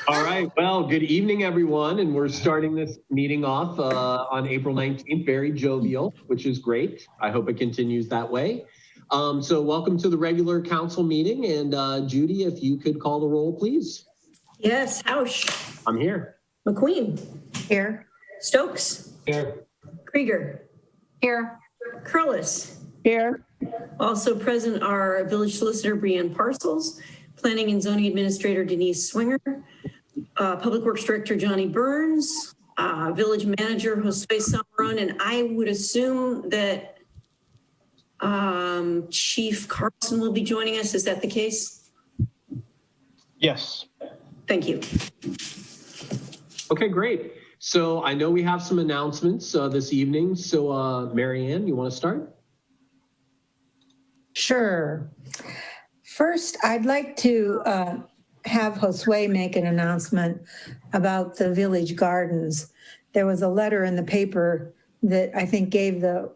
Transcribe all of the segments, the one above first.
All right, well, good evening, everyone. And we're starting this meeting off on April 19th, very jovial, which is great. I hope it continues that way. So welcome to the regular council meeting. And Judy, if you could call the roll, please. Yes, Hausch. I'm here. McQueen. Here. Stokes. Here. Krieger. Here. Curlis. Here. Also present are Village Solicitor Brianne Parcels, Planning and Zoning Administrator Denise Swinger, Public Works Director Johnny Burns, Village Manager Josue Samaron, and I would assume that Chief Carlson will be joining us. Is that the case? Yes. Thank you. Okay, great. So I know we have some announcements this evening. So Mary Ann, you want to start? Sure. First, I'd like to have Josue make an announcement about the village gardens. There was a letter in the paper that I think gave the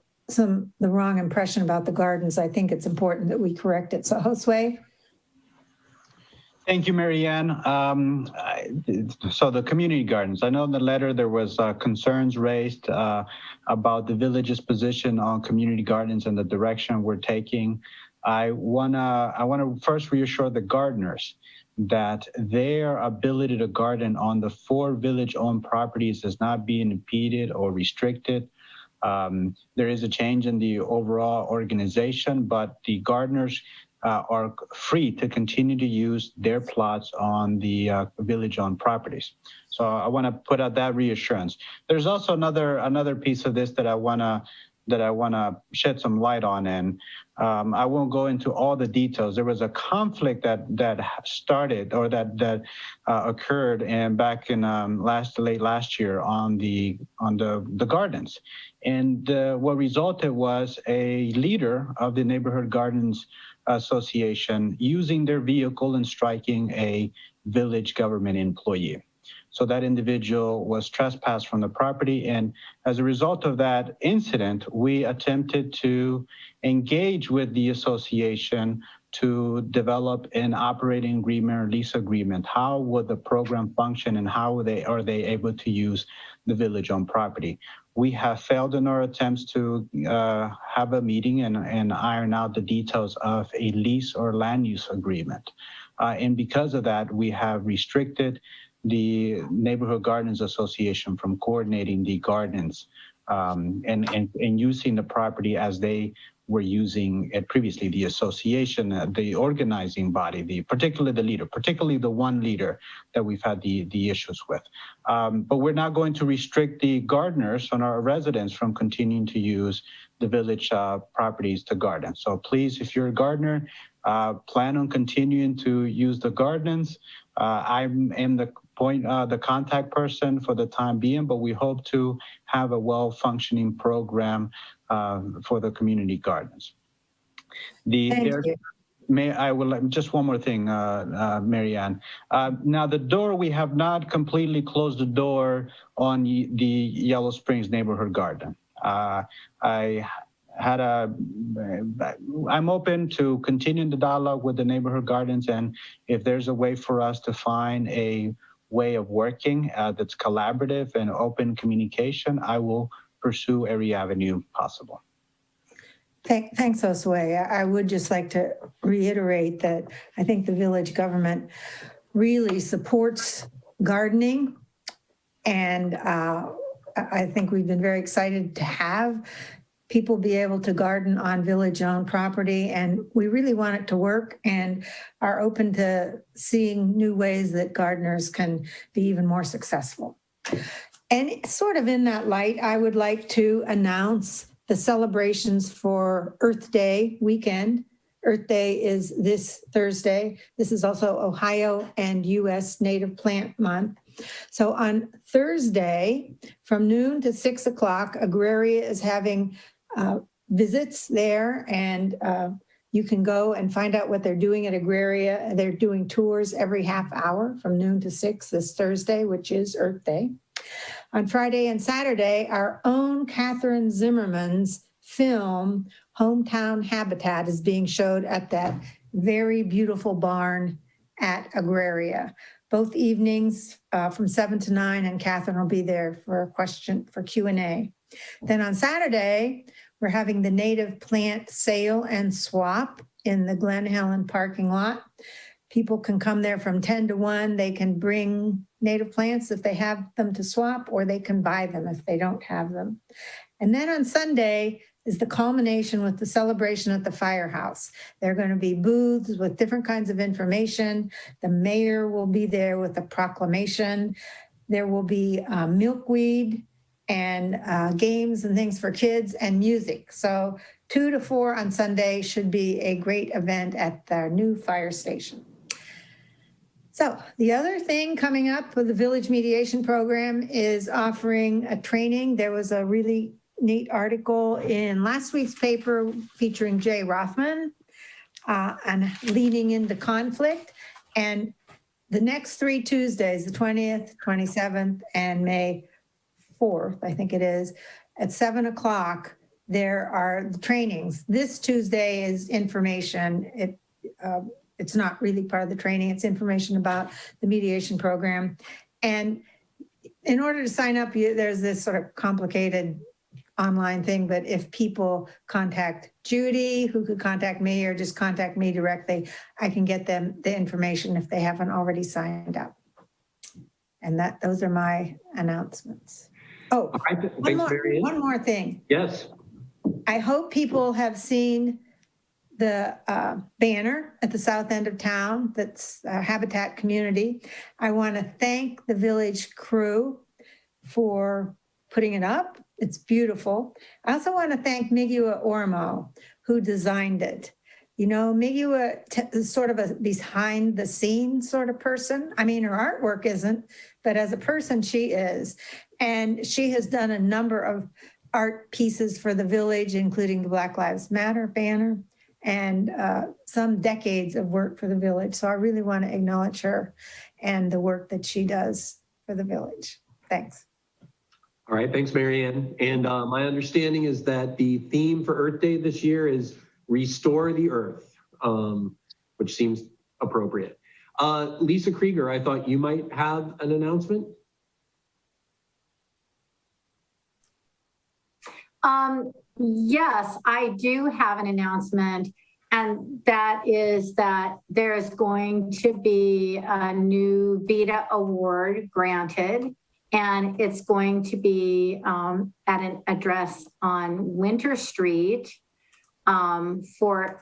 wrong impression about the gardens. I think it's important that we correct it. So Josue. Thank you, Mary Ann. So the community gardens, I know in the letter there was concerns raised about the village's position on community gardens and the direction we're taking. I wanna first reassure the gardeners that their ability to garden on the 4 village-owned properties is not being impeded or restricted. There is a change in the overall organization, but the gardeners are free to continue to use their plots on the village-owned properties. So I want to put out that reassurance. There's also another piece of this that I want to shed some light on, and I won't go into all the details. There was a conflict that started or that occurred and back in late last year on the gardens, and what resulted was a leader of the neighborhood gardens association using their vehicle and striking a village government employee. So that individual was trespassed from the property. And as a result of that incident, we attempted to engage with the association to develop an operating agreement or lease agreement. How would the program function and how are they able to use the village-owned property? We have failed in our attempts to have a meeting and iron out the details of a lease or land use agreement. And because of that, we have restricted the Neighborhood Gardens Association from coordinating the gardens and using the property as they were using it previously. The association, the organizing body, particularly the leader, particularly the one leader that we've had the issues with. But we're not going to restrict the gardeners and our residents from continuing to use the village properties to garden. So please, if you're a gardener, plan on continuing to use the gardens. I'm the contact person for the time being, but we hope to have a well-functioning program for the community gardens. Just one more thing, Mary Ann. Now the door, we have not completely closed the door on the Yellow Springs neighborhood garden. I'm open to continuing the dialogue with the neighborhood gardens, and if there's a way for us to find a way of working that's collaborative and open communication, I will pursue every avenue possible. Thanks, Josue. I would just like to reiterate that I think the village government really supports gardening, and I think we've been very excited to have people be able to garden on village-owned property, and we really want it to work and are open to seeing new ways that gardeners can be even more successful. And sort of in that light, I would like to announce the celebrations for Earth Day weekend. Earth Day is this Thursday. This is also Ohio and U.S. Native Plant Month. So on Thursday, from noon to 6 o'clock, Agraria is having visits there, and you can go and find out what they're doing at Agraria. They're doing tours every half hour from noon to 6 this Thursday, which is Earth Day. On Friday and Saturday, our own Catherine Zimmerman's film, Hometown Habitat, is being showed at that very beautiful barn at Agraria. Both evenings from 7 to 9, and Catherine will be there for Q&A. Then on Saturday, we're having the native plant sale and swap in the Glen Helen parking lot. People can come there from 10 to 1. They can bring native plants if they have them to swap, or they can buy them if they don't have them. And then on Sunday is the culmination with the celebration at the firehouse. There are going to be booths with different kinds of information. The mayor will be there with a proclamation. There will be milkweed and games and things for kids and music. So 2 to 4 on Sunday should be a great event at the new fire station. So the other thing coming up with the Village Mediation Program is offering a training. There was a really neat article in last week's paper featuring Jay Rothman on leading into conflict. And the next 3 Tuesdays, the 20th, 27th, and May 4th, I think it is, at 7 o'clock, there are the trainings. This Tuesday is information. It's not really part of the training. It's information about the mediation program. And in order to sign up, there's this sort of complicated online thing, but if people contact Judy, who could contact me, or just contact me directly, I can get them the information if they haven't already signed up. And those are my announcements. Oh, one more thing. Yes. I hope people have seen the banner at the south end of town that's Habitat Community. I want to thank the village crew for putting it up. It's beautiful. I also want to thank Migua Ormo, who designed it. You know, Migua is sort of a behind the scenes sort of person. I mean, her artwork isn't, but as a person, she is. And she has done a number of art pieces for the village, including the Black Lives Matter banner, and some decades of work for the village. So I really want to acknowledge her and the work that she does for the village. Thanks. All right, thanks, Marianne. And my understanding is that the theme for Earth Day this year is Restore the Earth, which seems appropriate. Lisa Krieger, I thought you might have an announcement. Yes, I do have an announcement, and that is that there's going to be a new Vida award granted, and it's going to be at an address on Winter Street for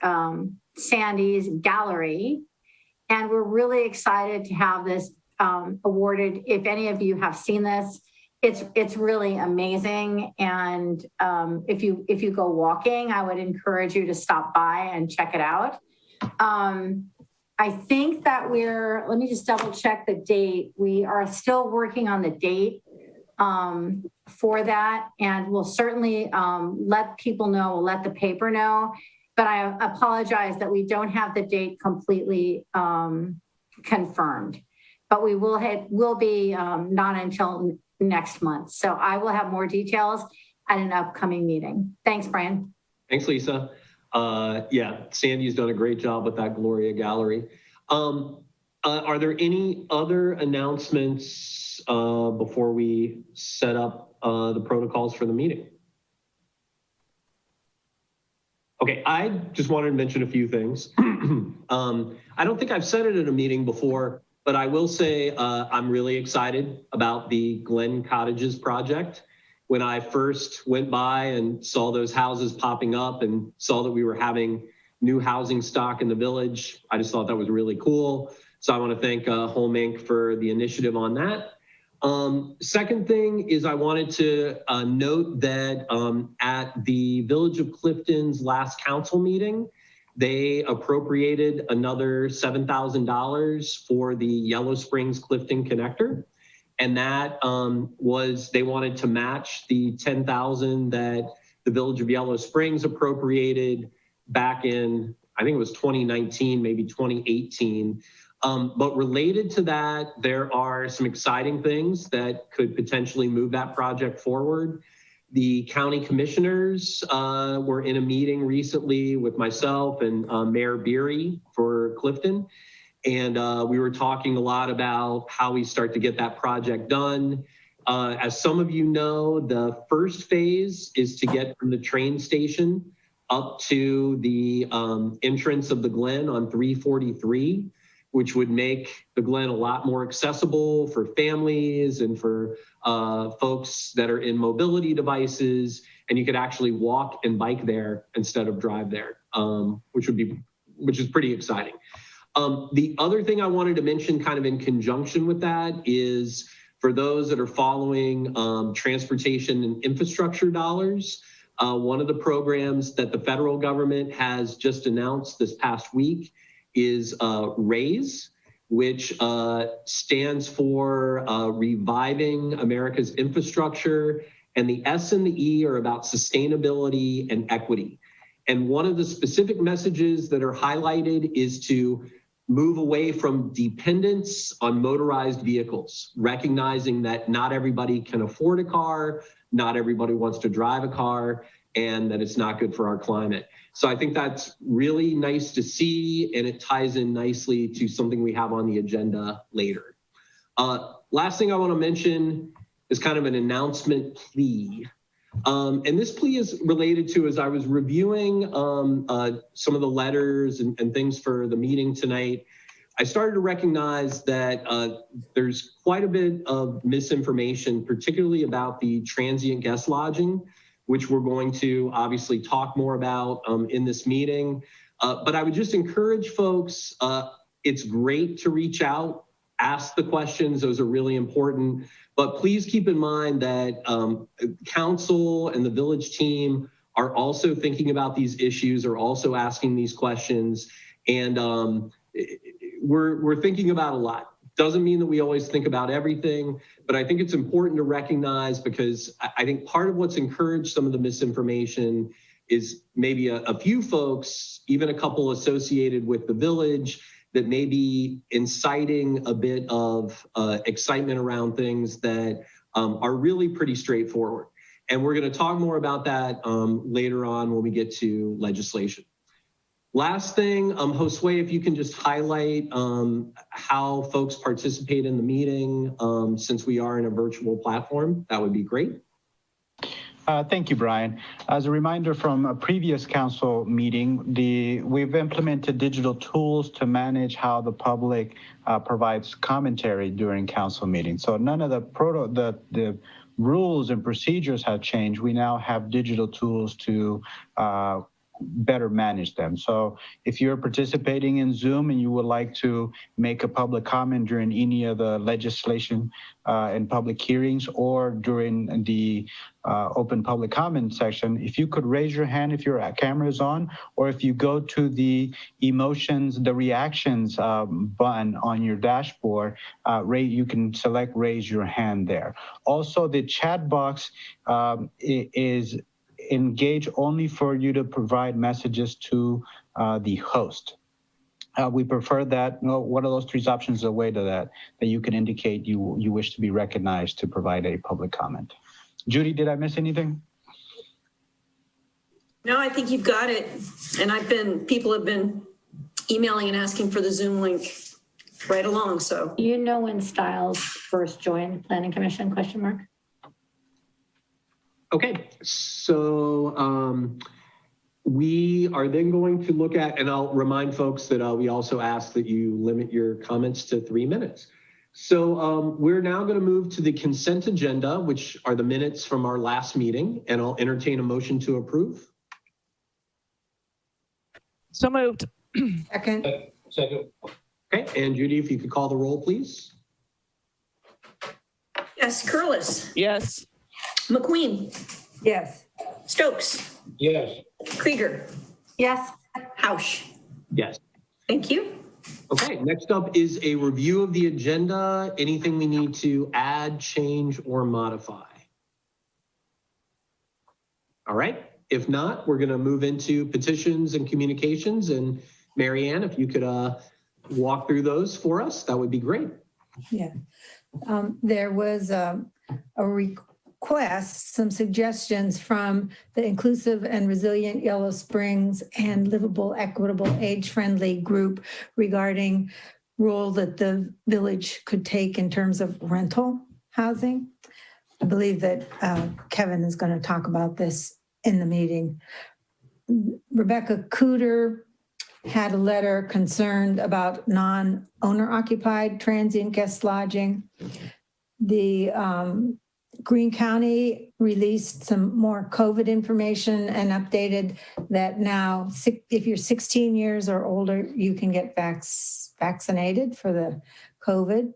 Sandy's Gallery. And we're really excited to have this awarded. If any of you have seen this, it's really amazing. And if you go walking, I would encourage you to stop by and check it out. I think that let me just double check the date. We are still working on the date for that. And we'll certainly let people know, we'll let the paper know, but I apologize that we don't have the date completely confirmed, but we will be not until next month. So I will have more details at an upcoming meeting. Thanks, Brian. Thanks, Lisa. Yeah, Sandy's done a great job with that Gloria Gallery. Are there any other announcements before we set up the protocols for the meeting? Okay, I just wanted to mention a few things. I don't think I've said it at a meeting before, but I will say I'm really excited about the Glen Cottages project. When I first went by and saw those houses popping up and saw that we were having new housing stock in the village, I just thought that was really cool. So I want to thank Home Inc. for the initiative on that. Second thing is I wanted to note that at the Village of Clifton's last council meeting, they appropriated another $7,000 for the Yellow Springs Clifton connector. And that they wanted to match the $10,000 that the Village of Yellow Springs appropriated back in, I think it was 2019, maybe 2018. But related to that, there are some exciting things that could potentially move that project forward. The county commissioners were in a meeting recently with myself and Mayor Beery for Clifton. And we were talking a lot about how we start to get that project done. As some of you know, the first phase is to get from the train station up to the entrance of the Glen on 343, which would make the Glen a lot more accessible for families and for folks that are in mobility devices. And you could actually walk and bike there instead of drive there, which is pretty exciting. The other thing I wanted to mention kind of in conjunction with that is for those that are following transportation and infrastructure dollars, one of the programs that the federal government has just announced this past week is R.A.I.S E, which stands for Reviving America's Infrastructure, and the S and the E are about sustainability and equity. And one of the specific messages that are highlighted is to move away from dependence on motorized vehicles, recognizing that not everybody can afford a car, not everybody wants to drive a car, and that it's not good for our climate. So I think that's really nice to see, and it ties in nicely to something we have on the agenda later. Last thing I want to mention is kind of an announcement plea. And this plea is related to, as I was reviewing some of the letters and things for the meeting tonight, I started to recognize that there's quite a bit of misinformation, particularly about the transient guest lodging, which we're going to obviously talk more about in this meeting. But I would just encourage folks, it's great to reach out, ask the questions, those are really important. But please keep in mind that council and the village team are also thinking about these issues, are also asking these questions. And we're thinking about a lot. Doesn't mean that we always think about everything, but I think it's important to recognize, because I think part of what's encouraged some of the misinformation is maybe a few folks, even a couple associated with the village, that may be inciting a bit of excitement around things that are really pretty straightforward. And we're going to talk more about that later on when we get to legislation. Last thing, Josue, if you can just highlight how folks participate in the meeting since we are in a virtual platform, that would be great. Thank you, Brian. As a reminder from a previous council meeting, we've implemented digital tools to manage how the public provides commentary during council meetings. So none of the rules and procedures have changed. We now have digital tools to better manage them. So if you're participating in Zoom and you would like to make a public comment during any of the legislation and public hearings, or during the open public comment section, if you could raise your hand if your camera is on, or if you go to the emotions, the reactions button on your dashboard, you can select raise your hand there. Also, the chat box is engage only for you to provide messages to the host. We prefer that one of those three options is a way to that you can indicate you wish to be recognized to provide a public comment. Judy, did I miss anything? No, I think you've got it. And people have been emailing and asking for the Zoom link right along, so. You know when Stiles first joined Planning Commission, question mark? Okay, so we are then going to look at, and I'll remind folks that we also ask that you limit your comments to 3 minutes. So we're now going to move to the consent agenda, which are the minutes from our last meeting, and I'll entertain a motion to approve. So moved. Second. Second. Okay, and Judy, if you could call the roll, please. Yes, Curlis. Yes. McQueen. Yes. Stokes. Yes. Krieger. Yes. Hausch. Yes. Thank you. Okay, next up is a review of the agenda. Anything we need to add, change, or modify? All right, if not, we're going to move into petitions and communications. And Mary Ann, if you could walk through those for us, that would be great. Yeah. There was a request, some suggestions from the Inclusive and Resilient Yellow Springs and Livable, Equitable, Age-Friendly group regarding role that the village could take in terms of rental housing. I believe that Kevin is going to talk about this in the meeting. Rebecca Cooter had a letter concerned about non-owner occupied transient guest lodging. The Greene County released some more COVID information and updated that now if you're 16 years or older, you can get vaccinated for the COVID.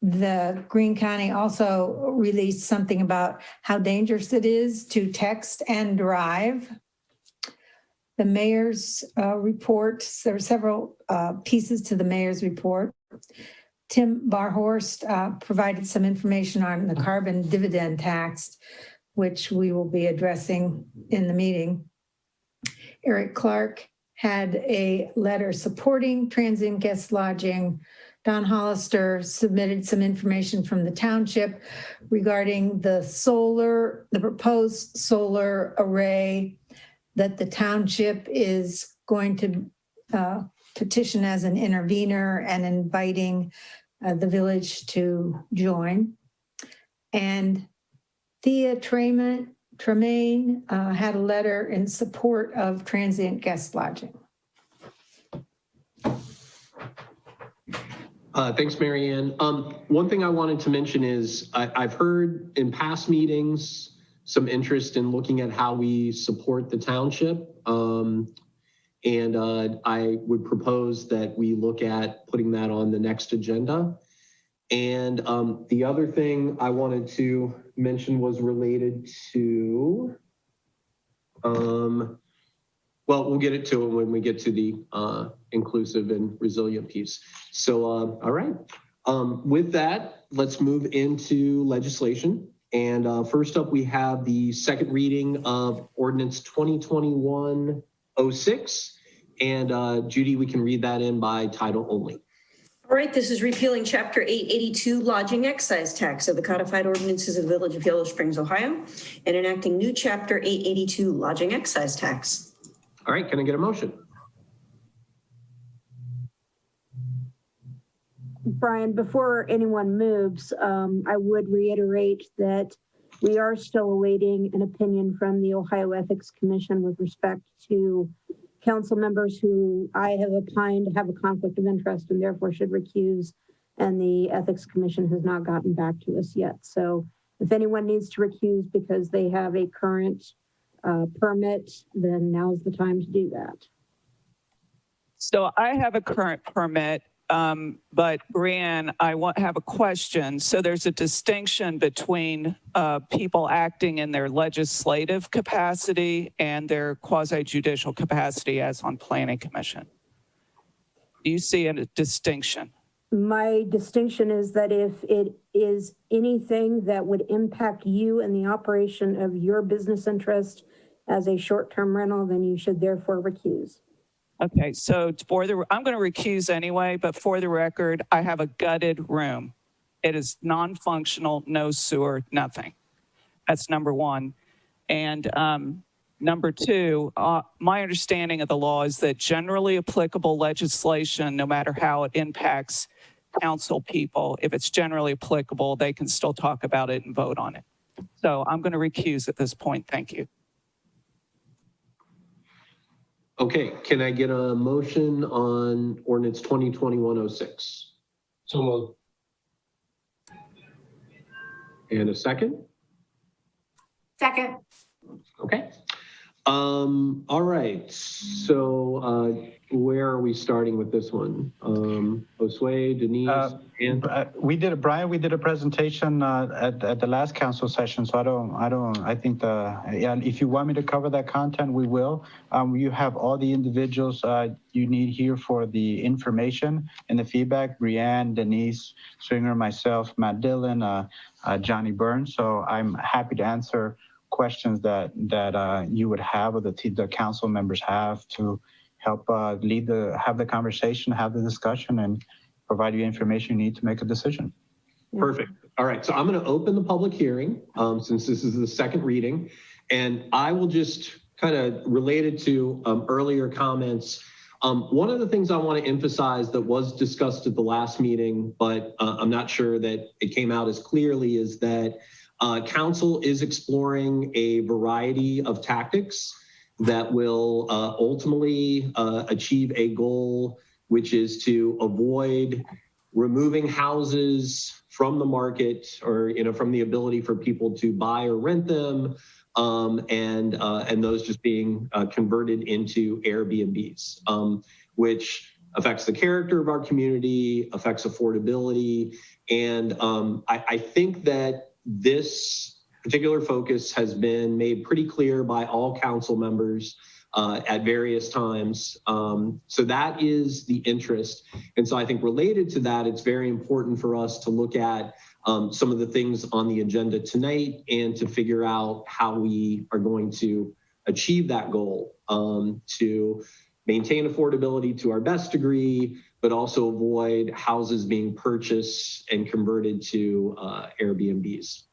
The Greene County also released something about how dangerous it is to text and drive. The mayor's report, there were several pieces to the mayor's report. Tim Barhorst provided some information on the carbon dividend tax, which we will be addressing in the meeting. Eric Clark had a letter supporting transient guest lodging. Don Hollister submitted some information from the township regarding the proposed solar array that the township is going to petition as an intervener and inviting the village to join. And Thea Tremaine had a letter in support of transient guest lodging. Thanks, Marianne. One thing I wanted to mention is I've heard in past meetings some interest in looking at how we support the township. And I would propose that we look at putting that on the next agenda. And the other thing I wanted to mention was related to, well, we'll get it to it when we get to the inclusive and resilient piece. So, all right. With that, let's move into legislation. And first up, we have the second reading of ordinance 2021-06. And Judy, we can read that in by title only. All right, this is repealing Chapter 882, Lodging Excise Tax of the Codified Ordinances of the Village of Yellow Springs, Ohio, and enacting new Chapter 882, Lodging Excise Tax. All right, can I get a motion? Brian, before anyone moves, I would reiterate that we are still awaiting an opinion from the Ohio Ethics Commission with respect to council members who I have opined have a conflict of interest and therefore should recuse, and the Ethics Commission has not gotten back to us yet. So if anyone needs to recuse because they have a current permit, then now's the time to do that. So I have a current permit, but Brianne, I have a question. So there's a distinction between people acting in their legislative capacity and their quasi-judicial capacity as on Planning Commission. Do you see a distinction? My distinction is that if it is anything that would impact you and the operation of your business interest as a short-term rental, then you should therefore recuse. Okay, so I'm going to recuse anyway, but for the record, I have a gutted room. It is non-functional, no sewer, nothing. That's number one. And number two, my understanding of the law is that generally applicable legislation, no matter how it impacts council people, if it's generally applicable, they can still talk about it and vote on it. So I'm going to recuse at this point. Thank you. Okay, can I get a motion on ordinance 2021-06? So moved. And a second? Second. Okay. All right, so where are we starting with this one? Josue, Denise, and Brian, we did a presentation at the last council session, so I think if you want me to cover that content, we will. You have all the individuals you need here for the information and the feedback: Brianne, Denise Swinger, myself, Matt Dillon, Johnny Burns. So I'm happy to answer questions that you would have, or the council members have, to help have the conversation, have the discussion, and provide you information you need to make a decision. Perfect. All right, so I'm going to open the public hearing since this is the second reading, and I will just kind of related to earlier comments. One of the things I want to emphasize that was discussed at the last meeting, but I'm not sure that it came out as clearly, is that Council is exploring a variety of tactics that will ultimately achieve a goal, which is to avoid removing houses from the market, or from the ability for people to buy or rent them, and those just being converted into Airbnbs, which affects the character of our community, affects affordability, and I think that this particular focus has been made pretty clear by all council members at various times. So that is the interest. And so I think related to that, it's very important for us to look at some of the things on the agenda tonight and to figure out how we are going to achieve that goal, to maintain affordability to our best degree, but also avoid houses being purchased and converted to Airbnbs.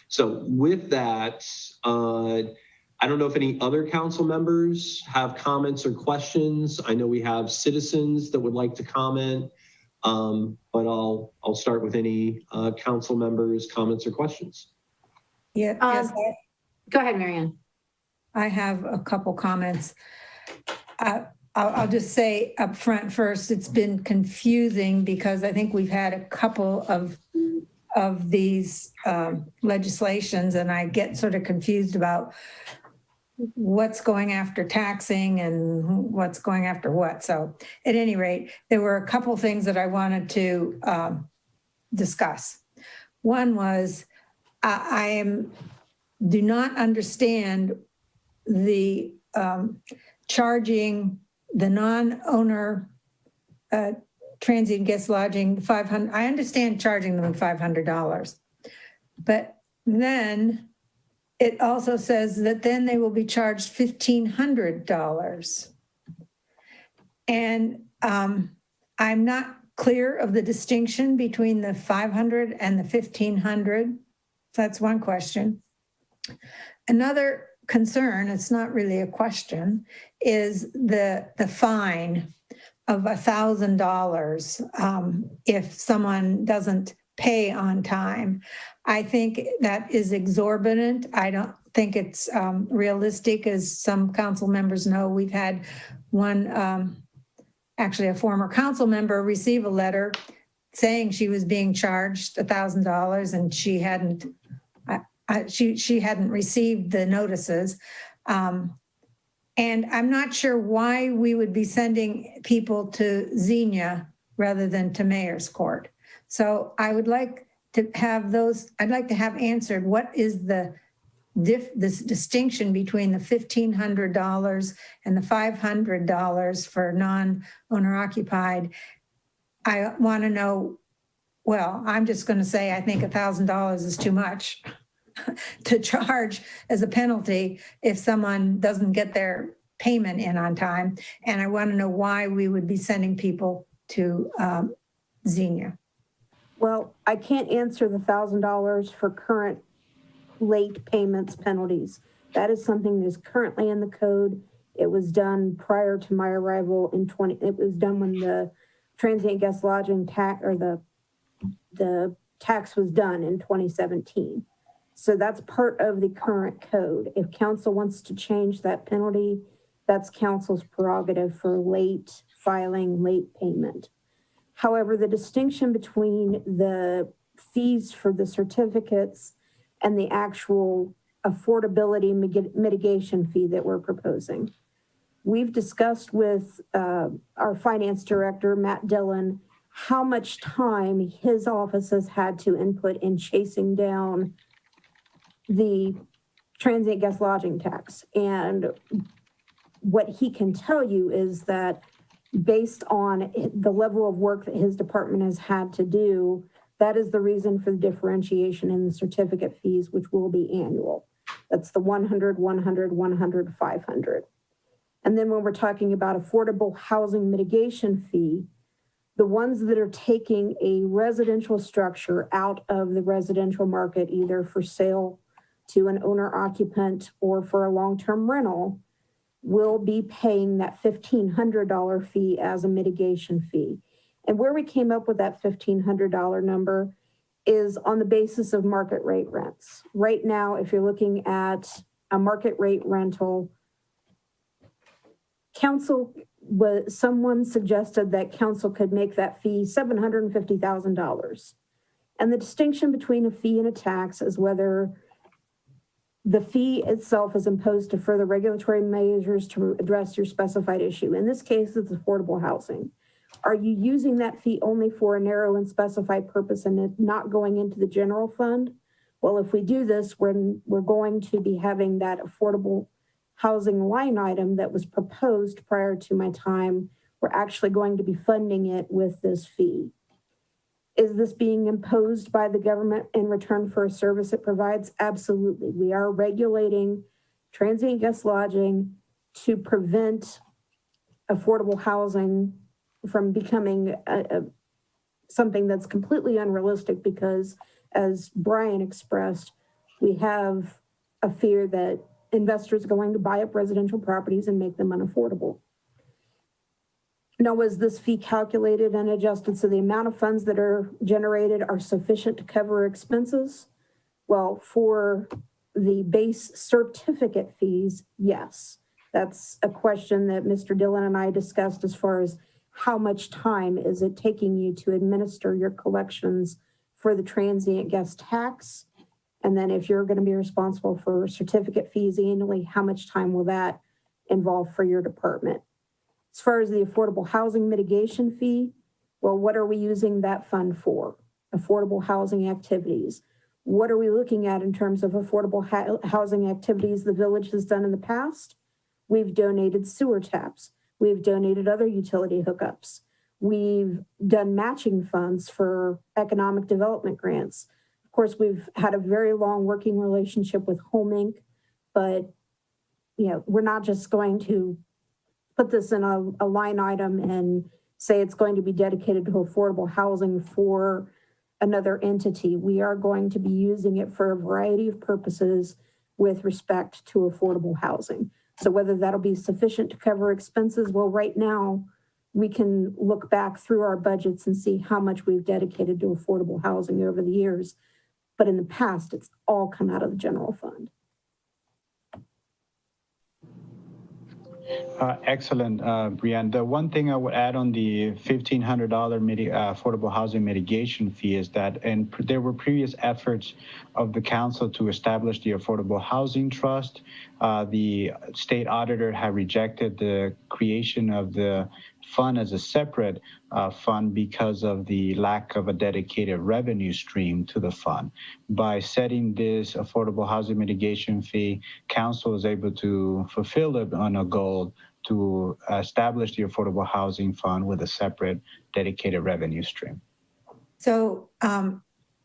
So with that, I don't know if any other council members have comments or questions. I know we have citizens that would like to comment, but I'll start with any council members' comments or questions. Yeah, yes, Go ahead, Marianne. I have a couple comments. I'll just say up front first, it's been confusing because I think we've had a couple of these legislations, and I get sort of confused about what's going after taxing and what's going after what. So at any rate, there were a couple things that I wanted to discuss. One was do not understand the charging the non-owner transient guest lodging $500. I understand charging them $500, but then it also says that then they will be charged $1,500. And I'm not clear of the distinction between the 500 and the 1,500. That's one question. Another concern, it's not really a question, is the fine of $1,000 if someone doesn't pay on time. I think that is exorbitant. I don't think it's realistic. As some council members know, we've had one, actually a former council member, receive a letter saying she was being charged $1,000 and she hadn't received the notices. And I'm not sure why we would be sending people to Xenia rather than to Mayor's Court. So I would like to have those, I'd like to have answered what is this distinction between the $1,500 and the $500 for non-owner occupied. I want to know, well, I'm just going to say I think $1,000 is too much to charge as a penalty if someone doesn't get their payment in on time. And I want to know why we would be sending people to Xenia. Well, I can't answer the $1,000 for current late payments penalties. That is something that is currently in the code. It was done prior to my arrival it was done when the transient guest lodging tax, or the tax was done in 2017. So that's part of the current code. If council wants to change that penalty, that's council's prerogative for late filing, late payment. However, the distinction between the fees for the certificates and the actual affordability mitigation fee that we're proposing. We've discussed with our finance director, Matt Dillon, how much time his office has had to input in chasing down the transient guest lodging tax. And what he can tell you is that based on the level of work that his department has had to do, that is the reason for the differentiation in the certificate fees, which will be annual. That's the 100, 100, 100, 500. And then when we're talking about affordable housing mitigation fee, the ones that are taking a residential structure out of the residential market, either for sale to an owner occupant or for a long-term rental, will be paying that $1,500 fee as a mitigation fee. And where we came up with that $1,500 number is on the basis of market rate rents. Right now, if you're looking at a market rate rental, someone suggested that council could make that fee $750,000. And the distinction between a fee and a tax is whether the fee itself is imposed to further regulatory measures to address your specified issue. In this case, it's affordable housing. Are you using that fee only for a narrow and specified purpose and it not going into the general fund? Well, if we do this, we're going to be having that affordable housing line item that was proposed prior to my time. We're actually going to be funding it with this fee. Is this being imposed by the government in return for a service it provides? Absolutely. We are regulating transient guest lodging to prevent affordable housing from becoming something that's completely unrealistic because, as Brian expressed, we have a fear that investors are going to buy up residential properties and make them unaffordable. Now, was this fee calculated and adjusted so the amount of funds that are generated are sufficient to cover expenses? Well, for the base certificate fees, yes. That's a question that Mr. Dillon and I discussed as far as how much time is it taking you to administer your collections for the transient guest tax? And then if you're going to be responsible for certificate fees annually, how much time will that involve for your department? As far as the affordable housing mitigation fee, well, what are we using that fund for? Affordable housing activities. What are we looking at in terms of affordable housing activities the village has done in the past? We've donated sewer taps. We've donated other utility hookups. We've done matching funds for economic development grants. Of course, we've had a very long working relationship with Home Inc., but we're not just going to put this in a line item and say it's going to be dedicated to affordable housing for another entity. We are going to be using it for a variety of purposes with respect to affordable housing. So whether that'll be sufficient to cover expenses, well, right now we can look back through our budgets and see how much we've dedicated to affordable housing over the years. But in the past, it's all come out of the general fund. Excellent, Brianne. The one thing I would add on the $1,500 affordable housing mitigation fee is that, and there were previous efforts of the council to establish the Affordable Housing Trust. The state auditor had rejected the creation of the fund as a separate fund because of the lack of a dedicated revenue stream to the fund. By setting this affordable housing mitigation fee, council is able to fulfill it on a goal to establish the affordable housing fund with a separate dedicated revenue stream. So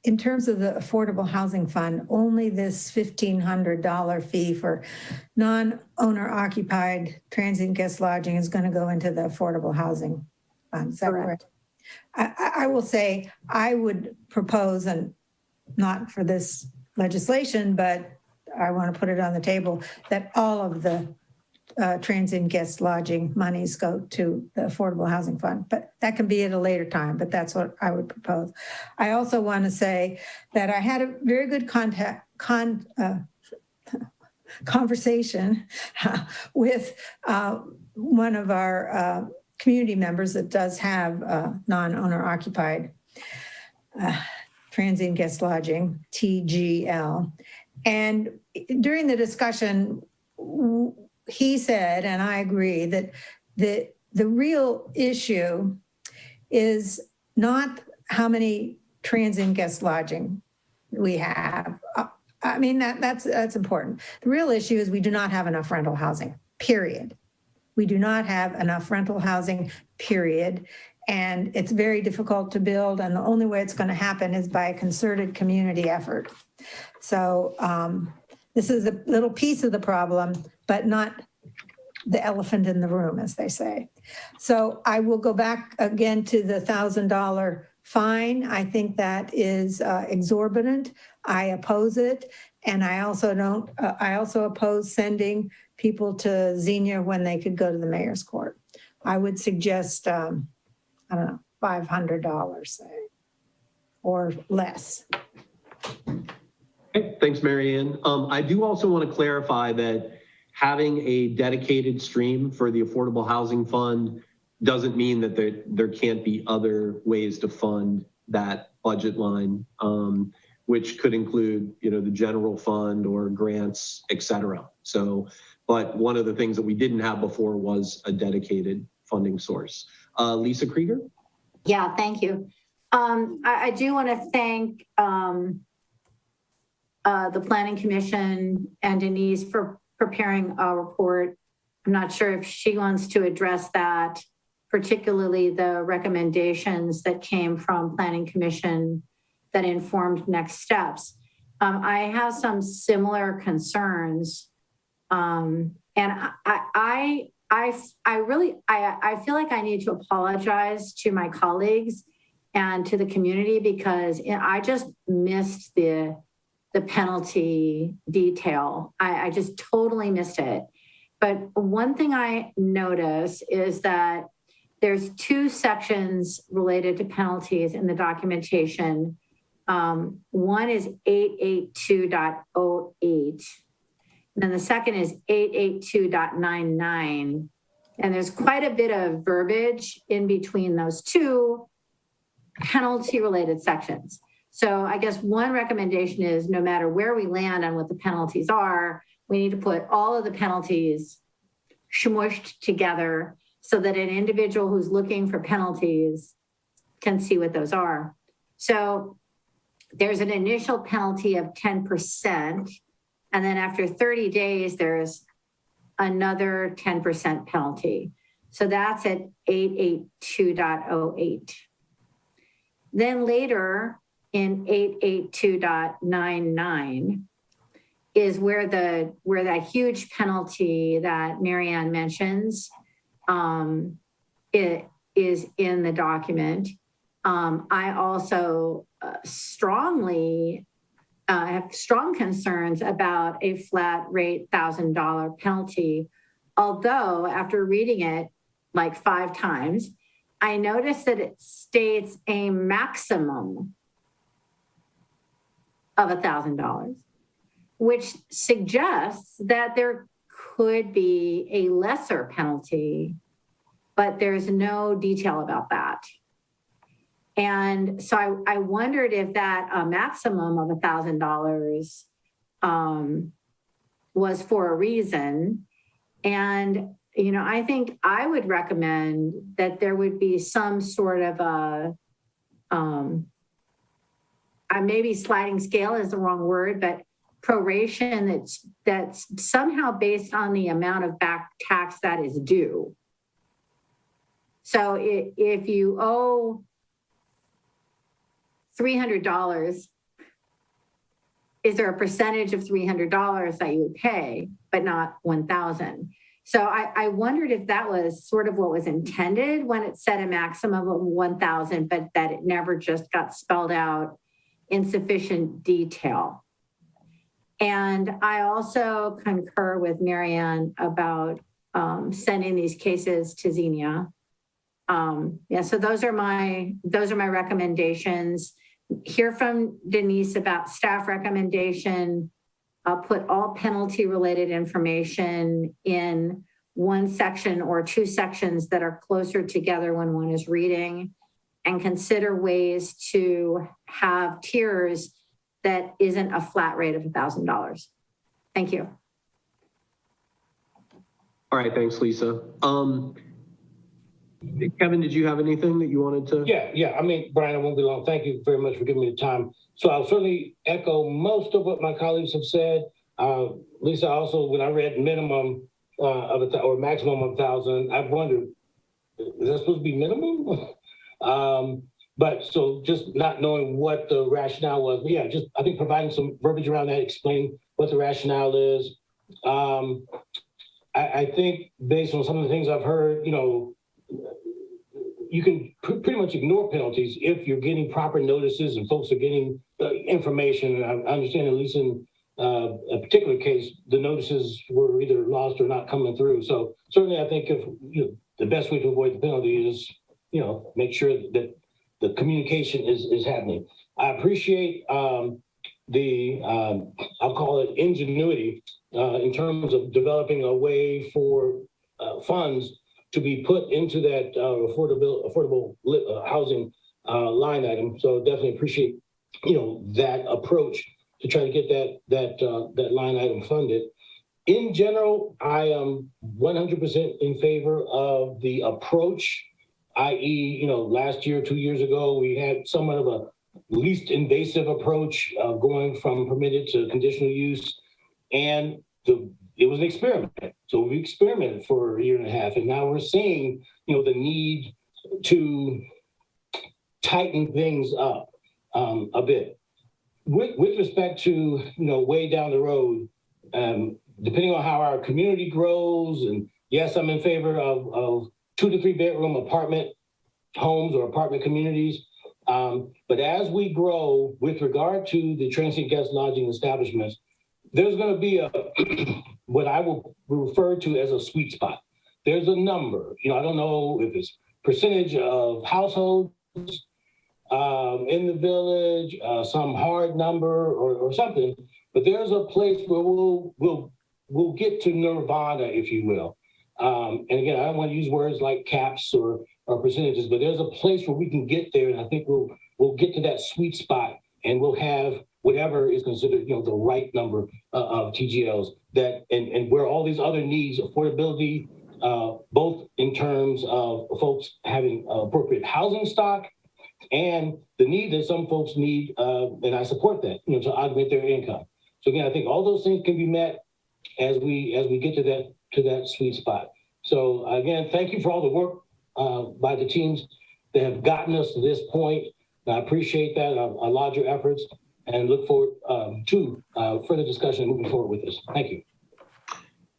in terms of the Affordable Housing Fund, only this $1,500 fee for non-owner occupied transient guest lodging is going to go into the Affordable Housing Fund. Is that correct? I will say I would propose, and not for this legislation, but I want to put it on the table, that all of the transient guest lodging monies go to the Affordable Housing Fund, but that can be at a later time, but that's what I would propose. I also want to say that I had a very good conversation with one of our community members that does have non-owner occupied transient guest lodging, TGL. And during the discussion, he said, and I agree, that the real issue is not how many transient guest lodging we have. I mean, that's important. The real issue is we do not have enough rental housing, period. We do not have enough rental housing, period. And it's very difficult to build. And the only way it's going to happen is by a concerted community effort. So this is a little piece of the problem, but not the elephant in the room, as they say. So I will go back again to the $1,000 fine. I think that is exorbitant. I oppose it. And I also don't, I also oppose sending people to Xenia when they could go to the mayor's court. I would suggest, I don't know, $500, say, or less. Okay, thanks, Marianne. I do also want to clarify that having a dedicated stream for the Affordable Housing Fund doesn't mean that there can't be other ways to fund that budget line, which could include, you know, the general fund or grants, et cetera. So, but one of the things that we didn't have before was a dedicated funding source. Lisa Krieger? Yeah, thank you. I do want to thank the Planning Commission and Denise for preparing a report. I'm not sure if she wants to address that, particularly the recommendations that came from Planning Commission that informed next steps. I have some similar concerns. And I feel like I need to apologize to my colleagues and to the community because I just missed the penalty detail. I just totally missed it. But one thing I notice is that there's two sections related to penalties in the documentation. One is 882.08. Then the second is 882.99. And there's quite a bit of verbiage in between those two penalty-related sections. So I guess one recommendation is no matter where we land on what the penalties are, we need to put all of the penalties smushed together so that an individual who's looking for penalties can see what those are. So there's an initial penalty of 10%. And then after 30 days, there's another 10% penalty. So that's at 882.08. Then later in 882.99 is where that huge penalty that Marianne mentions it is in the document. I also strongly have strong concerns about a flat rate $1,000 penalty. Although after reading it like 5 times, I noticed that it states a maximum of $1,000, which suggests that there could be a lesser penalty, but there's no detail about that. And so I wondered if that maximum of $1,000 was for a reason. And, you know, I think I would recommend that there would be some sort of a, maybe sliding scale is the wrong word, but proration that's somehow based on the amount of back tax that is due. So if you owe $300, is there a percentage of $300 that you would pay, but not $1,000? So I wondered if that was sort of what was intended when it said a maximum of $1,000, but that it never just got spelled out in sufficient detail. And I also concur with Marianne about sending these cases to Xenia. Yeah, so those are my recommendations. Hear from Denise about staff recommendation. I'll put all penalty related information in one section or 2 sections that are closer together when one is reading, and consider ways to have tiers that isn't a flat rate of $1,000. Thank you. All right, thanks, Lisa. Kevin, did you have anything that you wanted to? Yeah. I mean, Brian, it won't be long. Thank you very much for giving me the time. So I'll certainly echo most of what my colleagues have said. Lisa, also, when I read minimum or maximum of 1,000, I've wondered, is that supposed to be minimum? But so just not knowing what the rationale was. But yeah, just I think providing some verbiage around that, explain what the rationale is. I think based on some of the things I've heard, you know, you can pretty much ignore penalties if you're getting proper notices and folks are getting information. And I understand, at least in a particular case, the notices were either lost or not coming through. So certainly I think if the best way to avoid the penalty is, make sure that the communication is happening. I appreciate I'll call it ingenuity in terms of developing a way for funds to be put into that affordable housing line item. So definitely appreciate, that approach to try to get that line item funded. In general, I am 100% in favor of the approach, i.e., last year, 2 years ago, we had somewhat of a least invasive approach going from permitted to conditional use. And it was an experiment. So we experimented for a year and a half, and now we're seeing, the need to tighten things up a bit. With respect to, way down the road, depending on how our community grows, and yes, I'm in favor of 2 to 3 bedroom apartment homes or apartment communities. But as we grow with regard to the transient guest lodging establishments, there's going to be what I will refer to as a sweet spot. There's a number, I don't know if it's percentage of households in the village, some hard number or something, but there's a place where we'll get to nirvana, if you will. And again, I don't want to use words like caps or percentages, but there's a place where we can get there, and I think we'll get to that sweet spot, and we'll have whatever is considered, the right number of TGLs and where all these other needs, affordability, both in terms of folks having appropriate housing stock and the need that some folks need, and I support that, to augment their income. So again, I think all those things can be met as we get to that sweet spot. So again, thank you for all the work by the teams that have gotten us to this point. I appreciate that. I laud your efforts and look forward to further discussion and moving forward with this. Thank you.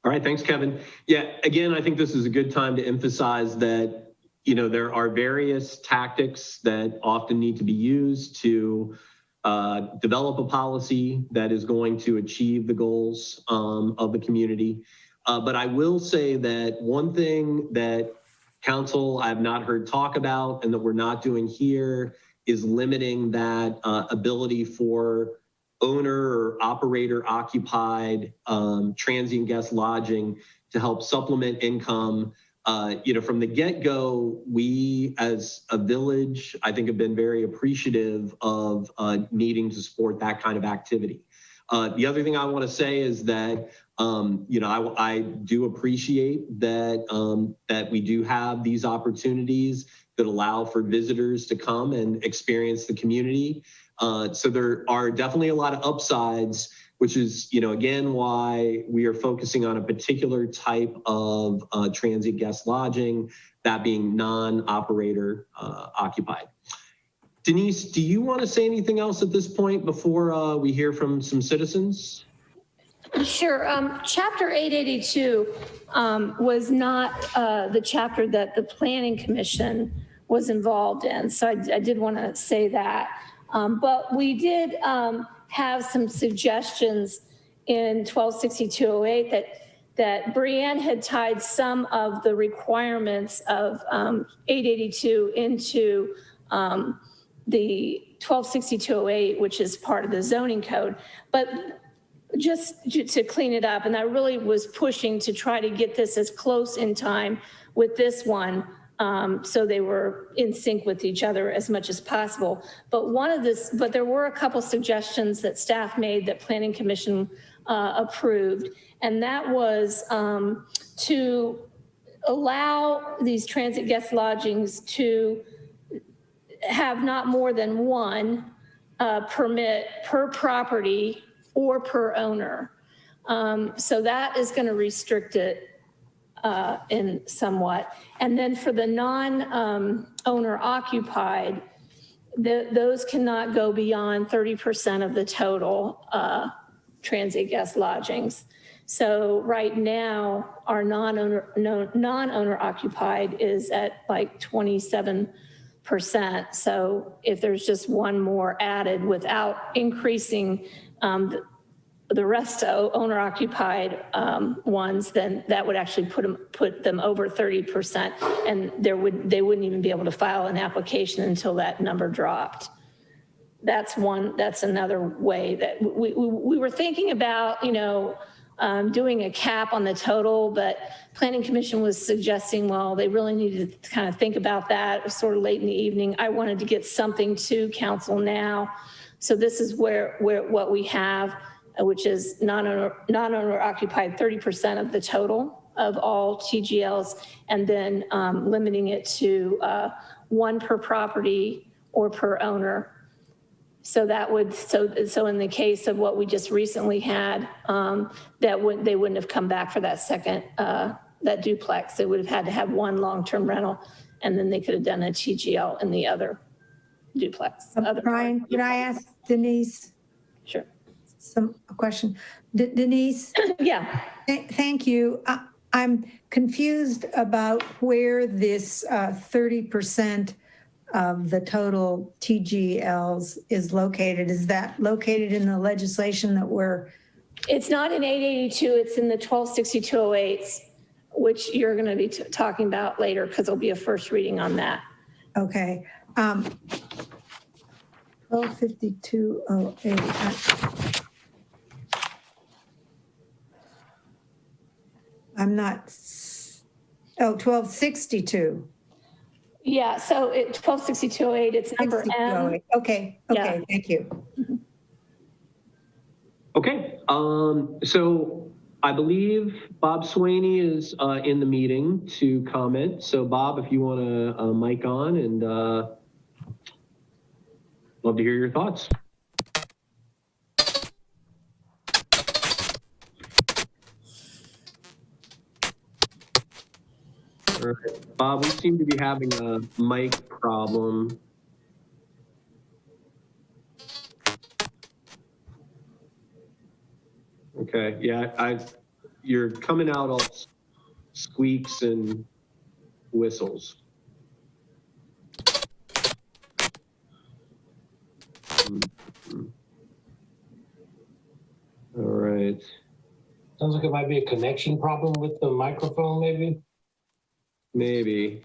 All right, thanks, Kevin. Yeah, again, I think this is a good time to emphasize that, there are various tactics that often need to be used to develop a policy that is going to achieve the goals of the community. But I will say that one thing that council I have not heard talk about and that we're not doing here is limiting that ability for owner or operator occupied transient guest lodging to help supplement income. From the get-go, we as a village, I think, have been very appreciative of needing to support that kind of activity. The other thing I want to say is that, I do appreciate that we do have these opportunities that allow for visitors to come and experience the community. So there are definitely a lot of upsides, which is, again, why we are focusing on a particular type of transient guest lodging, that being non-operator occupied. Denise, do you want to say anything else at this point before we hear from some citizens? Sure. Chapter 882 was not the chapter that the Planning Commission was involved in. So I did want to say that. But we did have some suggestions in 126208 that Brianne had tied some of the requirements of 882 into the 126208, which is part of the zoning code. But just to clean it up, and I really was pushing to try to get this as close in time with this one, so they were in sync with each other as much as possible. But there were a couple suggestions that staff made that Planning Commission approved, and that was to allow these transit guest lodgings to have not more than one permit per property or per owner. So that is going to restrict it in somewhat. And then for the non-owner occupied, those cannot go beyond 30% of the total transient guest lodgings. So right now, our non-owner occupied is at like 27%. So if there's just one more added without increasing the rest of owner occupied ones, then that would actually put them over 30%, and they wouldn't even be able to file an application until that number dropped. That's another way that we were thinking about, doing a cap on the total, but Planning Commission was suggesting, well, they really needed to kind of think about that. It was sort of late in the evening. I wanted to get something to council now. So this is where what we have, which is non-owner occupied 30% of the total of all TGLs, and then limiting it to one per property or per owner. So that would, so in the case of what we just recently had, they wouldn't have come back for that second, that duplex. They would have had to have one long-term rental, and then they could have done a TGL in the other duplex. Brian, could I ask Denise? Sure. A question. Denise? Yeah. Thank you. I'm confused about where this 30% of the total TGLs is located. Is that located in the legislation that we're... It's not in 882, it's in the 126208s, which you're going to be talking about later, because there'll be a first reading on that. Okay. 125208. I'm not... Oh, 1262. Yeah, so 126208, it's number M. Okay, Yeah. Thank you. Okay, so I believe Bob Swaney is in the meeting to comment. So Bob, if you want to mic on, and love to hear your thoughts. All right. Bob, we seem to be having a mic problem. Okay, yeah, you're coming out all squeaks and whistles. All right. Sounds like it might be a connection problem with the microphone, maybe. Maybe.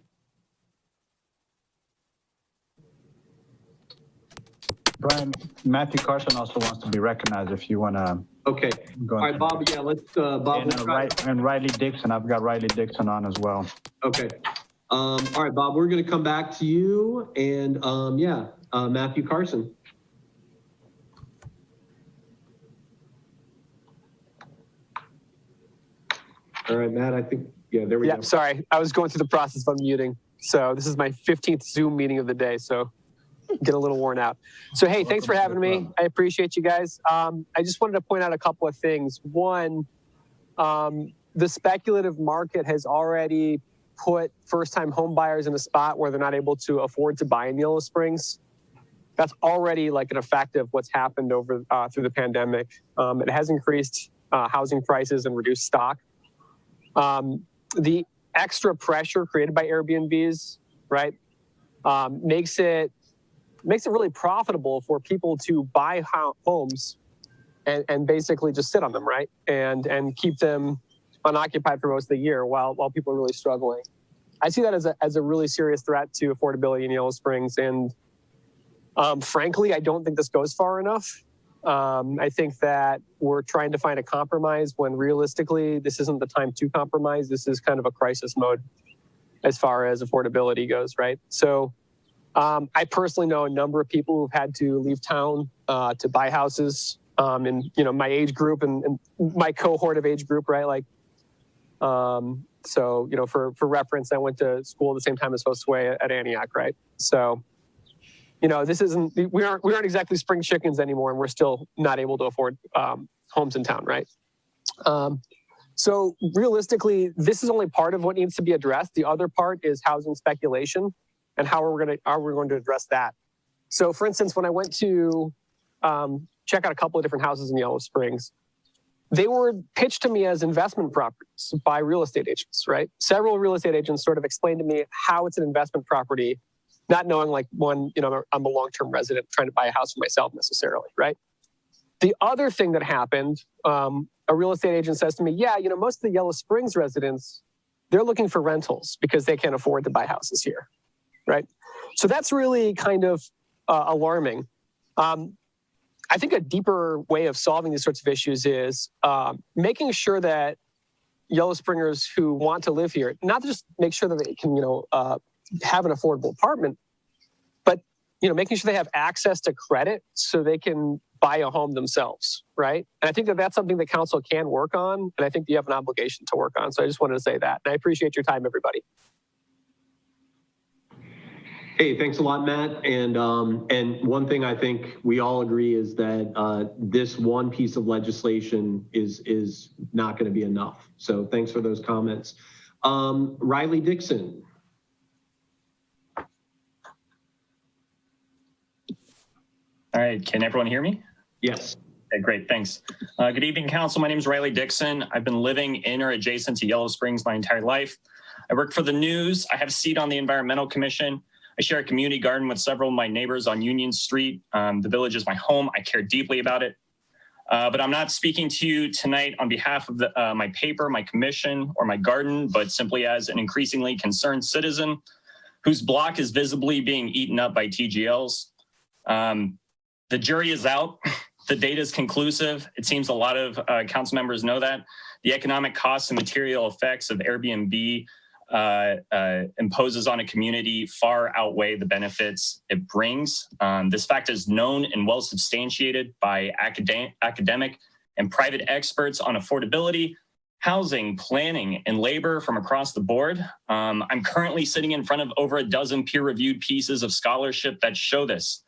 Brian, Matthew Carson also wants to be recognized if you want to. Okay. All right, Bob. Yeah, let's. Bob. And Riley Dixon. I've got Riley Dixon on as well. Okay. All right, Bob. We're going to come back to you, and Matthew Carson. All right, Matt. I think there we go. Sorry, I was going through the process of unmuting. So this is my 15th Zoom meeting of the day. So get a little worn out. So, hey, thanks for having me. I appreciate you guys. I just wanted to point out a couple of things. One, the speculative market has already put first-time home buyers in a spot where they're not able to afford to buy in Yellow Springs. That's already like an effect of what's happened over through the pandemic. It has increased housing prices and reduced stock. The extra pressure created by Airbnbs, right, makes it really profitable for people to buy homes and basically just sit on them, right, and keep them unoccupied for most of the year while people are really struggling. I see that as a really serious threat to affordability in Yellow Springs, and frankly, I don't think this goes far enough. I think that we're trying to find a compromise when realistically, this isn't the time to compromise. This is kind of a crisis mode as far as affordability goes, right? So I personally know a number of people who've had to leave town to buy houses in my age group and my cohort of age group, right? Like, so for reference, I went to school at the same time as Josue at Antioch, right? So this isn't, we aren't exactly spring chickens anymore, and we're still not able to afford homes in town, right? So realistically, this is only part of what needs to be addressed. The other part is housing speculation and how we're going to address that. So for instance, when I went to check out a couple of different houses in Yellow Springs, they were pitched to me as investment properties by real estate agents, right? Several real estate agents sort of explained to me how it's an investment property, not knowing like one, you know, I'm a long-term resident trying to buy a house for myself necessarily, right? The other thing that happened, a real estate agent says to me, yeah, you know, most of the Yellow Springs residents, they're looking for rentals because they can't afford to buy houses here, right? So that's really kind of alarming. I think a deeper way of solving these sorts of issues is making sure that Yellow Springers who want to live here, not just make sure that they can, you know, have an affordable apartment, but, you know, making sure they have access to credit so they can buy a home themselves, right? And I think that that's something that council can work on, and I think you have an obligation to work on. So I just wanted to say that, and I appreciate your time, everybody. Hey, thanks a lot, Matt. And one thing I think we all agree is that this one piece of legislation is not going to be enough. So thanks for those comments. Riley Dixon. All right, can everyone hear me? Yes. Okay, great, thanks. Good evening, council. My name is Riley Dixon. I've been living in or adjacent to Yellow Springs my entire life. I work for the news. I have a seat on the Environmental Commission. I share a community garden with several of my neighbors on Union Street. The village is my home. I care deeply about it. But I'm not speaking to you tonight on behalf of my paper, my commission, or my garden, but simply as an increasingly concerned citizen whose block is visibly being eaten up by TGLs. The jury is out. The data is conclusive. It seems a lot of council members know that. The economic costs and material effects of Airbnb imposes on a community far outweigh the benefits it brings. This fact is known and well substantiated by academic and private experts on affordability, housing, planning, and labor from across the board. I'm currently sitting in front of over a dozen peer-reviewed pieces of scholarship that show this,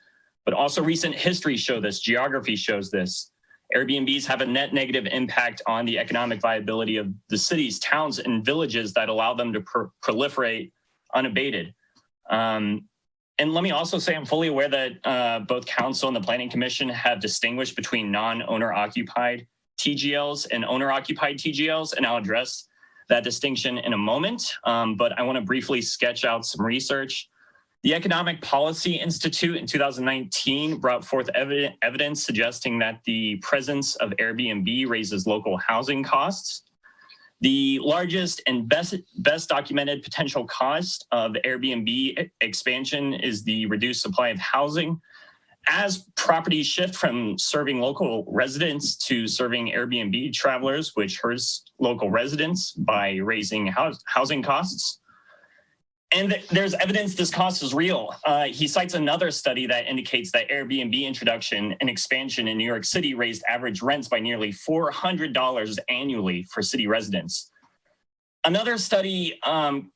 but also recent history show this, geography shows this. Airbnbs have a net negative impact on the economic viability of the cities, towns, and villages that allow them to proliferate unabated. And let me also say I'm fully aware that both council and the Planning Commission have distinguished between non-owner occupied TGLs and owner-occupied TGLs, and I'll address that distinction in a moment. But I want to briefly sketch out some research. The Economic Policy Institute in 2019 brought forth evidence suggesting that the presence of Airbnb raises local housing costs. The largest and best documented potential cost of Airbnb expansion is the reduced supply of housing. As properties shift from serving local residents to serving Airbnb travelers, which hurts local residents by raising housing costs. And there's evidence this cost is real. He cites another study that indicates that Airbnb introduction and expansion in New York City raised average rents by nearly $400 annually for city residents. Another study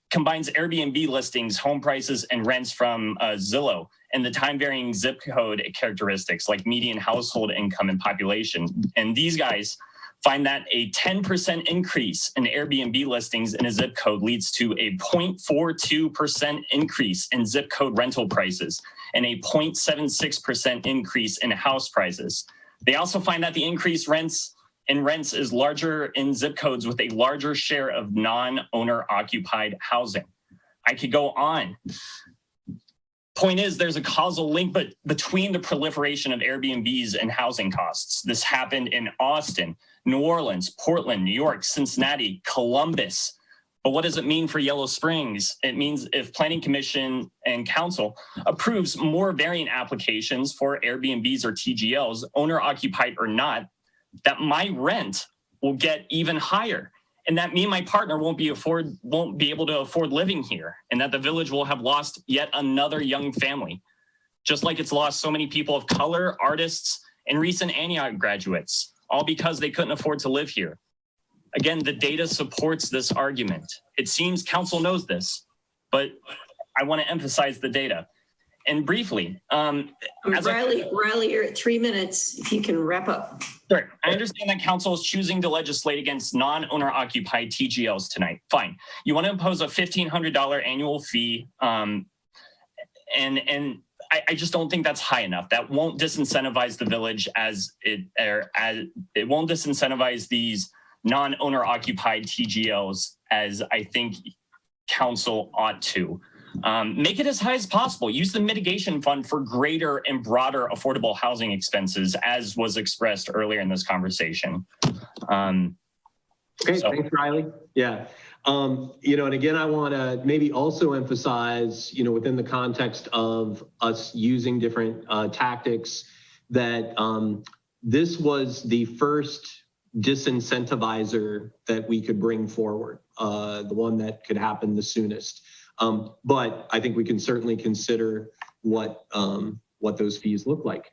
combines Airbnb listings, home prices, and rents from Zillow and the time-varying zip code characteristics like median household income and population. And these guys find that a 10% increase in Airbnb listings in a zip code leads to a 0.42% increase in zip code rental prices and a 0.76% increase in house prices. They also find that the increased rents is larger in zip codes with a larger share of non-owner occupied housing. I could go on. Point is, there's a causal link between the proliferation of Airbnbs and housing costs. This happened in Austin, New Orleans, Portland, New York, Cincinnati, Columbus. But what does it mean for Yellow Springs? It means if Planning Commission and Council approves more variant applications for Airbnbs or TGLs, owner occupied or not, that my rent will get even higher. And that me and my partner won't be able to afford living here, and that the village will have lost yet another young family, just like it's lost so many people of color, artists, and recent Antioch graduates, all because they couldn't afford to live here. Again, the data supports this argument. It seems council knows this, but I want to emphasize the data. And briefly, Riley, you're at 3 minutes. If you can wrap up. Sure. I understand that council is choosing to legislate against non-owner occupied TGLs tonight. Fine. You want to impose a $1,500 annual fee, and I just don't think that's high enough. That won't disincentivize the village it won't disincentivize these non-owner occupied TGLs as I think council ought to. Make it as high as possible. Use the mitigation fund for greater and broader affordable housing expenses, as was expressed earlier in this conversation. Okay, thanks, Riley. Yeah. You know, and again, I want to maybe also emphasize, you know, within the context of us using different tactics, that this was the first disincentivizer that we could bring forward, the one that could happen the soonest. But I think we can certainly consider what those fees look like.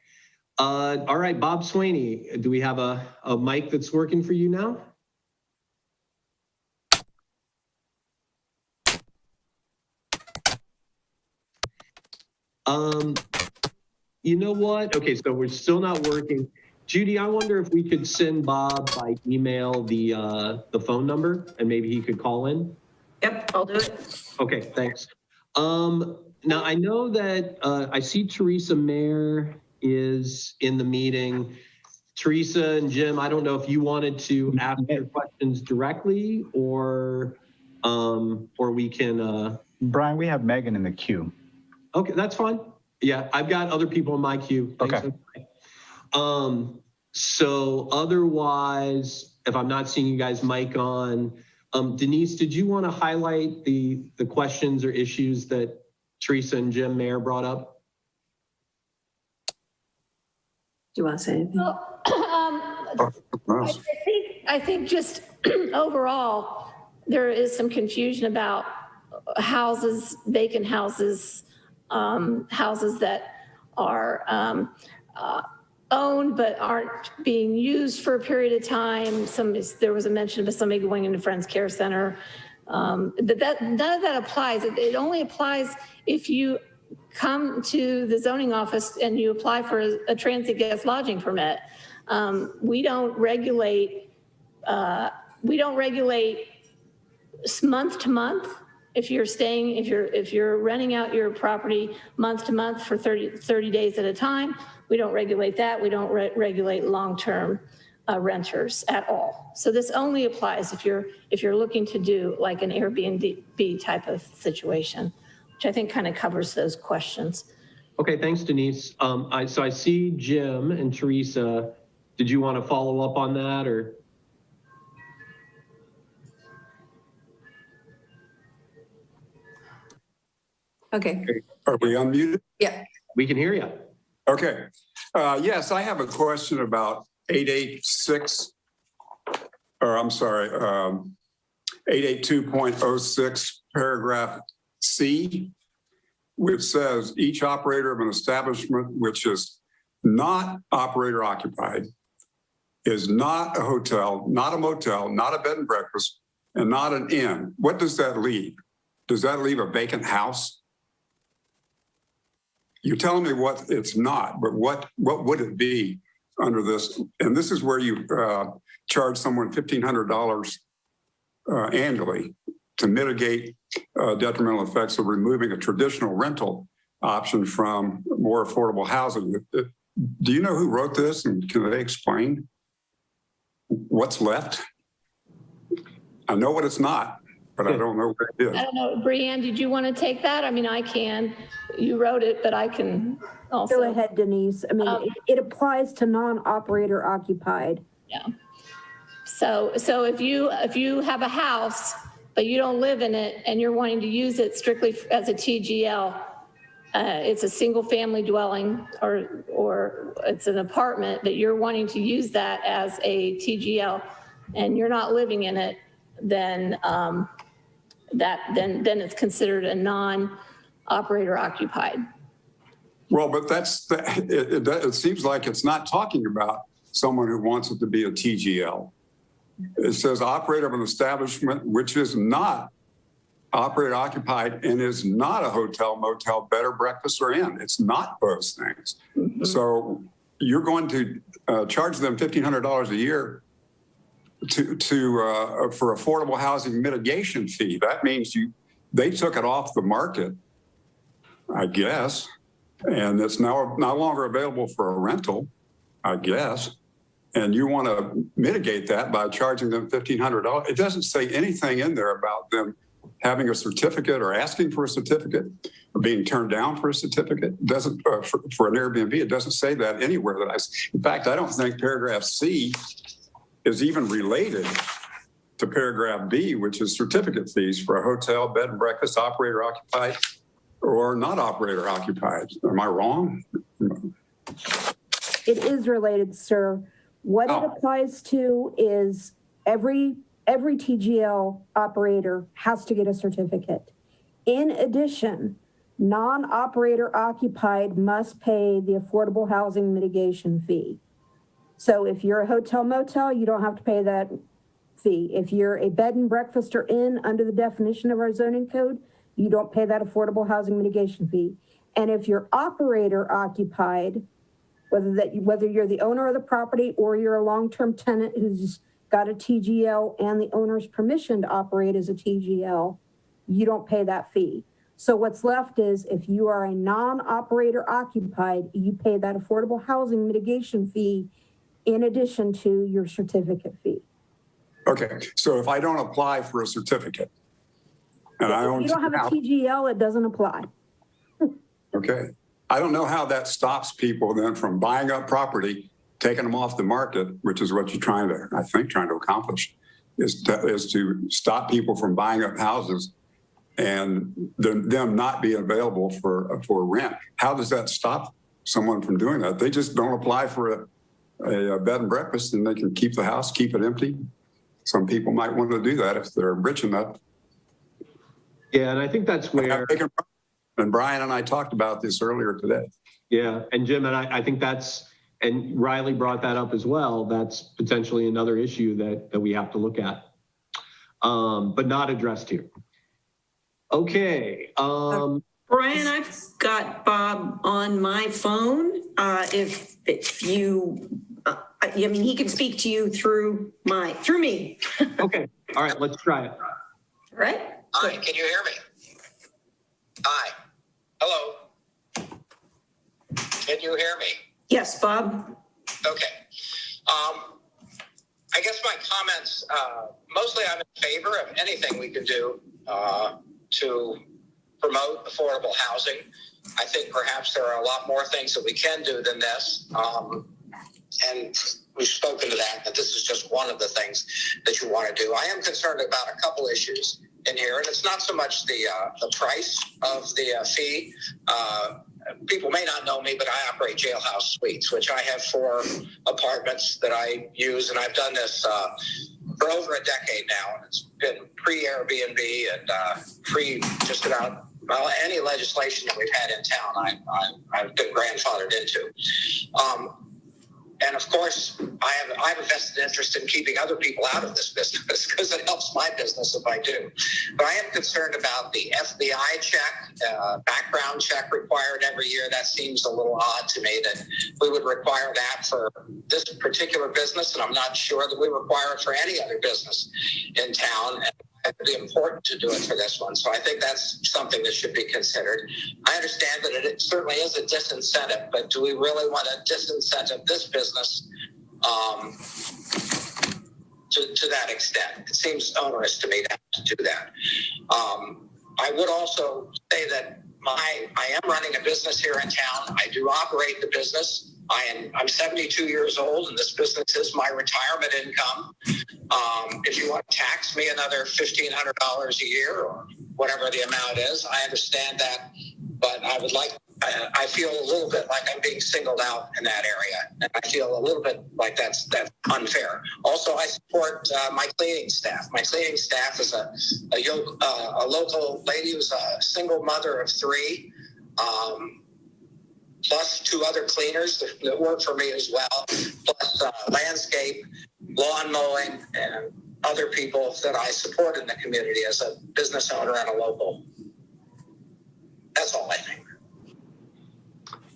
All right, Bob Swaney, do we have a mic that's working for you now? You know what? Okay, so we're still not working. Judy, I wonder if we could send Bob by email the phone number and maybe he could call in. Yep, I'll do it. Okay, thanks. Now I know that I see Teresa Mayer is in the meeting. Teresa and Jim, I don't know if you wanted to ask your questions directly or we can. Brian, we have Megan in the queue. Okay, that's fine. Yeah, I've got other people in my queue. Okay. So otherwise, if I'm not seeing you guys mic on, Denise, did you want to highlight the questions or issues that Teresa and Jim Mayer brought up? Do you want to say anything? Well, I think just overall, there is some confusion about houses, vacant houses, houses that are owned but aren't being used for a period of time. There was a mention of somebody going into Friends Care Center. But none of that applies. It only applies if you come to the zoning office and you apply for a transient guest lodging permit. We don't regulate month to month. If you're renting out your property month to month for 30 days at a time, we don't regulate that. We don't regulate long-term renters at all. So this only applies if you're looking to do like an Airbnb type of situation, which I think kind of covers those questions. Okay, thanks, Denise. So I see Jim and Teresa. Did you want to follow up on that or? Okay. Are we unmuted? Yeah. We can hear you. Okay. Yes, I have a question about 886, or I'm sorry, 882.06 paragraph C, which says each operator of an establishment which is not operator occupied, is not a hotel, not a motel, not a bed and breakfast, and not an inn. What does that leave? Does that leave a vacant house? You're telling me what it's not, but what would it be under this? And this is where you charge someone $1,500 annually to mitigate detrimental effects of removing a traditional rental option from more affordable housing. Do you know who wrote this, and can they explain what's left? I know what it's not, but I don't know what it is. I don't know, Brianne, did you want to take that? I mean, I can. You wrote it, but I can also. Go ahead, Denise. I mean, it applies to non-operator occupied. Yeah. So if you have a house, but you don't live in it and you're wanting to use it strictly as a TGL, it's a single family dwelling or it's an apartment, but you're wanting to use that as a TGL and you're not living in it, then then it's considered a non-operator occupied. Well, but it seems like it's not talking about someone who wants it to be a TGL. It says operator of an establishment which is not operator occupied and is not a hotel, motel, bed or breakfast or inn. It's not those things. Mm-hmm. So you're going to charge them $1,500 a year for affordable housing mitigation fee. That means they took it off the market, I guess. and it's now no longer available for a rental, I guess, and you want to mitigate that by charging them $1,500. It doesn't say anything in there about them having a certificate or asking for a certificate or being turned down for a certificate. It doesn't for an Airbnb. It doesn't say that anywhere in fact, I don't think paragraph C is even related to paragraph B, which is certificate fees for a hotel, bed and breakfast, operator occupied or not operator occupied. Am I wrong? It is related, sir. What it applies to is every TGL operator has to get a certificate. In addition, non-operator occupied must pay the affordable housing mitigation fee. So if you're a hotel motel, you don't have to pay that fee. If you're a bed and breakfast or inn under the definition of our zoning code, you don't pay that affordable housing mitigation fee. And if you're operator occupied, whether you're the owner of the property or you're a long-term tenant who's got a TGL and the owner's permission to operate as a TGL, you don't pay that fee. So what's left is if you are a non-operator occupied, you pay that affordable housing mitigation fee in addition to your certificate fee. Okay, so if I don't apply for a certificate and If you don't have a TGL, it doesn't apply. Okay. I don't know how that stops people then from buying up property, taking them off the market, which is what you're trying to accomplish, is to stop people from buying up houses and them not be available for rent. How does that stop someone from doing that? They just don't apply for a bed and breakfast and they can keep the house, keep it empty. Some people might want to do that if they're rich enough. Yeah, and I think that's where... And Brian and I talked about this earlier today. Yeah, and Jim, and I think that's, and Riley brought that up as well, that's potentially another issue that we have to look at, but not addressed here. Okay. Brian, I've got Bob on my phone. If you, I mean, he can speak to you through me. Okay, all right, let's try it. All right. Hi, can you hear me? Hi. Hello. Can you hear me? Yes, Bob. Okay. I guess my comments, mostly I'm in favor of anything we can do to promote affordable housing. I think perhaps there are a lot more things that we can do than this. And we've spoken to that this is just one of the things that you want to do. I am concerned about a couple issues in here, and it's not so much the price of the fee. People may not know me, but I operate Jailhouse Suites, which I have 4 apartments that I use, and I've done this for over a decade now. And it's been pre-Airbnb and pre just about any legislation that we've had in town. I've been grandfathered into. And of course, I have a vested interest in keeping other people out of this business because it helps my business if I do. But I am concerned about the FBI check, background check required every year. That seems a little odd to me that we would require that for this particular business, and I'm not sure that we require it for any other business in town. And it would be important to do it for this one. So I think that's something that should be considered. I understand that it certainly is a disincentive, but do we really want to disincentive this business to that extent? It seems onerous to me to have to do that. I would also say that I am running a business here in town. I do operate the business. I'm 72 years old, and this business is my retirement income. If you want to tax me another $1,500 a year or whatever the amount is, I understand that. But I feel a little bit like I'm being singled out in that area. And I feel a little bit like that's unfair. Also, I support my cleaning staff. My cleaning staff is a local lady who's a single mother of 3. Plus 2 other cleaners that work for me as well, plus landscape, lawn mowing, and other people that I support in the community as a business owner and a local. That's all I think.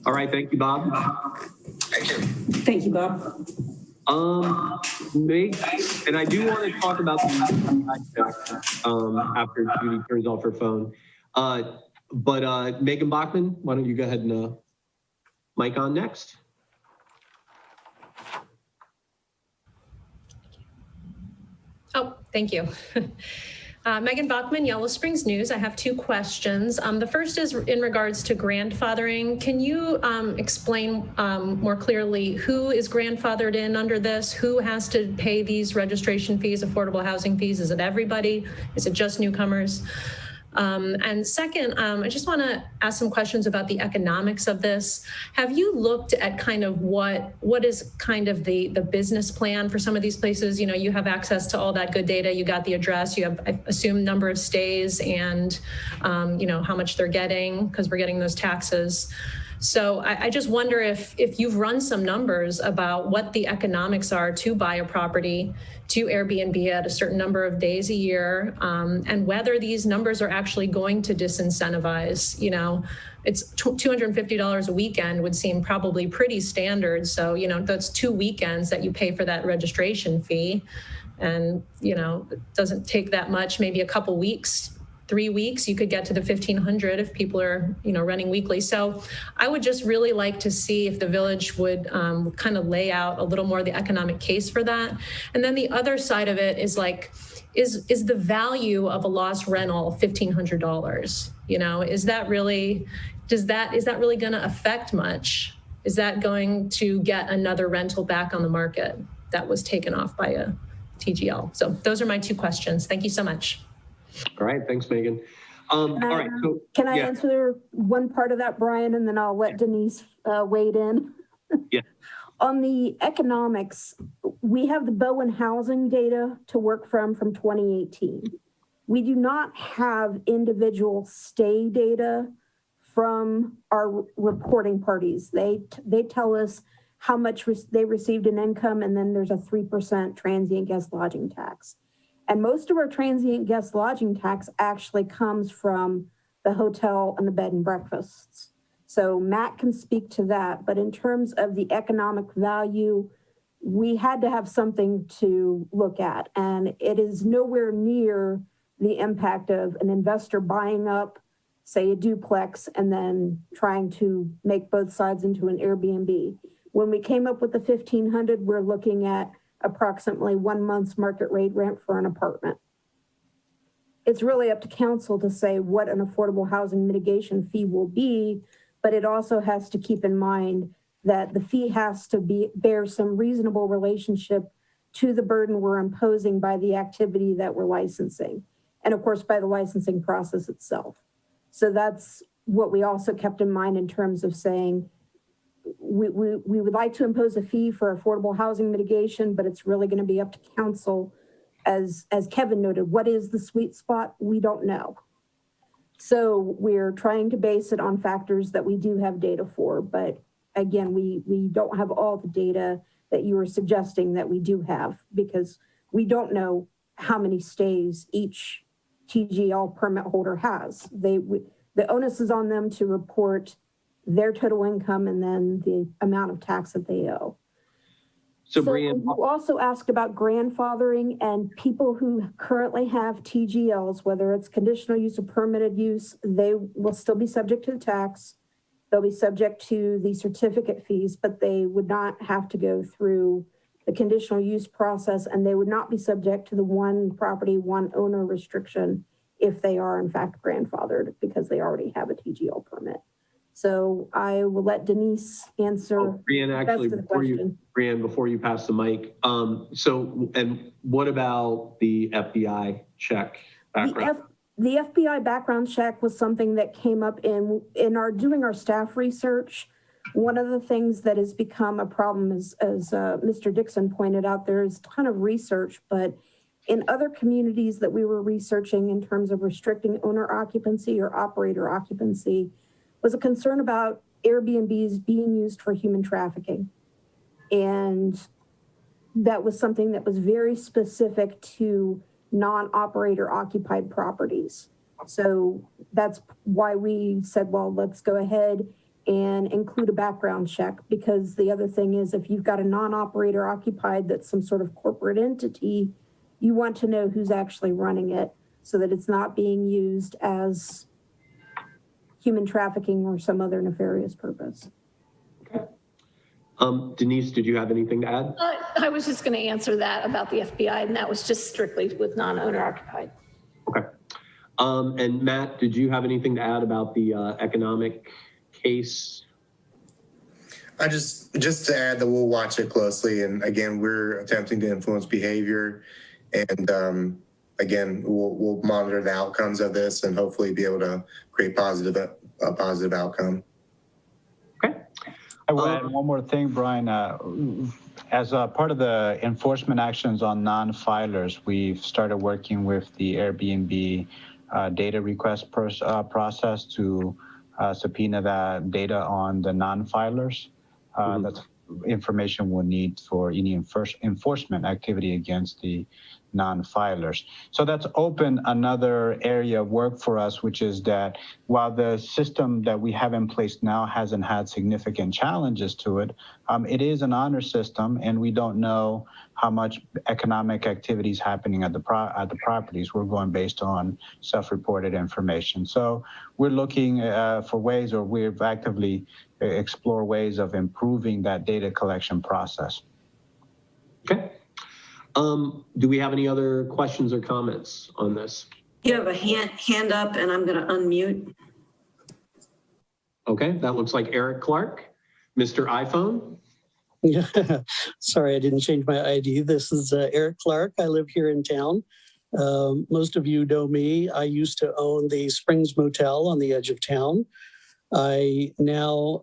All right, thank you, Bob. Thank you. Thank you, Bob. And I do want to talk about the after Judy turns off her phone. But Megan Bachman, why don't you go ahead and Mike on next. Oh, thank you. Megan Bachman, Yellow Springs News. I have two questions. The first is in regards to grandfathering. Can you explain more clearly who is grandfathered in under this? Who has to pay these registration fees, affordable housing fees? Is it everybody? Is it just newcomers? And second, I just want to ask some questions about the economics of this. Have you looked at kind of what is kind of the business plan for some of these places? You know, you have access to all that good data. You got the address. You have, I assume, number of stays and, you know, how much they're getting because we're getting those taxes. So I just wonder if you've run some numbers about what the economics are to buy a property to Airbnb at a certain number of days a year, and whether these numbers are actually going to disincentivize. You know, it's $250 a weekend would seem probably pretty standard. So, you know, that's 2 weekends that you pay for that registration fee. And, you know, it doesn't take that much, maybe a couple weeks, 3 weeks, you could get to the 1,500 if people are, you know, running weekly. So I would just really like to see if the village would kind of lay out a little more the economic case for that. And then the other side of it is like, is the value of a lost rental $1,500? You know, is that really, is that really going to affect much? Is that going to get another rental back on the market that was taken off by a TGL? So those are my two questions. Thank you so much. All right, thanks, Megan. All right, so can I answer one part of that, Brian, and then I'll let Denise wade in? Yeah. On the economics, we have the Bowen housing data to work from 2018. We do not have individual stay data from our reporting parties. They tell us how much they received in income, and then there's a 3% transient guest lodging tax. And most of our transient guest lodging tax actually comes from the hotel and the bed and breakfasts. So Matt can speak to that, but in terms of the economic value, we had to have something to look at, and it is nowhere near the impact of an investor buying up, say, a duplex and then trying to make both sides into an Airbnb. When we came up with the 1,500, we're looking at approximately 1 month's market rate rent for an apartment. It's really up to council to say what an affordable housing mitigation fee will be, but it also has to keep in mind that the fee has to bear some reasonable relationship to the burden we're imposing by the activity that we're licensing, and of course by the licensing process itself. So that's what we also kept in mind in terms of saying, we would like to impose a fee for affordable housing mitigation, but it's really going to be up to council. As Kevin noted, what is the sweet spot? We don't know. So we're trying to base it on factors that we do have data for. But again, we don't have all the data that you were suggesting that we do have, because we don't know how many stays each TGL permit holder has. The onus is on them to report their total income and then the amount of tax that they owe. So Brian, you also asked about grandfathering, and people who currently have TGLs, whether it's conditional use or permitted use, they will still be subject to the tax. They'll be subject to the certificate fees, but they would not have to go through the conditional use process, and they would not be subject to the one property, one owner restriction if they are in fact grandfathered because they already have a TGL permit. So I will let Denise answer. Brianne, actually, before you pass the mic. And what about the FBI check background? The FBI background check was something that came up in doing our staff research. One of the things that has become a problem is, as Mr. Dixon pointed out, there's a ton of research, but in other communities that we were researching in terms of restricting owner occupancy or operator occupancy, was a concern about Airbnbs being used for human trafficking. And that was something that was very specific to non-operator occupied properties. So that's why we said, well, let's go ahead and include a background check, because the other thing is, if you've got a non-operator occupied that's some sort of corporate entity, you want to know who's actually running it so that it's not being used as human trafficking or some other nefarious purpose. Okay. Denise, did you have anything to add? I was just going to answer that about the FBI, and that was just strictly with non-owner occupied. Okay. And Matt, did you have anything to add about the economic case? I just to add that we'll watch it closely, and again, we're attempting to influence behavior, and again, we'll monitor the outcomes of this and hopefully be able to create a positive outcome. Okay. I will add one more thing, Brian. As a part of the enforcement actions on non-filers, we've started working with the Airbnb data request process to subpoena that data on the non-filers. That's information we'll need for any enforcement activity against the non-filers. So that's opened another area of work for us, which is that while the system that we have in place now hasn't had significant challenges to it, it is an honor system, and we don't know how much economic activity is happening at the properties. We're going based on self-reported information. So we're looking for ways, or we've actively explore ways of improving that data collection process. Okay. Do we have any other questions or comments on this? You have a hand up, and I'm going to unmute. Okay, that looks like Eric Clark, Mr. iPhone. Yeah, sorry, I didn't change my ID. This is Eric Clark. I live here in town. Most of you know me. I used to own the Springs Motel on the edge of town. I now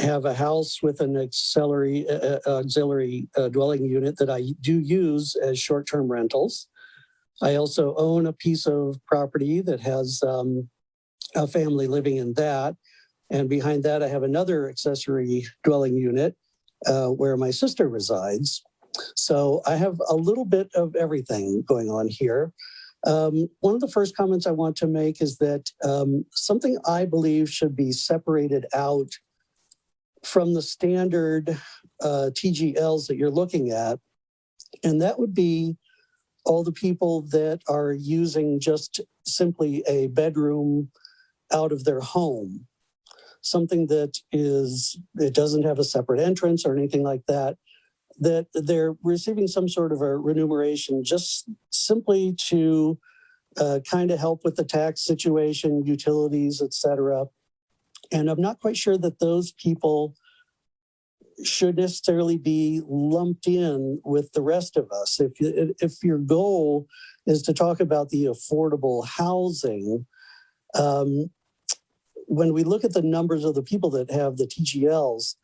have a house with an auxiliary dwelling unit that I do use as short-term rentals. I also own a piece of property that has a family living in that. And behind that, I have another accessory dwelling unit where my sister resides. So I have a little bit of everything going on here. One of the first comments I want to make is that something I believe should be separated out from the standard TGLs that you're looking at, and that would be all the people that are using just simply a bedroom out of their home. Something that it doesn't have a separate entrance or anything like that, that they're receiving some sort of a remuneration just simply to kind of help with the tax situation, utilities, et cetera. And I'm not quite sure that those people should necessarily be lumped in with the rest of us. If your goal is to talk about the affordable housing, when we look at the numbers of the people that have the TGLs,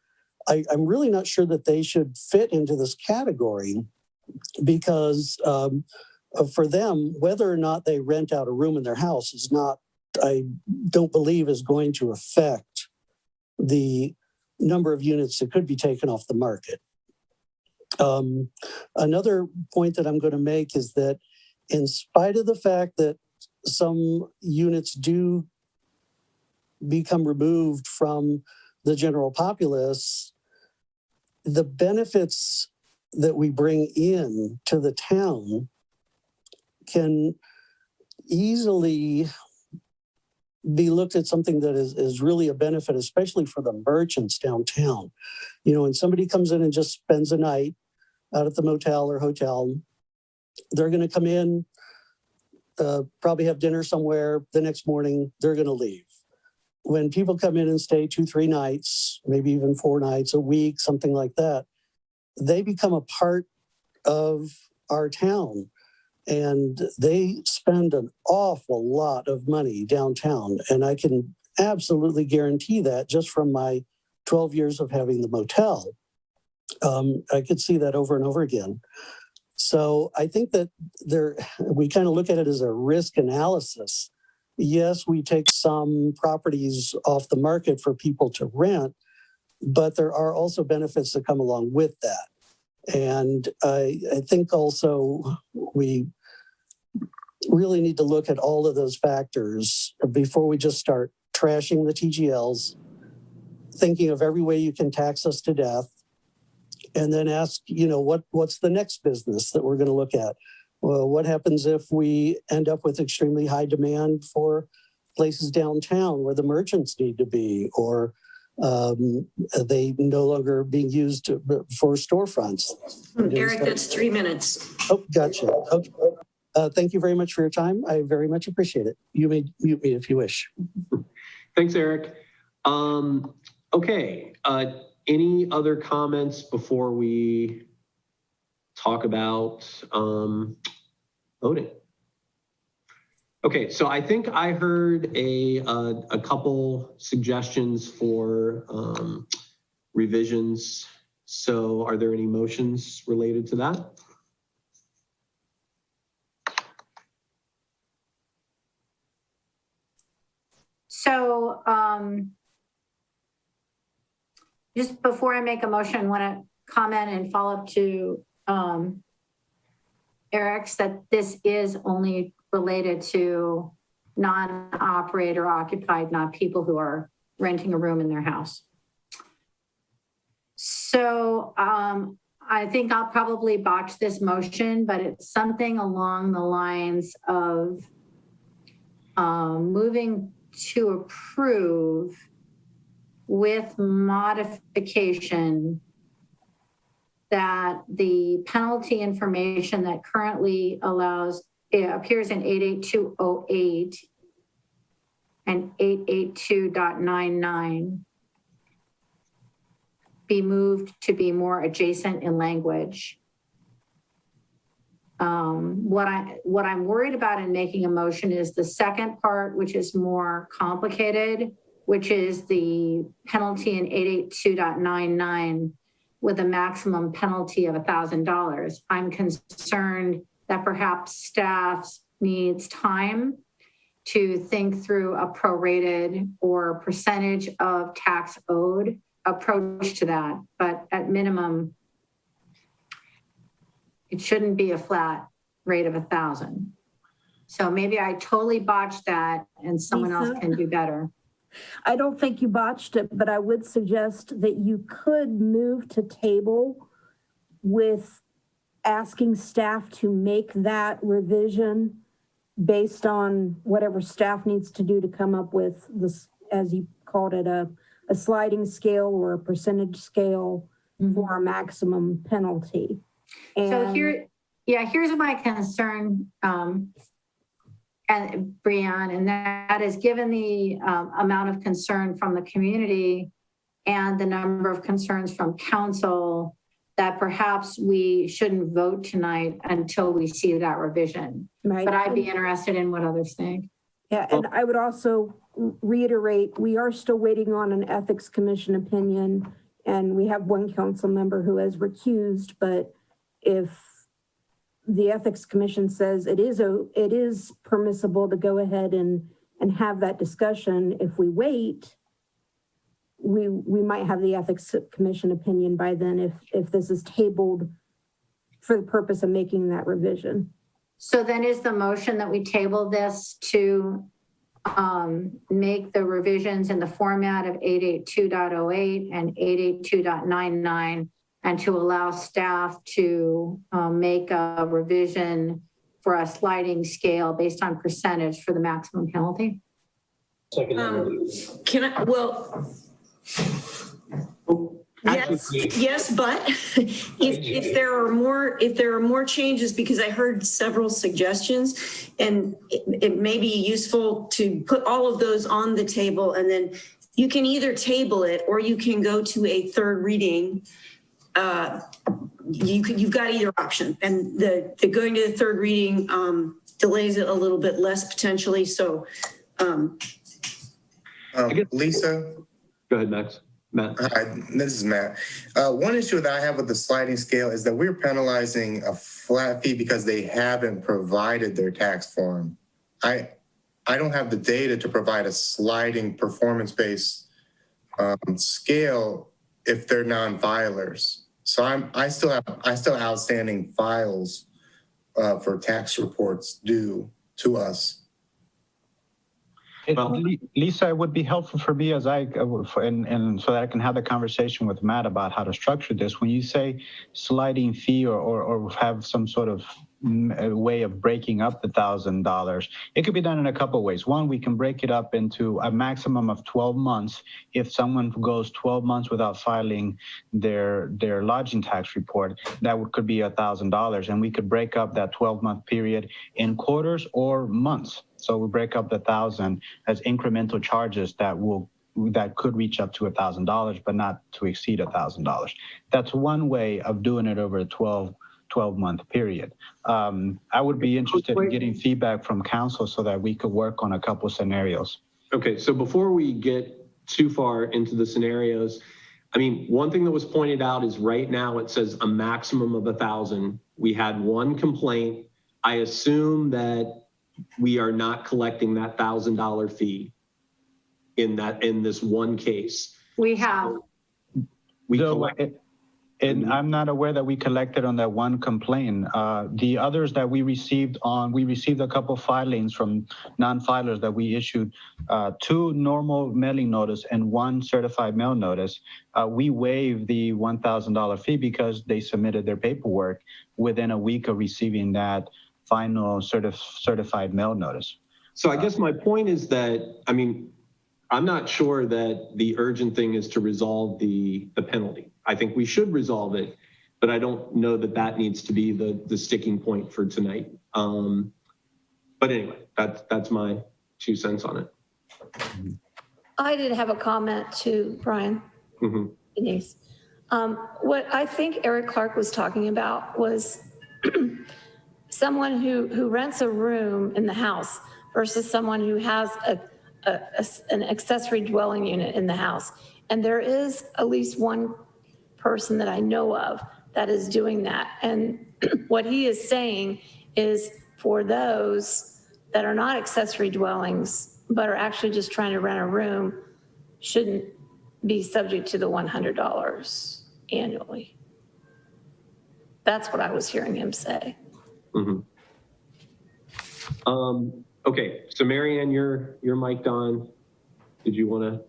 I'm really not sure that they should fit into this category, because for them, whether or not they rent out a room in their house is not, I don't believe, is going to affect the number of units that could be taken off the market. Another point that I'm going to make is that in spite of the fact that some units do become removed from the general populace, the benefits that we bring in to the town can easily be looked at something that is really a benefit, especially for the merchants downtown. You know, when somebody comes in and just spends a night out at the motel or hotel, they're going to come in, probably have dinner somewhere. The next morning, they're going to leave. When people come in and stay 2-3 nights, maybe even 4 nights a week, something like that, they become a part of our town. And they spend an awful lot of money downtown. And I can absolutely guarantee that just from my 12 years of having the motel. I could see that over and over again. So I think that we kind of look at it as a risk analysis. Yes, we take some properties off the market for people to rent, but there are also benefits that come along with that. And I think also we really need to look at all of those factors before we just start trashing the TGLs, thinking of every way you can tax us to death, and then ask, you know, what's the next business that we're going to look at? Well, what happens if we end up with extremely high demand for places downtown where the merchants need to be, or they no longer being used for storefronts. Eric, that's 3 minutes. Oh, gotcha. Okay. Thank you very much for your time. I very much appreciate it. You may mute me if you wish. Thanks, Eric. Okay, any other comments before we talk about voting? Okay, so I think I heard a couple suggestions for revisions. So are there any motions related to that? So just before I make a motion, I want to comment and follow up to Eric's that this is only related to non-operator occupied, not people who are renting a room in their house. So I think I'll probably botch this motion, but it's something along the lines of moving to approve with modification that the penalty information that currently allows, it appears in 88208 and 882.99 be moved to be more adjacent in language. What I'm worried about in making a motion is the second part, which is more complicated, which is the penalty in 882.99 with a maximum penalty of $1,000. I'm concerned that perhaps staff needs time to think through a prorated or percentage of tax owed approach to that. But at minimum, it shouldn't be a flat rate of 1,000. So maybe I totally botched that and someone else can do better. I don't think you botched it, but I would suggest that you could move to table with asking staff to make that revision based on whatever staff needs to do to come up with this, as you called it, a sliding scale or a percentage scale for a maximum penalty. And so here's my concern, and Brianne, and that is given the amount of concern from the community and the number of concerns from council, that perhaps we shouldn't vote tonight until we see that revision. Right. But I'd be interested in what others think. Yeah, and I would also reiterate, we are still waiting on an ethics commission opinion, and we have one council member who has recused, but if the ethics commission says it is permissible to go ahead and have that discussion, if we wait, we might have the ethics commission opinion by then if this is tabled for the purpose of making that revision. So then is the motion that we table this to make the revisions in the format of 882.08 and 882.99 and to allow staff to make a revision for a sliding scale based on percentage for the maximum penalty? Can I, well, yes, but if there are more changes, because I heard several suggestions, and it may be useful to put all of those on the table, and then you can either table it or you can go to a third reading. You've got either option, and the going to the third reading delays it a little bit less potentially. So, Lisa. Go ahead, Max. Matt. Hi, this is Matt. One issue that I have with the sliding scale is that we're penalizing a flat fee because they haven't provided their tax form. I don't have the data to provide a sliding performance-based scale if they're non-filers. So I still have outstanding files for tax reports due to us. Lisa, it would be helpful for me and so that I can have the conversation with Matt about how to structure this. When you say sliding fee or have some sort of a way of breaking up the $1,000. It could be done in a couple of ways. One, we can break it up into a maximum of 12 months. If someone goes 12 months without filing their lodging tax report, that could be $1,000, and we could break up that 12-month period in quarters or months. So we break up the 1,000 as incremental charges that could reach up to $1,000, but not to exceed $1,000. That's one way of doing it over a 12-month period. I would be interested in getting feedback from council so that we could work on a couple scenarios. Okay, so before we get too far into the scenarios, I mean, one thing that was pointed out is right now it says a maximum of 1,000. We had one complaint. I assume that we are not collecting that $1,000 fee in this one case. We have. And I'm not aware that we collected on that one complaint. The others that we received a couple filings from non-filers that we issued 2 normal mailing notice and 1 certified mail notice. We waived the $1,000 fee because they submitted their paperwork within a week of receiving that final certified mail notice. So I guess my point is that, I mean, I'm not sure that the urgent thing is to resolve the penalty. I think we should resolve it, but I don't know that that needs to be the sticking point for tonight. But anyway, that's my 2 cents on it. I did have a comment to Brian, Denise. What I think Eric Clark was talking about was someone who rents a room in the house versus someone who has an accessory dwelling unit in the house. And there is at least one person that I know of that is doing that. And what he is saying is for those that are not accessory dwellings, but are actually just trying to rent a room, shouldn't be subject to the $100 annually. That's what I was hearing him say. Okay, so Marianne, you're mic'd on. Did you want to?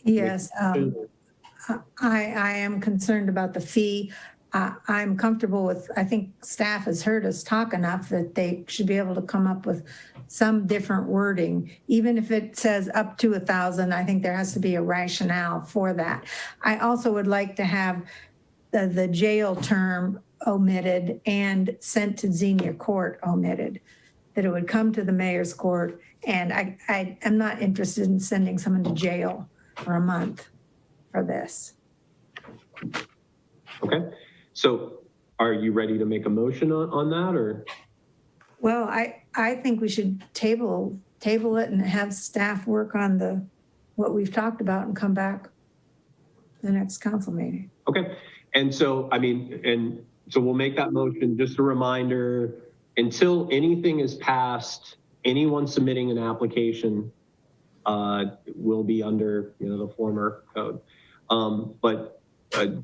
Yes, I am concerned about the fee. I'm comfortable with, I think staff has heard us talk enough that they should be able to come up with some different wording. Even if it says up to 1,000, I think there has to be a rationale for that. I also would like to have the jail term omitted and sent to Xenia Court omitted, that it would come to the mayor's court. And I'm not interested in sending someone to jail for a month for this. Okay, so are you ready to make a motion on that, or? Well, I think we should table it and have staff work on what we've talked about and come back the next council meeting. Okay, and so, I mean, so we'll make that motion. Just a reminder, until anything is passed, anyone submitting an application will be under, the former code. But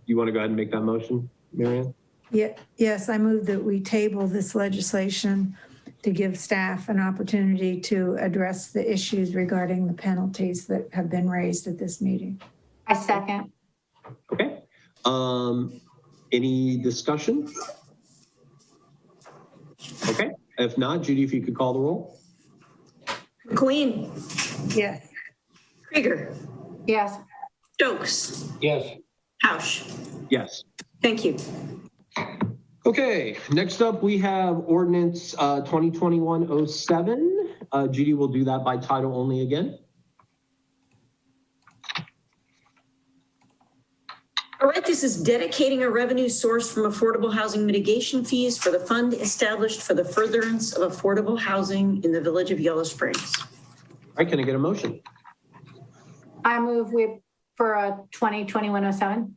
you want to go ahead and make that motion, Marianne? Yeah, yes, I move that we table this legislation to give staff an opportunity to address the issues regarding the penalties that have been raised at this meeting. I second. Okay. Any discussion? Okay. If not, Judy, if you could call the roll. McQueen. Yes. Krieger. Yes. Stokes. Yes. Hausch. Yes. Thank you. Okay, next up we have ordinance 2021-07. Judy will do that by title only again. All right, this is dedicating a revenue source from affordable housing mitigation fees for the fund established for the furtherance of affordable housing in the village of Yellow Springs. All right, can I get a motion? I move for a 2021-07.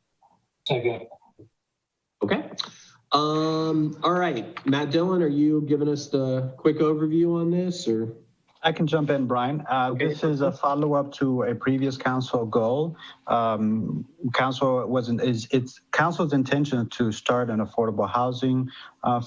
Second. Okay. All right, Matt Dillon, are you giving us the quick overview on this, or? I can jump in, Brian. This is a follow-up to a previous council goal. It's council's intention to start an affordable housing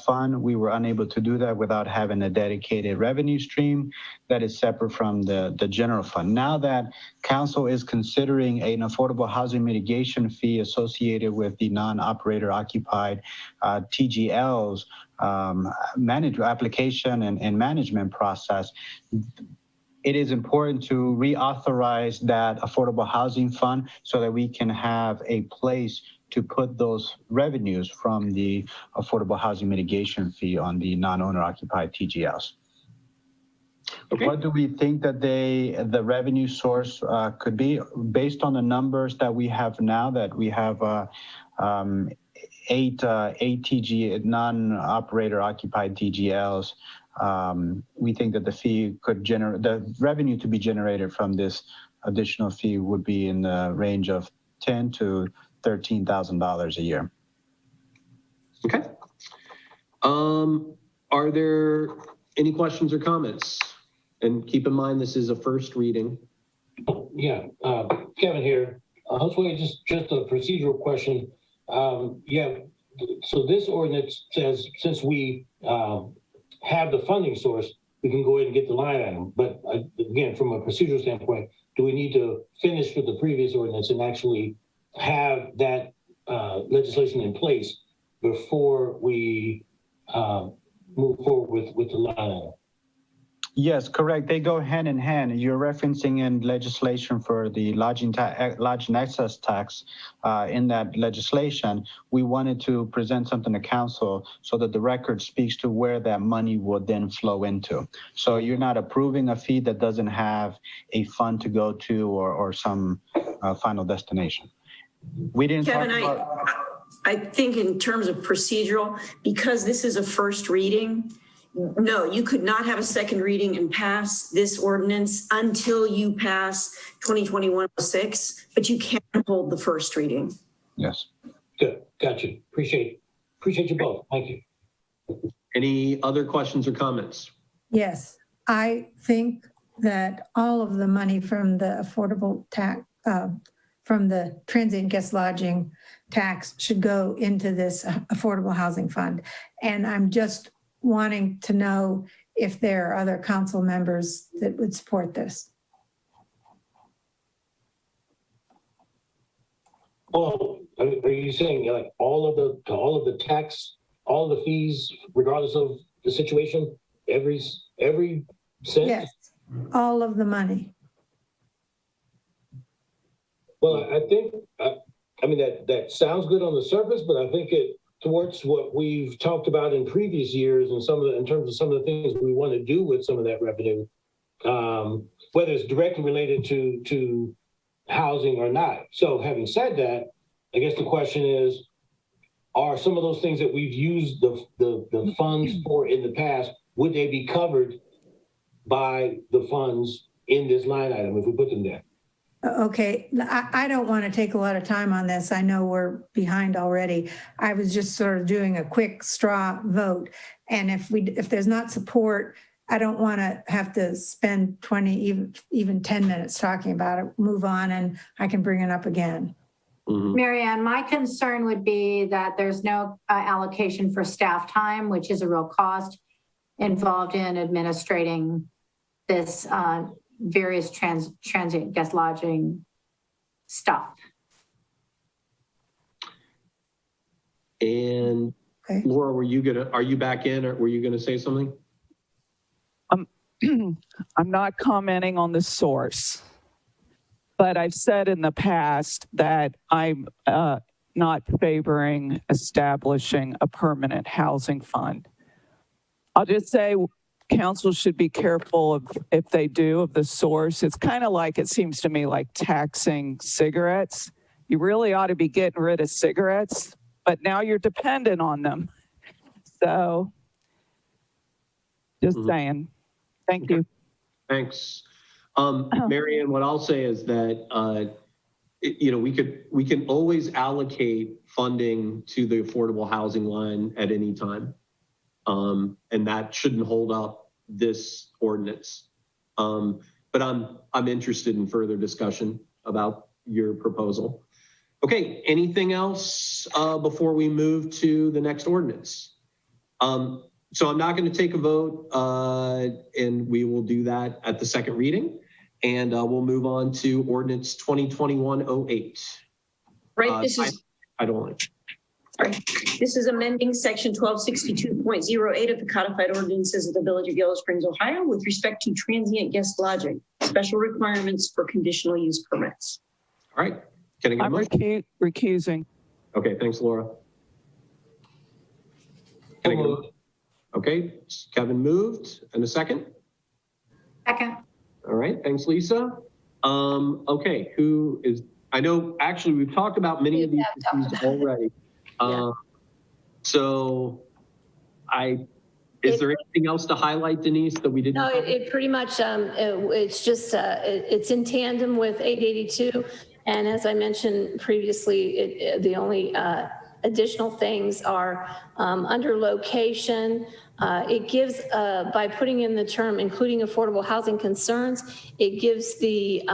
fund. We were unable to do that without having a dedicated revenue stream that is separate from the general fund. Now that council is considering an affordable housing mitigation fee associated with the non-operator occupied TGLs application and management process, it is important to reauthorize that affordable housing fund so that we can have a place to put those revenues from the affordable housing mitigation fee on the non-owner occupied TGLs. Okay. What do we think that the revenue source could be? Based on the numbers that we have now, that we have eight TG non-operator occupied TGLs, we think that the fee could generate, the revenue to be generated from this additional fee would be in the range of $10,000 to $13,000 a year. Okay. Are there any questions or comments? And keep in mind, this is a first reading. Yeah, Kevin here. Hopefully just a procedural question. Yeah, so this ordinance says since we have the funding source, we can go ahead and get the line item. But again, from a procedural standpoint, do we need to finish with the previous ordinance and actually have that legislation in place before we move forward with the line item? Yes, correct. They go hand in hand. You're referencing in legislation for the lodging and excise tax. In that legislation, we wanted to present something to council so that the record speaks to where that money would then flow into. So you're not approving a fee that doesn't have a fund to go to or some final destination. We didn't Kevin, talk about... I think in terms of procedural, because this is a first reading, no, you could not have a second reading and pass this ordinance until you pass 2021-06, but you can hold the first reading. Yes. Good. Got you. Appreciate you both. Thank you. Any other questions or comments? Yes, I think that all of the money from the affordable tax, from the transient guest lodging tax should go into this affordable housing fund. And I'm just wanting to know if there are other council members that would support this. Well, are you saying like all of the tax, all of the fees, regardless of the situation, every cent? Yes, all of the money. Well, I think, I mean, that sounds good on the surface, but I think it towards what we've talked about in previous years and in terms of some of the things we want to do with some of that revenue, whether it's directly related to housing or not. So having said that, I guess the question is, are some of those things that we've used the funds for in the past, would they be covered by the funds in this line item if we put them there? Okay, I don't want to take a lot of time on this. I know we're behind already. I was just sort of doing a quick straw vote. And if there's not support, I don't want to have to spend 20, even 10 minutes talking about it. Move on and I can bring it up again. Mm-hmm. Marianne, my concern would be that there's no allocation for staff time, which is a real cost involved in administrating this various transient guest lodging stuff. And okay. Laura, are you back in, or were you gonna say something? I'm not commenting on the source, but I've said in the past that I'm not favoring establishing a permanent housing fund. I'll just say council should be careful of, if they do, of the source. It's kind of like, it seems to me, like taxing cigarettes. You really ought to be getting rid of cigarettes, but now you're dependent on them. So just saying. Thank you. Thanks. Marianne, what I'll say is that, we can always allocate funding to the affordable housing line at any time. And that shouldn't hold up this ordinance. But I'm interested in further discussion about your proposal. Okay, anything else before we move to the next ordinance? So I'm not going to take a vote, and we will do that at the second reading. And we'll move on to ordinance 2021-08. Right, this is, I don't like. sorry, this is amending section 1262.08 of the codified ordinances of the Village of Yellow Springs, Ohio, with respect to transient guest lodging, special requirements for conditional use permits. All right, can I get a motion? Recusing. Okay, thanks, Laura. Can I get a motion? Okay, Kevin moved, and a second? Second. All right, thanks, Lisa. Okay, who is, I know actually we've talked about many of these issues already. So is there anything else to highlight, Denise, that we didn't? No, it pretty much, it's just, it's in tandem with 882. And as I mentioned previously, the only additional things are under location. It gives, by putting in the term, including affordable housing concerns, it gives the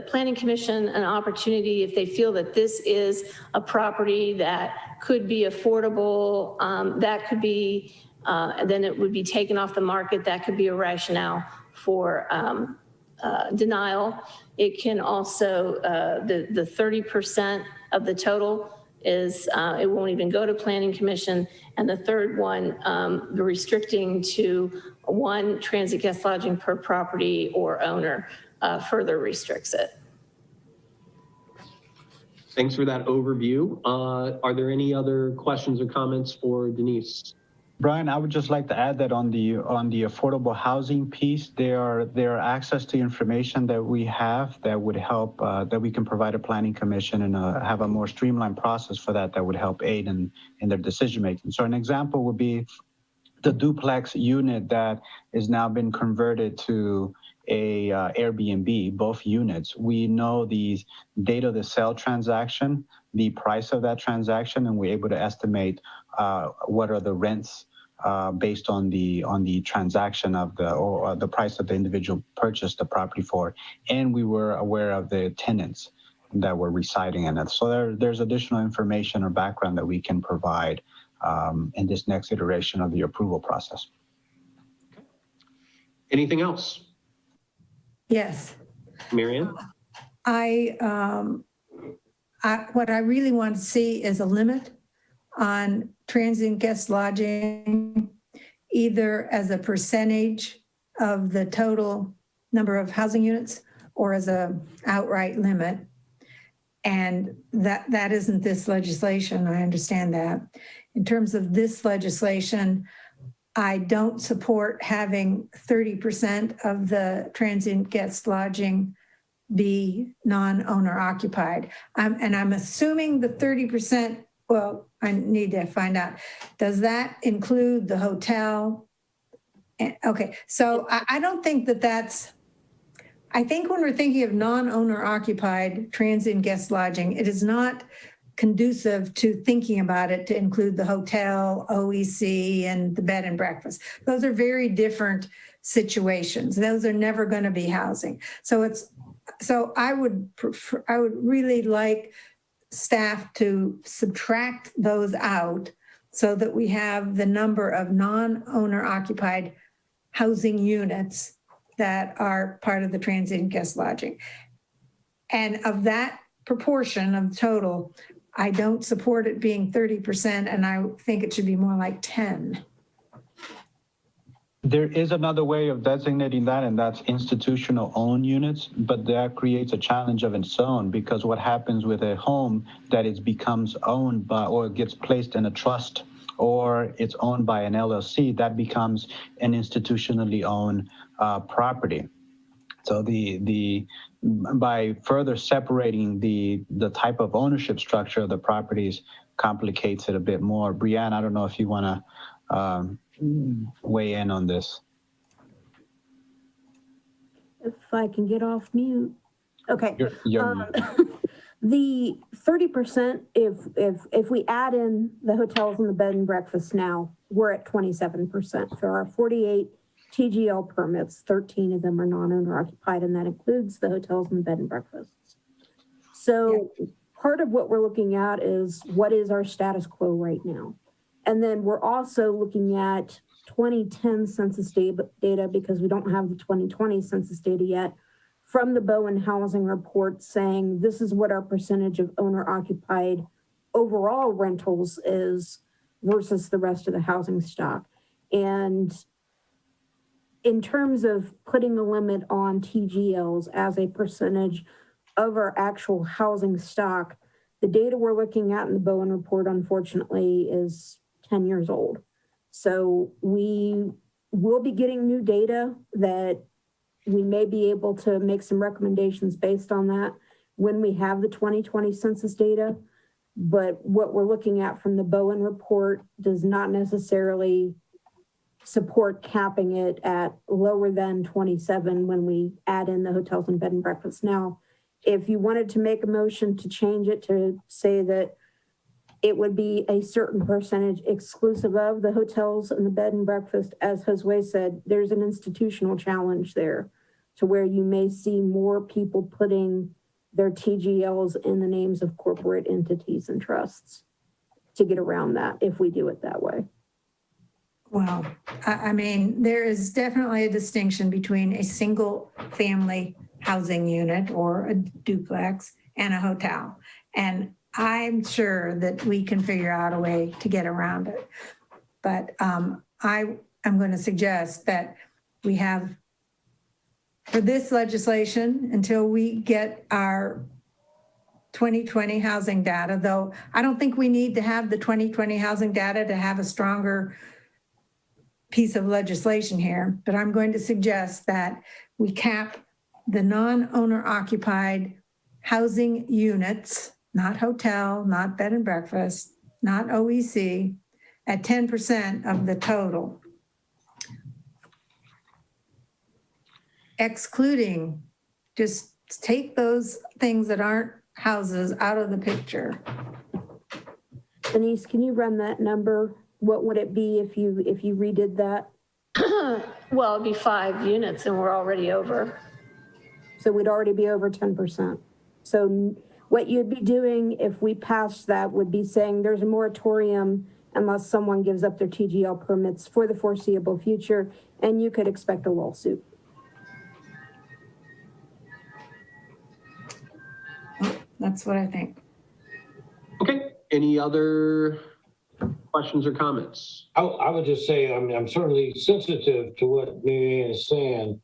Planning Commission an opportunity, if they feel that this is a property that could be affordable, that could be, then it would be taken off the market. That could be a rationale for denial. It can also, the 30% of the total is, it won't even go to Planning Commission. And the third one, the restricting to one transit guest lodging per property or owner, further restricts it. Thanks for that overview. Are there any other questions or comments for Denise? Brian, I would just like to add that on the affordable housing piece, there are access to information that we have that would help, that we can provide a planning commission and have a more streamlined process for that would help aid in their decision making. So an example would be the duplex unit that is now been converted to a Airbnb, both units. We know the date of the sale transaction, the price of that transaction, and we're able to estimate what are the rents based on the transaction of or the price that the individual purchased the property for. And we were aware of the tenants that were residing in it. So there's additional information or background that we can provide in this next iteration of the approval process. Anything else? Yes. Marianne? What I really want to see is a limit on transient guest lodging, either as a percentage of the total number of housing units or as a outright limit. And that isn't this legislation, I understand that. In terms of this legislation, I don't support having 30% of the transient guest lodging be non-owner occupied. And I'm assuming the 30%, well, I need to find out. Does that include the hotel? Okay, so I don't think that's, I think when we're thinking of non-owner occupied transient guest lodging, it is not conducive to thinking about it to include the hotel, OEC, and the bed and breakfast. Those are very different situations. Those are never going to be housing. So I would really like staff to subtract those out so that we have the number of non-owner occupied housing units that are part of the transient guest lodging. And of that proportion of total, I don't support it being 30%, and I think it should be more like 10. There is another way of designating that, and that's institutional owned units, but that creates a challenge of its own, because what happens with a home that it becomes owned by or gets placed in a trust or it's owned by an LLC, that becomes an institutionally owned property. So by further separating the type of ownership structure of the properties complicates it a bit more. Brianne, I don't know if you want to weigh in on this. If I can get off mute. Okay. You're The 30%, if we add in the hotels and the bed and breakfast now, we're at 27%. There are 48 TGL permits, 13 of them are non-owner occupied, and that includes the hotels and the bed and breakfasts. So part of what we're looking at is what is our status quo right now? And then we're also looking at 2010 census data because we don't have the 2020 census data yet from the Bowen Housing Report saying this is what our percentage of owner-occupied overall rentals is versus the rest of the housing stock. And in terms of putting a limit on TGLs as a percentage of our actual housing stock, the data we're looking at in the Bowen Report, unfortunately, is 10 years old. So we will be getting new data that we may be able to make some recommendations based on that when we have the 2020 census data. But what we're looking at from the Bowen Report does not necessarily support capping it at lower than 27 when we add in the hotels and bed and breakfast. Now, if you wanted to make a motion to change it to say that it would be a certain percentage exclusive of the hotels and the bed and breakfast, as Josue said, there's an institutional challenge there to where you may see more people putting their TGLs in the names of corporate entities and trusts to get around that if we do it that way. Well, I mean, there is definitely a distinction between a single family housing unit or a duplex and a hotel. And I'm sure that we can figure out a way to get around it. But I am going to suggest that we have, for this legislation, until we get our 2020 housing data, though I don't think we need to have the 2020 housing data to have a stronger piece of legislation here, but I'm going to suggest that we cap the non-owner occupied housing units, not hotel, not bed and breakfast, not OEC, at 10% of the total. Excluding, just take those things that aren't houses out of the picture. Denise, can you run that number? What would it be if you redid that? Well, it'd be 5 units and we're already over. So we'd already be over 10%. So what you'd be doing if we passed that would be saying there's a moratorium unless someone gives up their TGL permits for the foreseeable future, and you could expect a lawsuit. That's what I think. Okay, any other questions or comments? I would just say, I mean, I'm certainly sensitive to what Mary Ann is saying.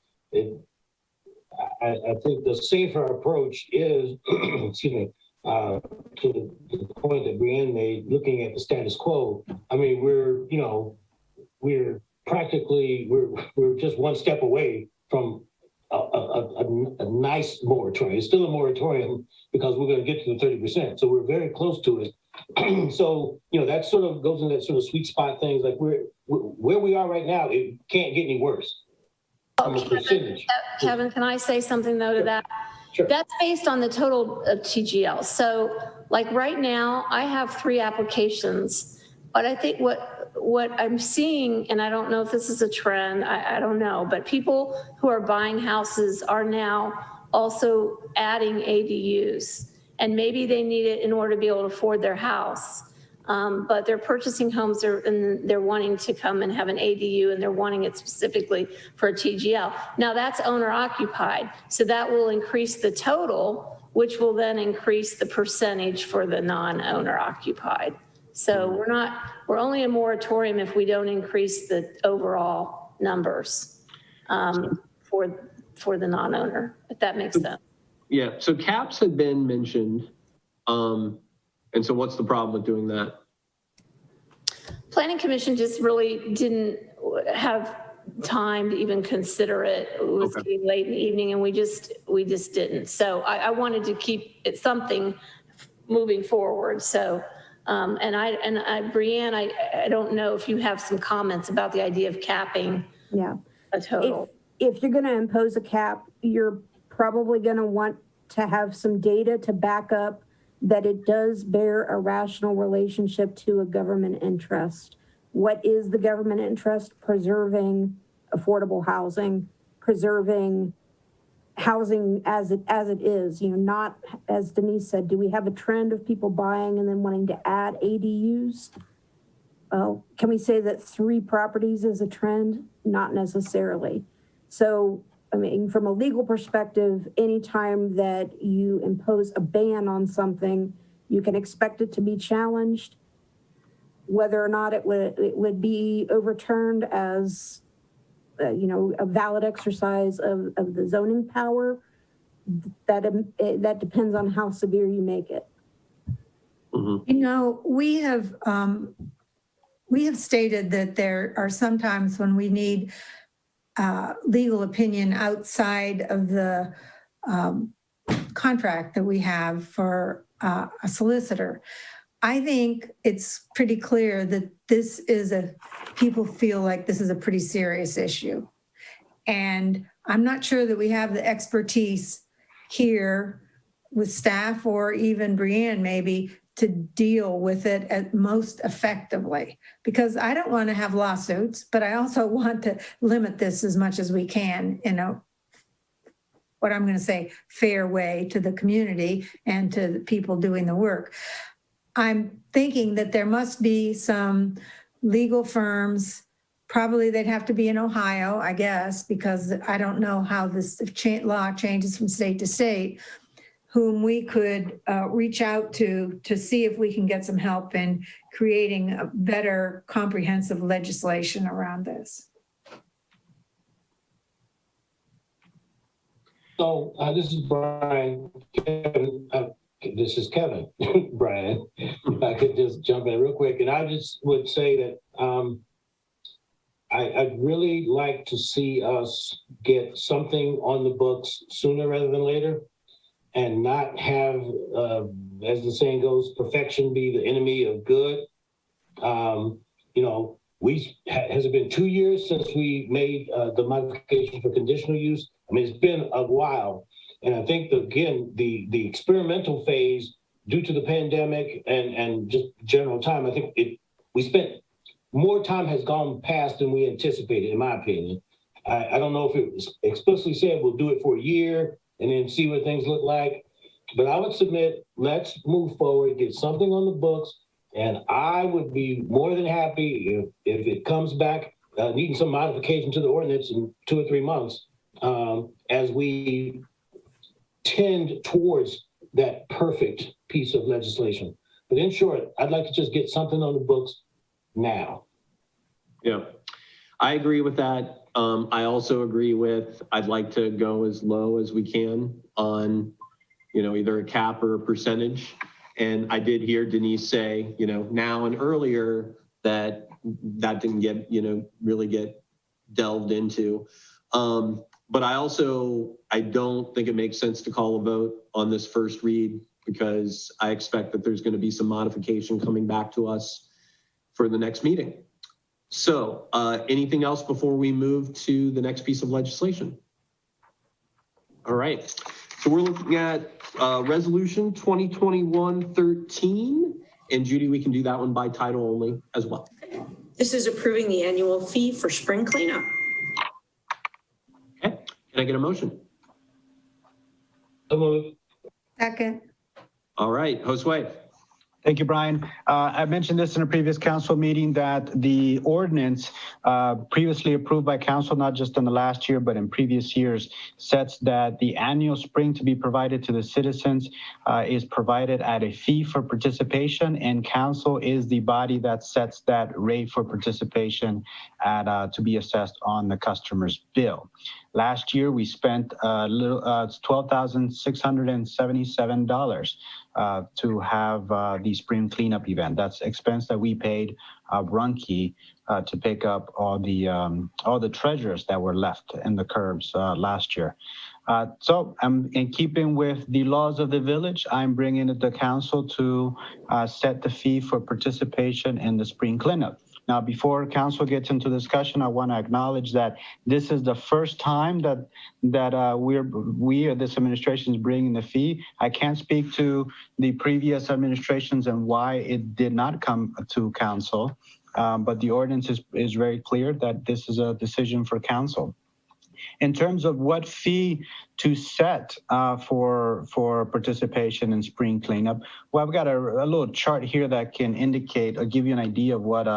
I think the safer approach is, excuse me, to the point that Brienne made, looking at the status quo. I mean, we're practically, we're just one step away from a nice moratorium. It's still a moratorium because we're going to get to the 30%. So we're very close to it. So, that sort of goes in that sort of sweet spot things, like where we are right now, it can't get any worse. Kevin, can I say something though to that? Sure. That's based on the total of TGL. So like right now I have 3 applications, but I think what I'm seeing, and I don't know if this is a trend, I don't know, but people who are buying houses are now also adding ADUs, and maybe they need it in order to be able to afford their house. But they're purchasing homes and they're wanting to come and have an ADU, and they're wanting it specifically for a TGL. Now that's owner occupied. So that will increase the total, which will then increase the percentage for the non-owner occupied. So we're only a moratorium if we don't increase the overall numbers for the non-owner, if that makes sense. Yeah, so caps had been mentioned. And so what's the problem with doing that? Planning Commission just really didn't have time to even consider it. It was getting late in the evening and we just didn't. So I wanted to keep it something moving forward. So, Brienne, I don't know if you have some comments about the idea of capping a total. If you're gonna impose a cap, you're probably gonna want to have some data to back up that it does bear a rational relationship to a government interest. What is the government interest? Preserving affordable housing, preserving housing as it is, not, as Denise said, do we have a trend of people buying and then wanting to add ADUs? can we say that 3 properties is a trend? Not necessarily. So, I mean, from a legal perspective, anytime that you impose a ban on something, you can expect it to be challenged. Whether or not it would be overturned as, you know, a valid exercise of the zoning power, that depends on how severe you make it. You know, we have stated that there are some times when we need legal opinion outside of the contract that we have for a solicitor. I think it's pretty clear that people feel like this is a pretty serious issue. And I'm not sure that we have the expertise here with staff or even Brianne maybe to deal with it at most effectively, because I don't want to have lawsuits, but I also want to limit this as much as we can in a, what I'm going to say, fair way to the community and to the people doing the work. I'm thinking that there must be some legal firms, probably they'd have to be in Ohio, I guess, because I don't know how this law changes from state to state, whom we could reach out to see if we can get some help in creating a better comprehensive legislation around this. So this is Brian. This is Kevin, Brian. If I could just jump in real quick. And I just would say that I'd really like to see us get something on the books sooner rather than later, and not have, as the saying goes, perfection be the enemy of good. You know, has it been 2 years since we made the modification for conditional use? I mean, it's been a while. And I think, again, the experimental phase, due to the pandemic and just general time, I think we spent more time has gone past than we anticipated, in my opinion. I don't know if it was explicitly said we'll do it for a year and then see what things look like. But I would submit, let's move forward, get something on the books, and I would be more than happy if it comes back needing some modification to the ordinance in 2 or 3 months, as we tend towards that perfect piece of legislation. But in short, I'd like to just get something on the books now. Yeah, I agree with that. I also agree with, I'd like to go as low as we can on, you know, either a cap or a percentage. And I did hear Denise say, you know, now and earlier that didn't get, you know, really get delved into. But I don't think it makes sense to call a vote on this first read, because I expect that there's going to be some modification coming back to us for the next meeting. So anything else before we move to the next piece of legislation? All right, so we're looking at resolution 2021-13, and Judy, we can do that one by title only as well. This is approving the annual fee for spring cleanup. Okay, can I get a motion? So moved. Second. All right, Josue. Thank you, Brian. I mentioned this in a previous council meeting that the ordinance previously approved by council, not just in the last year, but in previous years, sets that the annual spring to be provided to the citizens is provided at a fee for participation, and council is the body that sets that rate for participation at to be assessed on the customer's bill. Last year, we spent $12,677 to have the spring cleanup event. That's expense that we paid Runke to pick up all the treasures that were left in the curbs last year. So in keeping with the laws of the village, I'm bringing it to council to set the fee for participation in the spring cleanup. Now, before council gets into discussion, I want to acknowledge that this is the first time that this administration is bringing the fee. I can't speak to the previous administrations and why it did not come to council, but the ordinance is very clear that this is a decision for council. In terms of what fee to set for participation in spring cleanup, well, I've got a little chart here that can indicate or give you an idea of what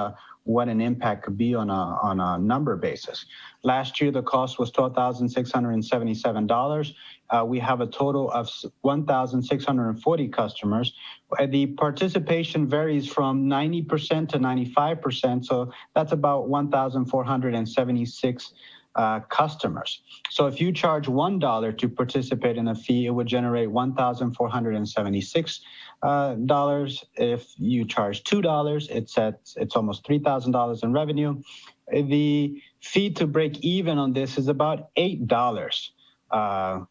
an impact could be on a number basis. Last year, the cost was $12,677. We have a total of 1,640 customers. The participation varies from 90% to 95%, so that's about 1,476 customers. So if you charge $1 to participate in a fee, it would generate $1,476. If you charge $2, it's almost $3,000 in revenue. The fee to break even on this is about $8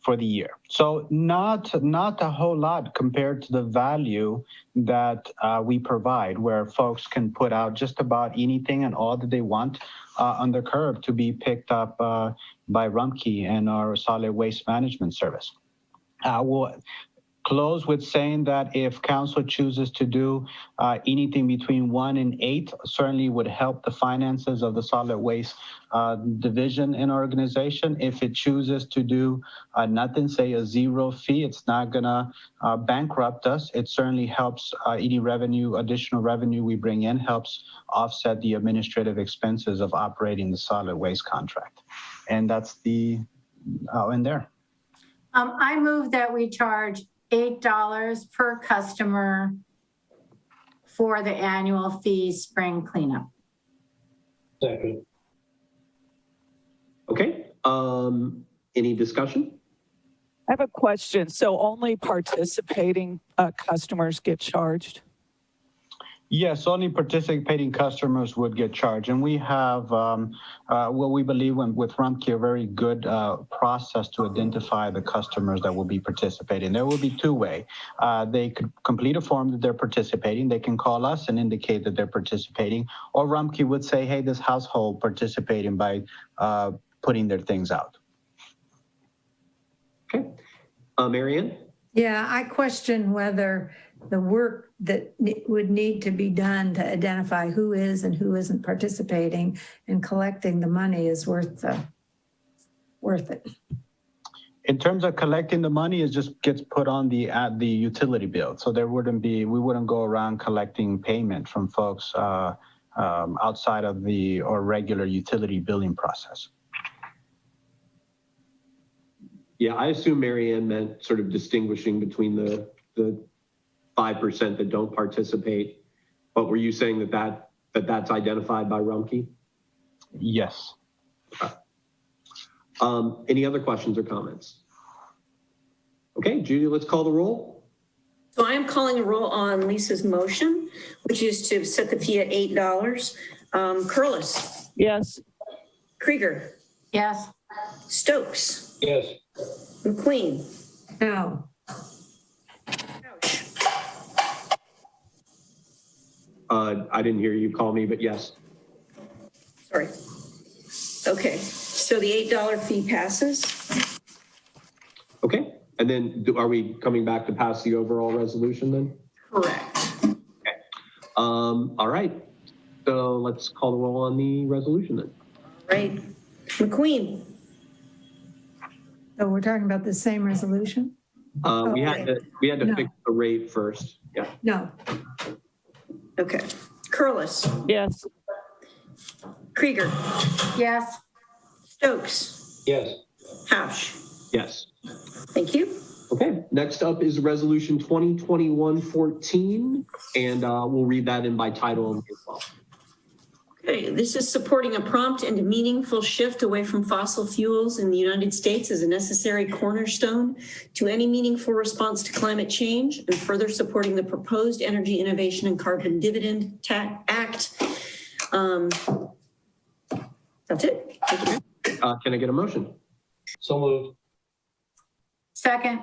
for the year. So not a whole lot compared to the value that we provide, where folks can put out just about anything and all that they want on the curb to be picked up by Rumpke and our solid waste management service. We'll close with saying that if council chooses to do anything between 1 and 8, certainly would help the finances of the solid waste division in our organization. If it chooses to do nothing, say a 0 fee, it's not gonna bankrupt us. It certainly helps any revenue, additional revenue we bring in, helps offset the administrative expenses of operating the solid waste contract. And that's the in there. I move that we charge $8 per customer for the annual fee spring cleanup. Second. Okay, any discussion? I have a question. So only participating customers get charged? Yes, only participating customers would get charged. And we have what we believe with Rumpke, a very good process to identify the customers that will be participating. There will be two ways. They could complete a form that they're participating. They can call us and indicate that they're participating. Or Rumpke would say, hey, this household participating by putting their things out. Okay, Marianne? Yeah, I question whether the work that would need to be done to identify who is and who isn't participating and collecting the money is worth it. In terms of collecting the money, it just gets put on the utility bill. So we wouldn't go around collecting payment from folks outside of the regular utility billing process. Yeah, I assume Marianne meant sort of distinguishing between the 5% that don't participate, but were you saying that's identified by Rumpke? Yes. Okay. Any other questions or comments? Okay, Judy, let's call the roll. So I am calling a roll on Lisa's motion, which is to set the fee at $8. Curlis. Yes. Krieger. Yes. Stokes. Yes. McQueen. No. I didn't hear you call me, but yes. Sorry. Okay, so the $8 fee passes. Okay, and then are we coming back to pass the overall resolution then? Correct. Okay. All right, so let's call the roll on the resolution then. Right. McQueen. So we're talking about the same resolution? We had to No. fix the rate first. Yeah. No. Okay. Curlis. Yes. Krieger. Yes. Stokes. Yes. Hausch. Yes. Thank you. Okay, next up is resolution 2021-14, and we'll read that in by title only as well. Okay, this is supporting a prompt and meaningful shift away from fossil fuels in the United States as a necessary cornerstone to any meaningful response to climate change, and further supporting the proposed Energy Innovation and Carbon Dividend Act. That's it. Thank you. Can I get a motion? So moved. Second.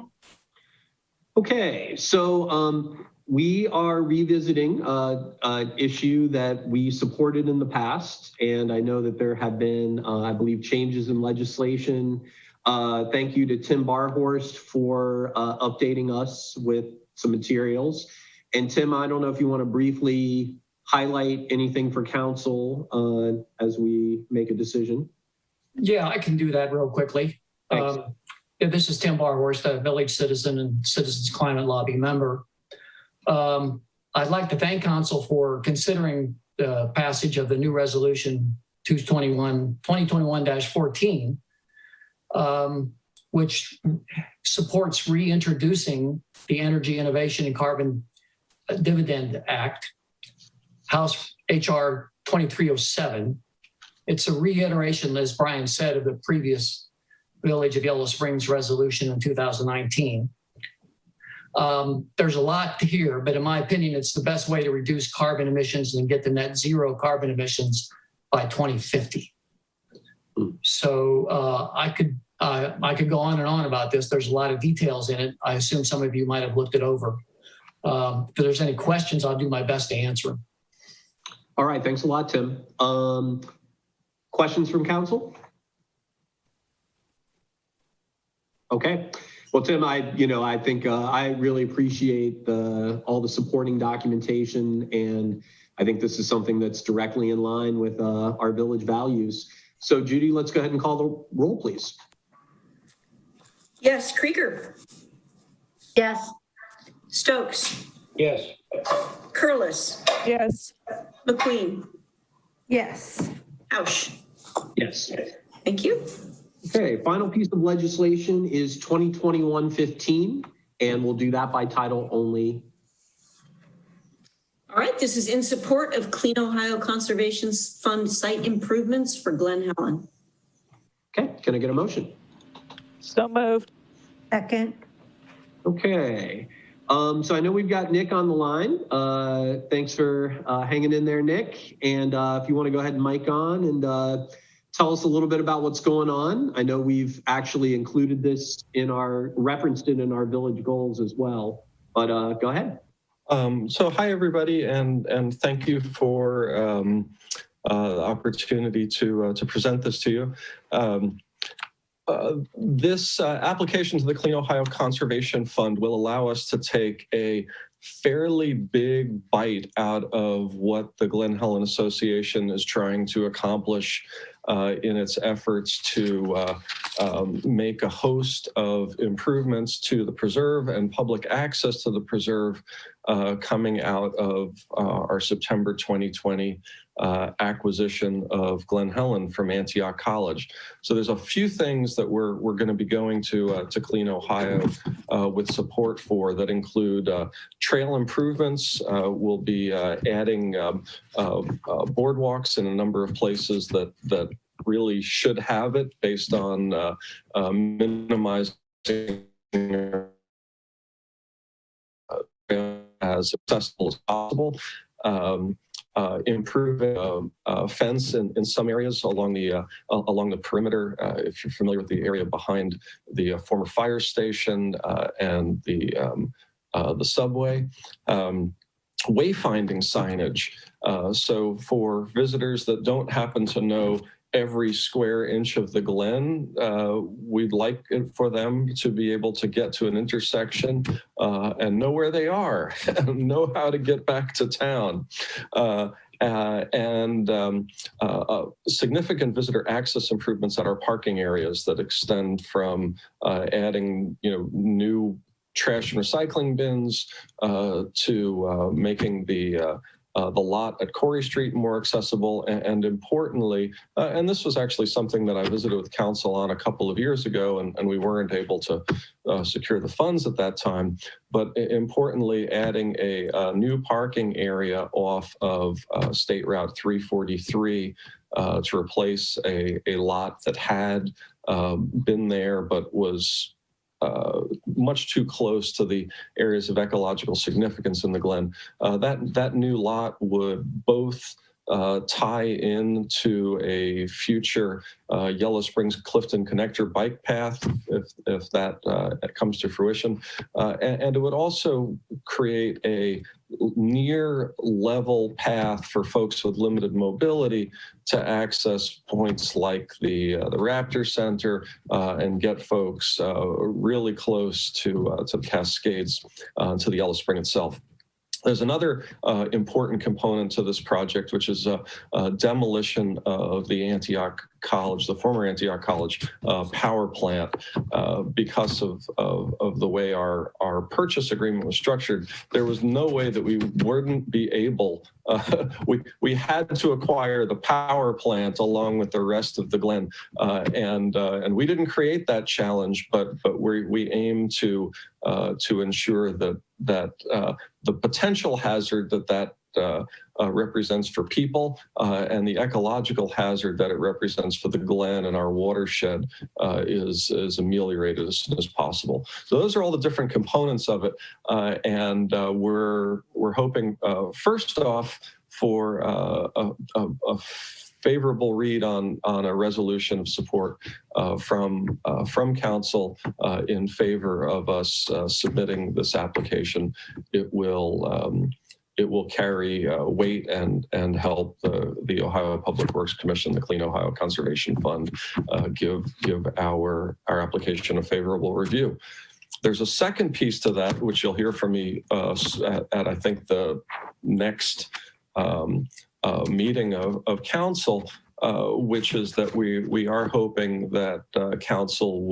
Okay, so we are revisiting an issue that we supported in the past, and I know that there have been, I believe, changes in legislation. Thank you to Tim Barhorst for updating us with some materials. And Tim, I don't know if you want to briefly highlight anything for council as we make a decision. Yeah, I can do that real quickly. This is Tim Barhorst, a village citizen and Citizens Climate Lobby member. I'd like to thank Council for considering the passage of the new resolution 2021-14, which supports reintroducing the Energy Innovation and Carbon Dividend Act, House HR 2307. It's a reiteration, as Brian said, of the previous Village of Yellow Springs resolution in 2019. There's a lot here, but in my opinion, it's the best way to reduce carbon emissions and get to net zero carbon emissions by 2050. So I could go on and on about this. There's a lot of details in it. I assume some of you might have looked it over. If there's any questions, I'll do my best to answer them. All right, thanks a lot, Tim. Questions from Council? Okay. Well, Tim, I think I really appreciate all the supporting documentation, and I think this is something that's directly in line with our village values. So, Judy, let's go ahead and call the roll, please. Yes, Krieger. Yes. Stokes. Yes. Curlis. Yes. McQueen. Yes. Ausch. Yes. Thank you. Okay, final piece of legislation is 2021-15, and we'll do that by title only. All right, this is in support of Clean Ohio Conservation Fund site improvements for Glen, Helen. Okay, can I get a motion? So moved. Second. Okay, so I know we've got Nick on the line. Thanks for hanging in there, Nick. And if you want to go ahead and mic on and tell us a little bit about what's going on. I know we've actually included this referenced it in our village goals as well, but go ahead. So hi, everybody, and thank you for the opportunity to present this to you. This application to the Clean Ohio Conservation Fund will allow us to take a fairly big bite out of what the Glen Helen Association is trying to accomplish in its efforts to make a host of improvements to the preserve and public access to the preserve coming out of our September 2020 acquisition of Glen Helen from Antioch College. So there's a few things that we're going to be going to Clean Ohio with support for that include trail improvements. We'll be adding boardwalks in a number of places that really should have it based on minimizing as accessible as possible. Improving fence in some areas along the perimeter. If you're familiar with the area behind the former fire station and the subway. Wayfinding signage. So for visitors that don't happen to know every square inch of the Glen, we'd like it for them to be able to get to an intersection and know where they are, know how to get back to town. Significant visitor access improvements at our parking areas that extend from adding, new trash and recycling bins to making the lot at Corey Street more accessible, and importantly, and this was actually something that I visited with council on a couple of years ago, and we weren't able to secure the funds at that time, but importantly, adding a new parking area off of State Route 343 to replace a lot that had been there but was much too close to the areas of ecological significance in the Glen. That new lot would both tie into a future Yellow Springs Clifton Connector bike path if that comes to fruition, and it would also create a near level path for folks with limited mobility to access points like the Raptor Center and get folks really close to the Cascades, to the Yellow Spring itself. There's another important component to this project, which is demolition of the Antioch College, the former Antioch College power plant. Because of the way our purchase agreement was structured, there was no way that we wouldn't be able, we had to acquire the power plant along with the rest of the Glen. And we didn't create that challenge, but we aim to ensure that the potential hazard that represents for people and the ecological hazard that it represents for the Glen and our watershed is ameliorated as soon as possible. So those are all the different components of it, and we're hoping first off for a favorable read on a resolution of support from council in favor of us submitting this application. It will carry weight and help the Ohio Public Works Commission, the Clean Ohio Conservation Fund, give our application a favorable review. There's a second piece to that, which you'll hear from me at I think the next meeting of council, which is that we are hoping that council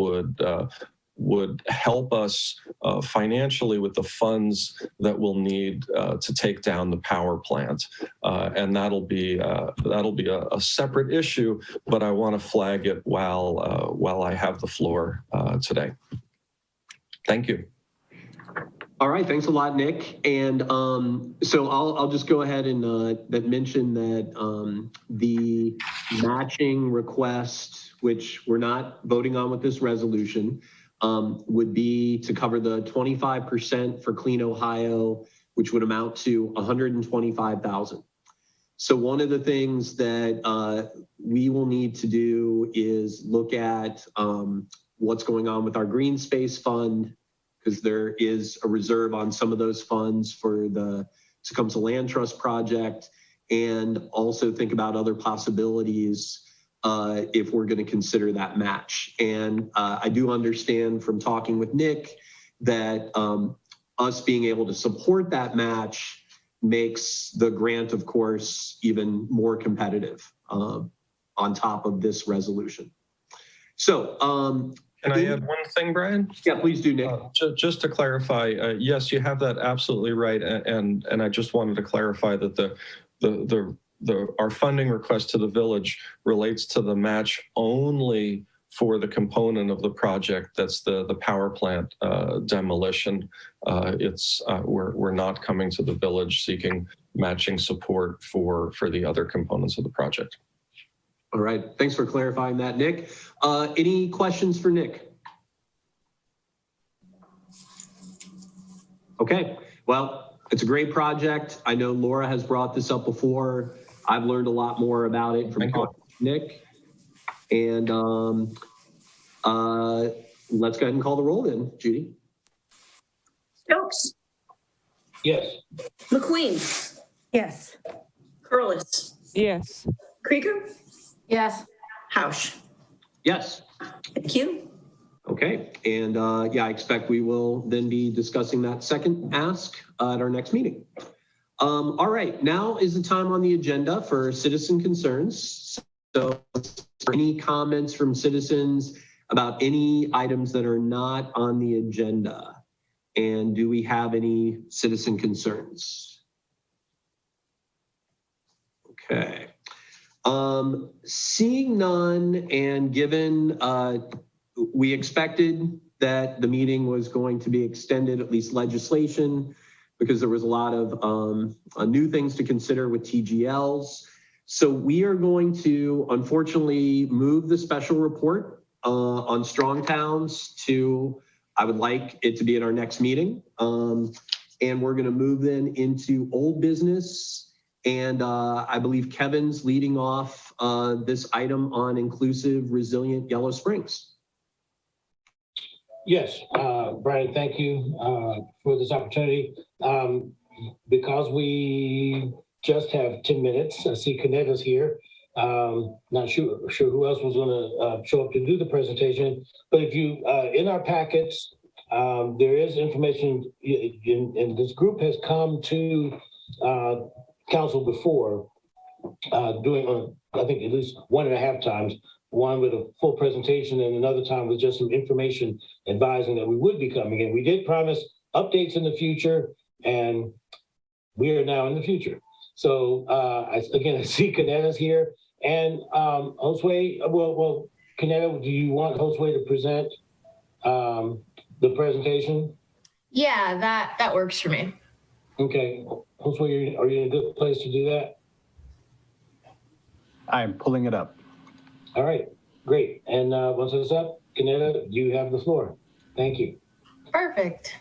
would help us financially with the funds that we'll need to take down the power plant, and that'll be a separate issue. But I want to flag it while I have the floor today. Thank you. All right, thanks a lot, Nick. And so I'll just go ahead and mention that the matching request, which we're not voting on with this resolution, would be to cover the 25% for Clean Ohio, which would amount to $125,000. So one of the things that we will need to do is look at what's going on with our green space fund, because there is a reserve on some of those funds for the Tecumseh Land Trust project, and also think about other possibilities if we're going to consider that match. And I do understand from talking with Nick that us being able to support that match makes the grant, of course, even more competitive on top of this resolution. So can I add one thing, Brian? Yeah, please do, Nick. Just to clarify, yes, you have that absolutely right, and I just wanted to clarify that our funding request to the village relates to the match only for the component of the project that's the power plant demolition. We're not coming to the village seeking matching support for the other components of the project. All right, thanks for clarifying that, Nick. Any questions for Nick? Okay, well, it's a great project. I know Laura has brought this up before. I've learned a lot more about it from talking to Nick. And let's go ahead and call the roll then, Judy. Stokes. Yes. McQueen. Yes. Curlis. Yes. Krieger. Yes. Hausch. Yes. Thank you. Okay, and yeah, I expect we will then be discussing that second ask at our next meeting. All right, now is the time on the agenda for citizen concerns. So any comments from citizens about any items that are not on the agenda? And do we have any citizen concerns? Okay. Seeing none, and given we expected that the meeting was going to be extended, at least legislation, because there was a lot of new things to consider with TGLs. So we are going to, unfortunately, move the special report on strong towns to, I would like it to be at our next meeting. And we're going to move then into old business. And I believe Kevin's leading off this item on inclusive, resilient Yellow Springs. Yes, Brian, thank you for this opportunity. Because we just have 10 minutes, I see Canetta's here. Not sure who else was going to show up to do the presentation, but if you, in our packets, There is information, and this group has come to council before, doing, I think, at least 1.5 times, one with a full presentation and another time with just some information advising that we would be coming in. We did promise updates in the future, and we are now in the future. So I see Kaneta's here, and Josue, well, Kaneta, do you want Josue to present the presentation? Yeah, that works for me. Okay, Josue, are you in a good place to do that? I'm pulling it up. All right, great. And once it's up, Kaneta, you have the floor. Thank you. Perfect.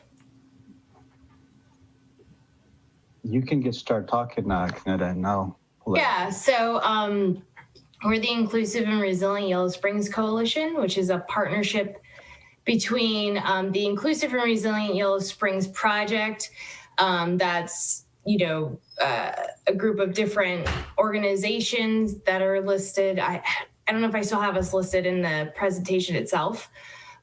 You can start talking now, Kaneta, and now. Yeah, so we're the Inclusive and Resilient Yellow Springs Coalition, which is a partnership between the Inclusive and Resilient Yellow Springs Project, that's, a group of different organizations that are listed. I don't know if I still have us listed in the presentation itself,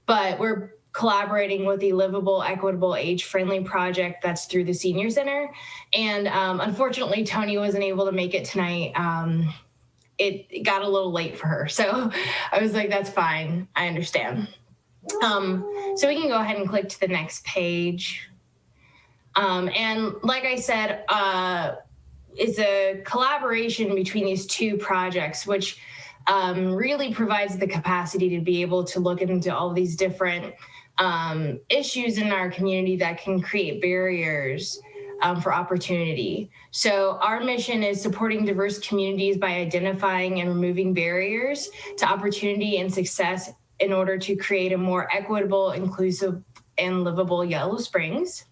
but we're collaborating with the Livable, Equitable, Age-Friendly project that's through the Senior Center. And unfortunately, Tony wasn't able to make it tonight. It got a little late for her. So I was like, that's fine, I understand. So we can go ahead and click to the next page. And like I said, it's a collaboration between these two projects, which really provides the capacity to be able to look into all these different issues in our community that can create barriers for opportunity. So our mission is supporting diverse communities by identifying and removing barriers to opportunity and success in order to create a more equitable, inclusive, and livable Yellow Springs.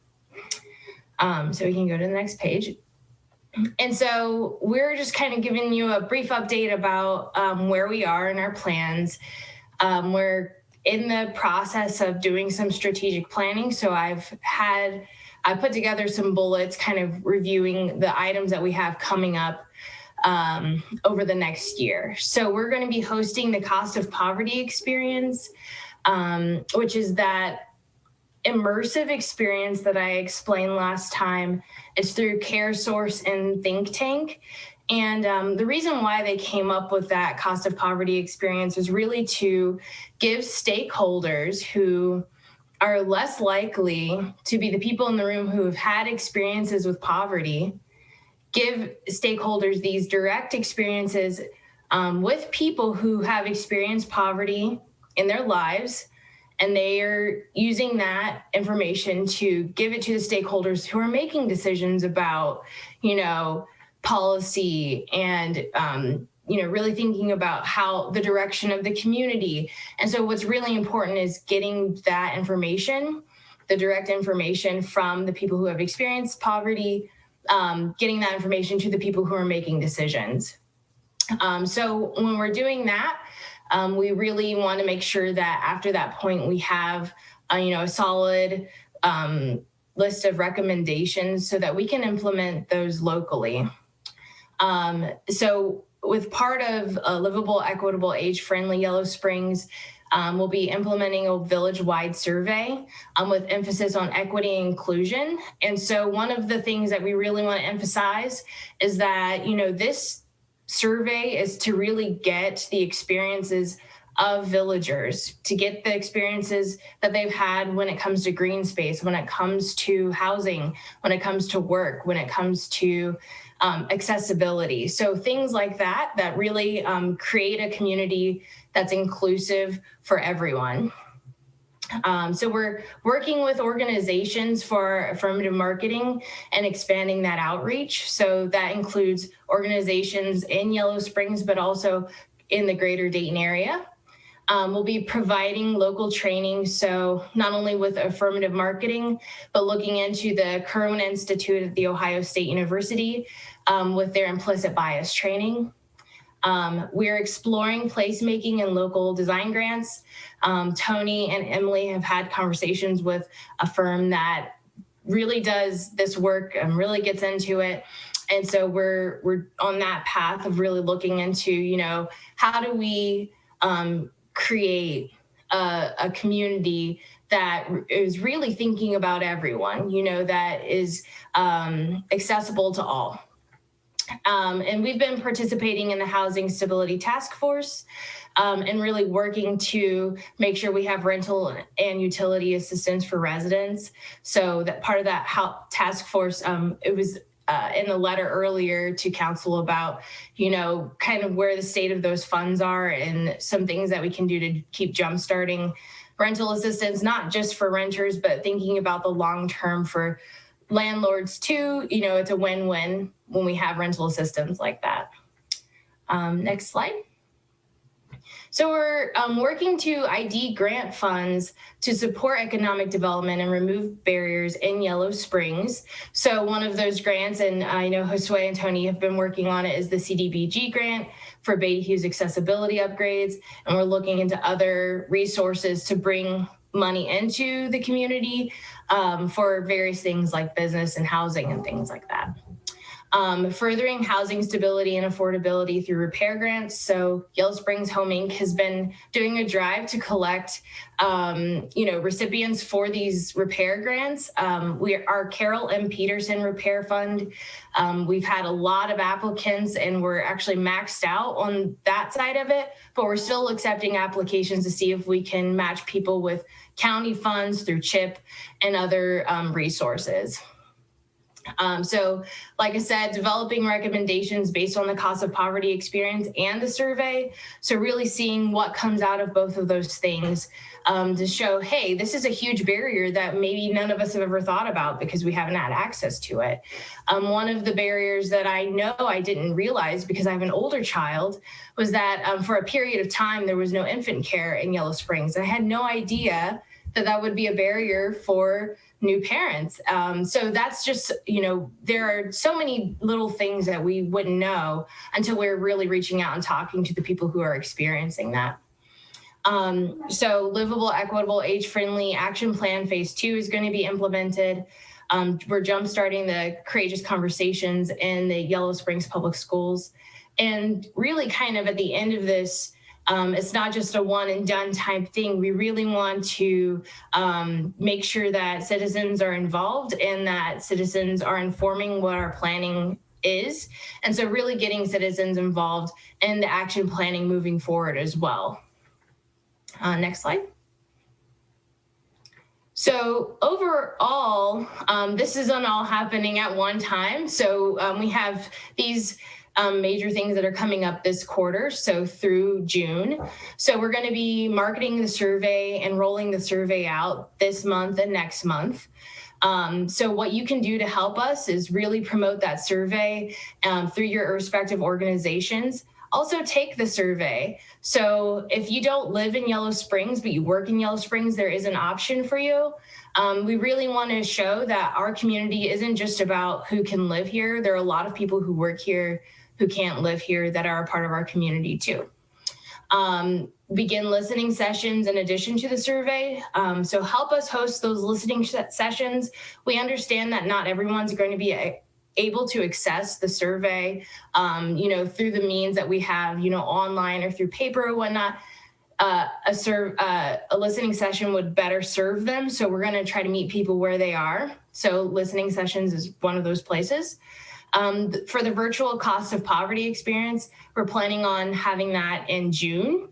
So we can go to the next page. And so we're just kind of giving you a brief update about where we are in our plans. We're in the process of doing some strategic planning. So I put together some bullets kind of reviewing the items that we have coming up over the next year. So we're going to be hosting the Cost of Poverty experience, which is that immersive experience that I explained last time. It's through CareSource and Think Tank. And the reason why they came up with that Cost of Poverty experience is really to give stakeholders who are less likely to be the people in the room who have had experiences with poverty, give stakeholders these direct experiences with people who have experienced poverty in their lives. And they are using that information to give it to the stakeholders who are making decisions about, policy and, really thinking about how the direction of the community. And so what's really important is getting that information, the direct information from the people who have experienced poverty, getting that information to the people who are making decisions. So when we're doing that, we really want to make sure that after that point, we have, a solid list of recommendations so that we can implement those locally. So with part of Livable, Equitable, Age-Friendly Yellow Springs, we'll be implementing a village-wide survey with emphasis on equity and inclusion. And so one of the things that we really want to emphasize is that, this survey is to really get the experiences of villagers, to get the experiences that they've had when it comes to green space, when it comes to housing, when it comes to work, when it comes to accessibility. So things like that really create a community that's inclusive for everyone. So we're working with organizations for affirmative marketing and expanding that outreach. So that includes organizations in Yellow Springs, but also in the greater Dayton area. We'll be providing local training, so not only with affirmative marketing, but looking into the Kerwin Institute at The Ohio State University with their implicit bias training. We're exploring placemaking and local design grants. Tony and Emily have had conversations with a firm that really does this work and really gets into it. And so we're on that path of really looking into, how do we create a community that is really thinking about everyone, you know, that is accessible to all. And we've been participating in the Housing Stability Task Force and really working to make sure we have rental and utility assistance for residents. So that part of that task force, it was in the letter earlier to council about, you know, kind of where the state of those funds are and some things that we can do to keep jumpstarting rental assistance, not just for renters, but thinking about the long term for landlords too. You know, it's a win-win when we have rental assistance like that. Next slide. So we're working to ID grant funds to support economic development and remove barriers in Yellow Springs. So one of those grants, and I know Josue and Tony have been working on it, is the CDBG grant for Beta Hughes accessibility upgrades. And we're looking into other resources to bring money into the community for various things like business and housing and things like that. Furthering housing stability and affordability through repair grants. So Yellow Springs Home Inc. has been doing a drive to collect, you know, recipients for these repair grants. Our Carol M. Peterson Repair Fund, we've had a lot of applicants and we're actually maxed out on that side of it, but we're still accepting applications to see if we can match people with county funds through CHIP and other resources. So like I said, developing recommendations based on the cost of poverty experience and the survey. So really seeing what comes out of both of those things to show, hey, this is a huge barrier that maybe none of us have ever thought about because we haven't had access to it. One of the barriers that I know I didn't realize because I have an older child was that for a period of time, there was no infant care in Yellow Springs. I had no idea that that would be a barrier for new parents. So that's just, you know, there are so many little things that we wouldn't know until we're really reaching out and talking to the people who are experiencing that. So livable, equitable, age-friendly action plan phase 2 is going to be implemented. We're jumpstarting the courageous conversations in the Yellow Springs Public Schools. And really kind of at the end of this, it's not just a one and done type thing. We really want to make sure that citizens are involved and that citizens are informing what our planning is. And so really getting citizens involved in the action planning moving forward as well. Next slide. So overall, this isn't all happening at one time. So we have these major things that are coming up this quarter, so through June. So we're going to be marketing the survey and rolling the survey out this month and next month. So what you can do to help us is really promote that survey through your respective organizations. Also take the survey. So if you don't live in Yellow Springs, but you work in Yellow Springs, there is an option for you. We really want to show that our community isn't just about who can live here. There are a lot of people who work here who can't live here that are a part of our community too. Begin listening sessions in addition to the survey. So help us host those listening sessions. We understand that not everyone's going to be able to access the survey, you know, through the means that we have, you know, online or through paper or whatnot. A listening session would better serve them. So we're going to try to meet people where they are. So listening sessions is one of those places. For the virtual cost of poverty experience, we're planning on having that in June.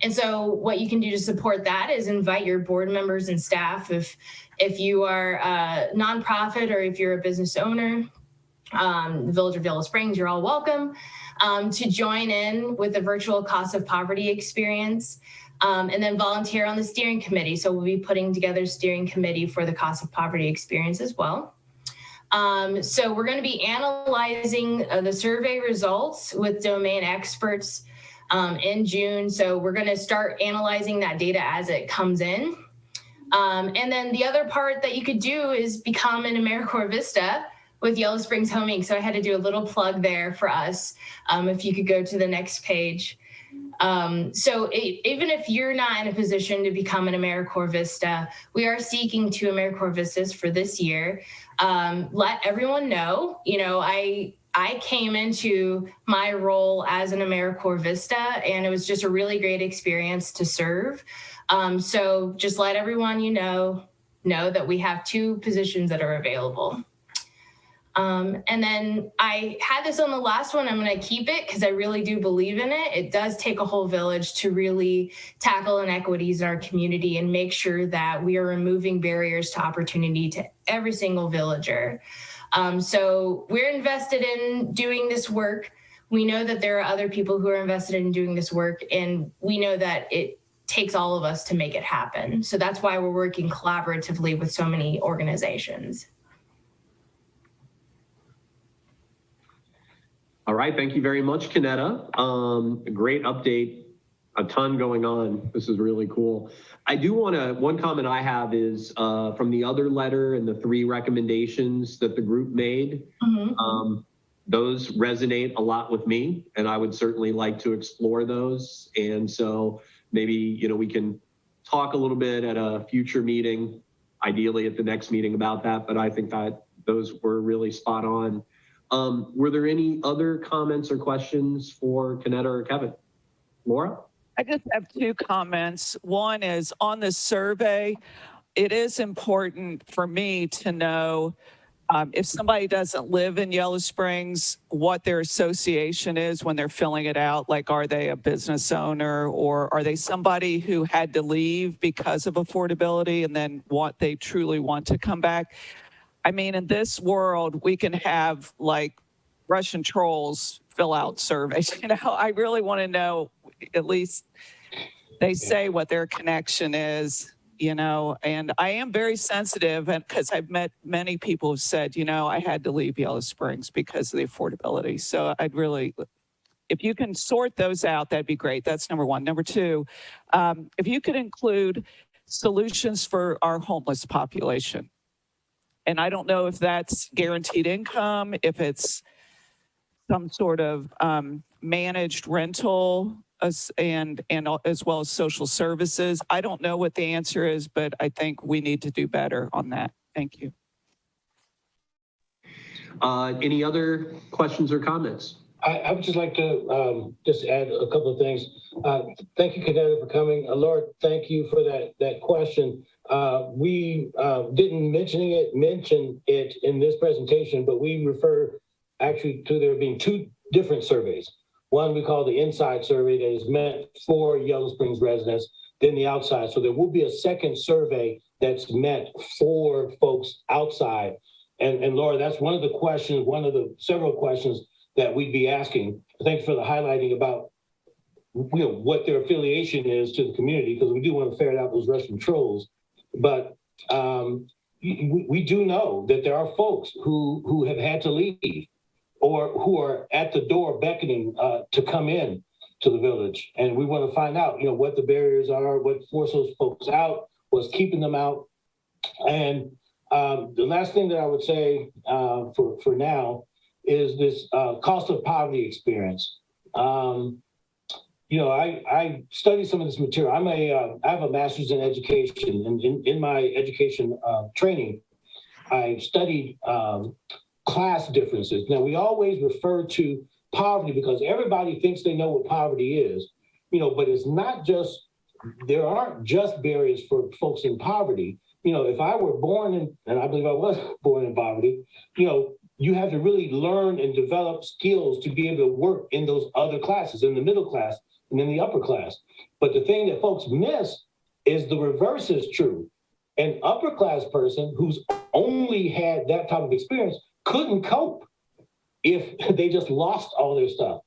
And so what you can do to support that is invite your board members and staff. If you are a nonprofit or if you're a business owner, the Village of Yellow Springs, you're all welcome to join in with the virtual cost of poverty experience and then volunteer on the steering committee. So we'll be putting together a steering committee for the cost of poverty experience as well. So we're going to be analyzing the survey results with domain experts in June. So we're going to start analyzing that data as it comes in. And then the other part that you could do is become an AmeriCorps Vista with Yellow Springs Home Inc. So I had to do a little plug there for us. If you could go to the next page. Even if you're not in a position to become an AmeriCorps Vista, we are seeking 2 AmeriCorps Vistas for this year. Let everyone know, you know, I came into my role as an AmeriCorps Vista, and it was just a really great experience to serve. So just let everyone know that we have 2 positions that are available. And then I had this on the last one. I'm going to keep it because I really do believe in it. It does take a whole village to really tackle inequities in our community and make sure that we are removing barriers to opportunity to every single villager. So we're invested in doing this work. We know that there are other people who are invested in doing this work, and we know that it takes all of us to make it happen. So that's why we're working collaboratively with so many organizations. All right, thank you very much, Kanetta. Great update, a ton going on. This is really cool. I do want to, one comment I have is from the other letter and the 3 recommendations that the group made. Those resonate a lot with me, and I would certainly like to explore those. And so maybe, you know, we can talk a little bit at a future meeting, ideally at the next meeting about that, but I think that those were really spot on. Were there any other comments or questions for Kanetta or Kevin? Laura? I just have 2 comments. One is on the survey, it is important for me to know if somebody doesn't live in Yellow Springs, what their association is when they're filling it out. Like, are they a business owner, or are they somebody who had to leave because of affordability and then they truly want to come back? I mean, in this world, we can have like Russian trolls fill out surveys. You know, I really want to know, at least they say what their connection is, you know, and I am very sensitive, and because I've met many people who've said, you know, I had to leave Yellow Springs because of the affordability. So I'd really, if you can sort those out, that'd be great. That's number 1. Number 2, if you could include solutions for our homeless population. And I don't know if that's guaranteed income, if it's some sort of managed rental, and as well as social services. I don't know what the answer is, but I think we need to do better on that. Thank you. Any other questions or comments? I would just like to just add a couple of things. Thank you, Kanetta, for coming. Lord, thank you for that question. We didn't mention it in this presentation, but we refer actually to there being 2 different surveys. One we call the inside survey that is meant for Yellow Springs residents, then the outside. So there will be a second survey that's meant for folks outside. And Laura, that's one of the questions, one of the several questions that we'd be asking. Thanks for the highlighting about, you know, what their affiliation is to the community, because we do want to ferret out those Russian trolls. But we do know that there are folks who have had to leave, or who are at the door beckoning to come in to the village. And we want to find out, you know, what the barriers are, what forced those folks out, what's keeping them out. And the last thing that I would say for now is this cost of poverty experience. You know, I studied some of this material. I have a master's in education, and in my education training, I studied class differences. Now, we always refer to poverty because everybody thinks they know what poverty is, you know, but it's not just, there aren't just barriers for folks in poverty. You know, if I were born in, and I believe I was born in poverty, you know, you have to really learn and develop skills to be able to work in those other classes, in the middle class and in the upper class. But the thing that folks miss is the reverse is true. An upper class person who's only had that type of experience couldn't cope if they just lost all their stuff.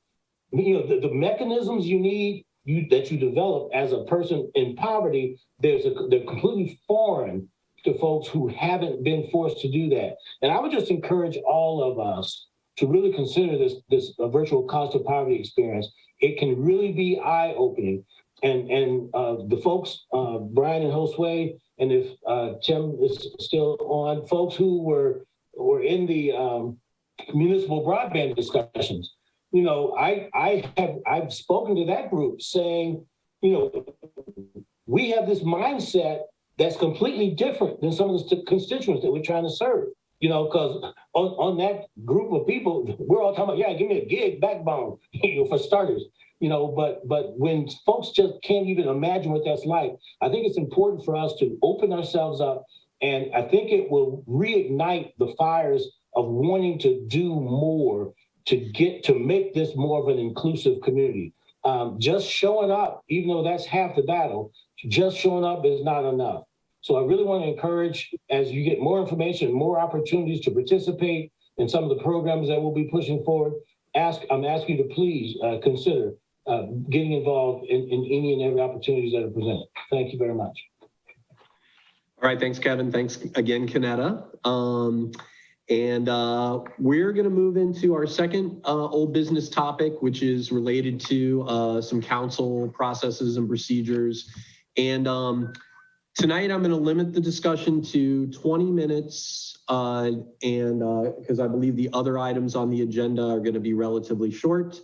You know, the mechanisms you need, that you develop as a person in poverty, they're completely foreign to folks who haven't been forced to do that. And I would just encourage all of us to really consider this virtual cost of poverty experience. It can really be eye-opening. And the folks, Brian and Josue, and if Tim is still on, folks who were in the municipal broadband discussions, you know, I've spoken to that group saying, you know, we have this mindset that's completely different than some of the constituents that we're trying to serve. You know, because on that group of people, we're all talking about, yeah, give me a gig backbone, you know, for starters. You know, but when folks just can't even imagine what that's like, I think it's important for us to open ourselves up, and I think it will reignite the fires of wanting to do more to make this more of an inclusive community. Just showing up, even though that's half the battle, just showing up is not enough. So I really want to encourage, as you get more information, more opportunities to participate in some of the programs that we'll be pushing forward, I'm asking you to please consider getting involved in any and every opportunities that are presented. Thank you very much. All right, thanks, Kevin. Thanks again, Kanetta. We're going to move into our second old business topic, which is related to some council processes and procedures. And tonight, I'm going to limit the discussion to 20 minutes, because I believe the other items on the agenda are going to be relatively short.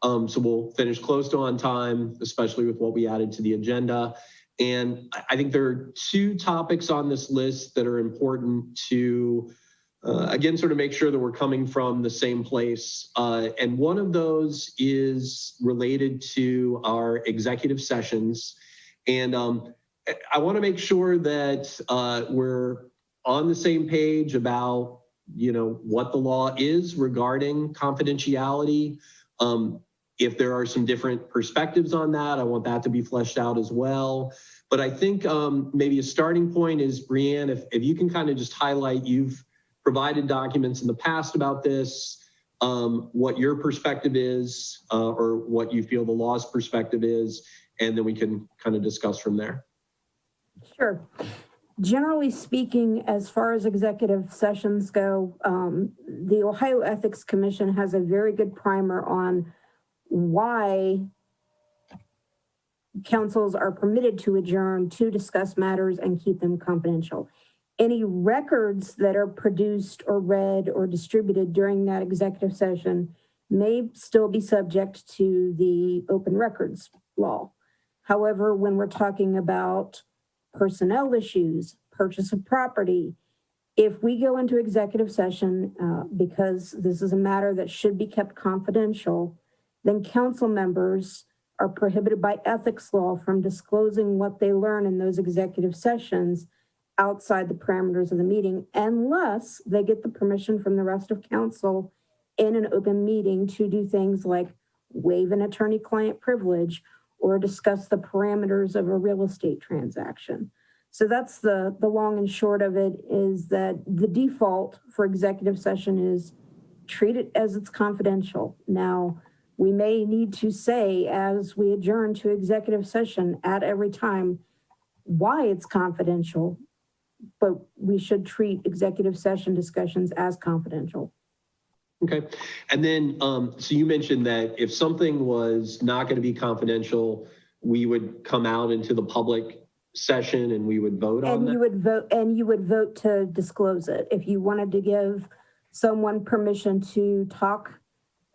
So we'll finish close to on time, especially with what we added to the agenda. And I think there are two topics on this list that are important to, again, sort of make sure that we're coming from the same place. And one of those is related to our executive sessions. And I want to make sure that we're on the same page about, you know, what the law is regarding confidentiality. If there are some different perspectives on that, I want that to be fleshed out as well. But I think maybe a starting point is, Brianne, if you can kind of just highlight, you've provided documents in the past about this, what your perspective is, or what you feel the law's perspective is, and then we can kind of discuss from there. Sure. Generally speaking, as far as executive sessions go, the Ohio Ethics Commission has a very good primer on why councils are permitted to adjourn to discuss matters and keep them confidential. Any records that are produced or read or distributed during that executive session may still be subject to the open records law. However, when we're talking about personnel issues, purchase of property, if we go into executive session because this is a matter that should be kept confidential, then council members are prohibited by ethics law from disclosing what they learn in those executive sessions outside the parameters of the meeting, unless they get the permission from the rest of council in an open meeting to do things like waive an attorney-client privilege or discuss the parameters of a real estate transaction. So that's the long and short of it, is that the default for executive session is treat it as it's confidential. Now, we may need to say as we adjourn to executive session at every time why it's confidential, but we should treat executive session discussions as confidential. Okay. And then, so you mentioned that if something was not going to be confidential, we would come out into the public session and we would vote on that? You would vote to disclose it. If you wanted to give someone permission to talk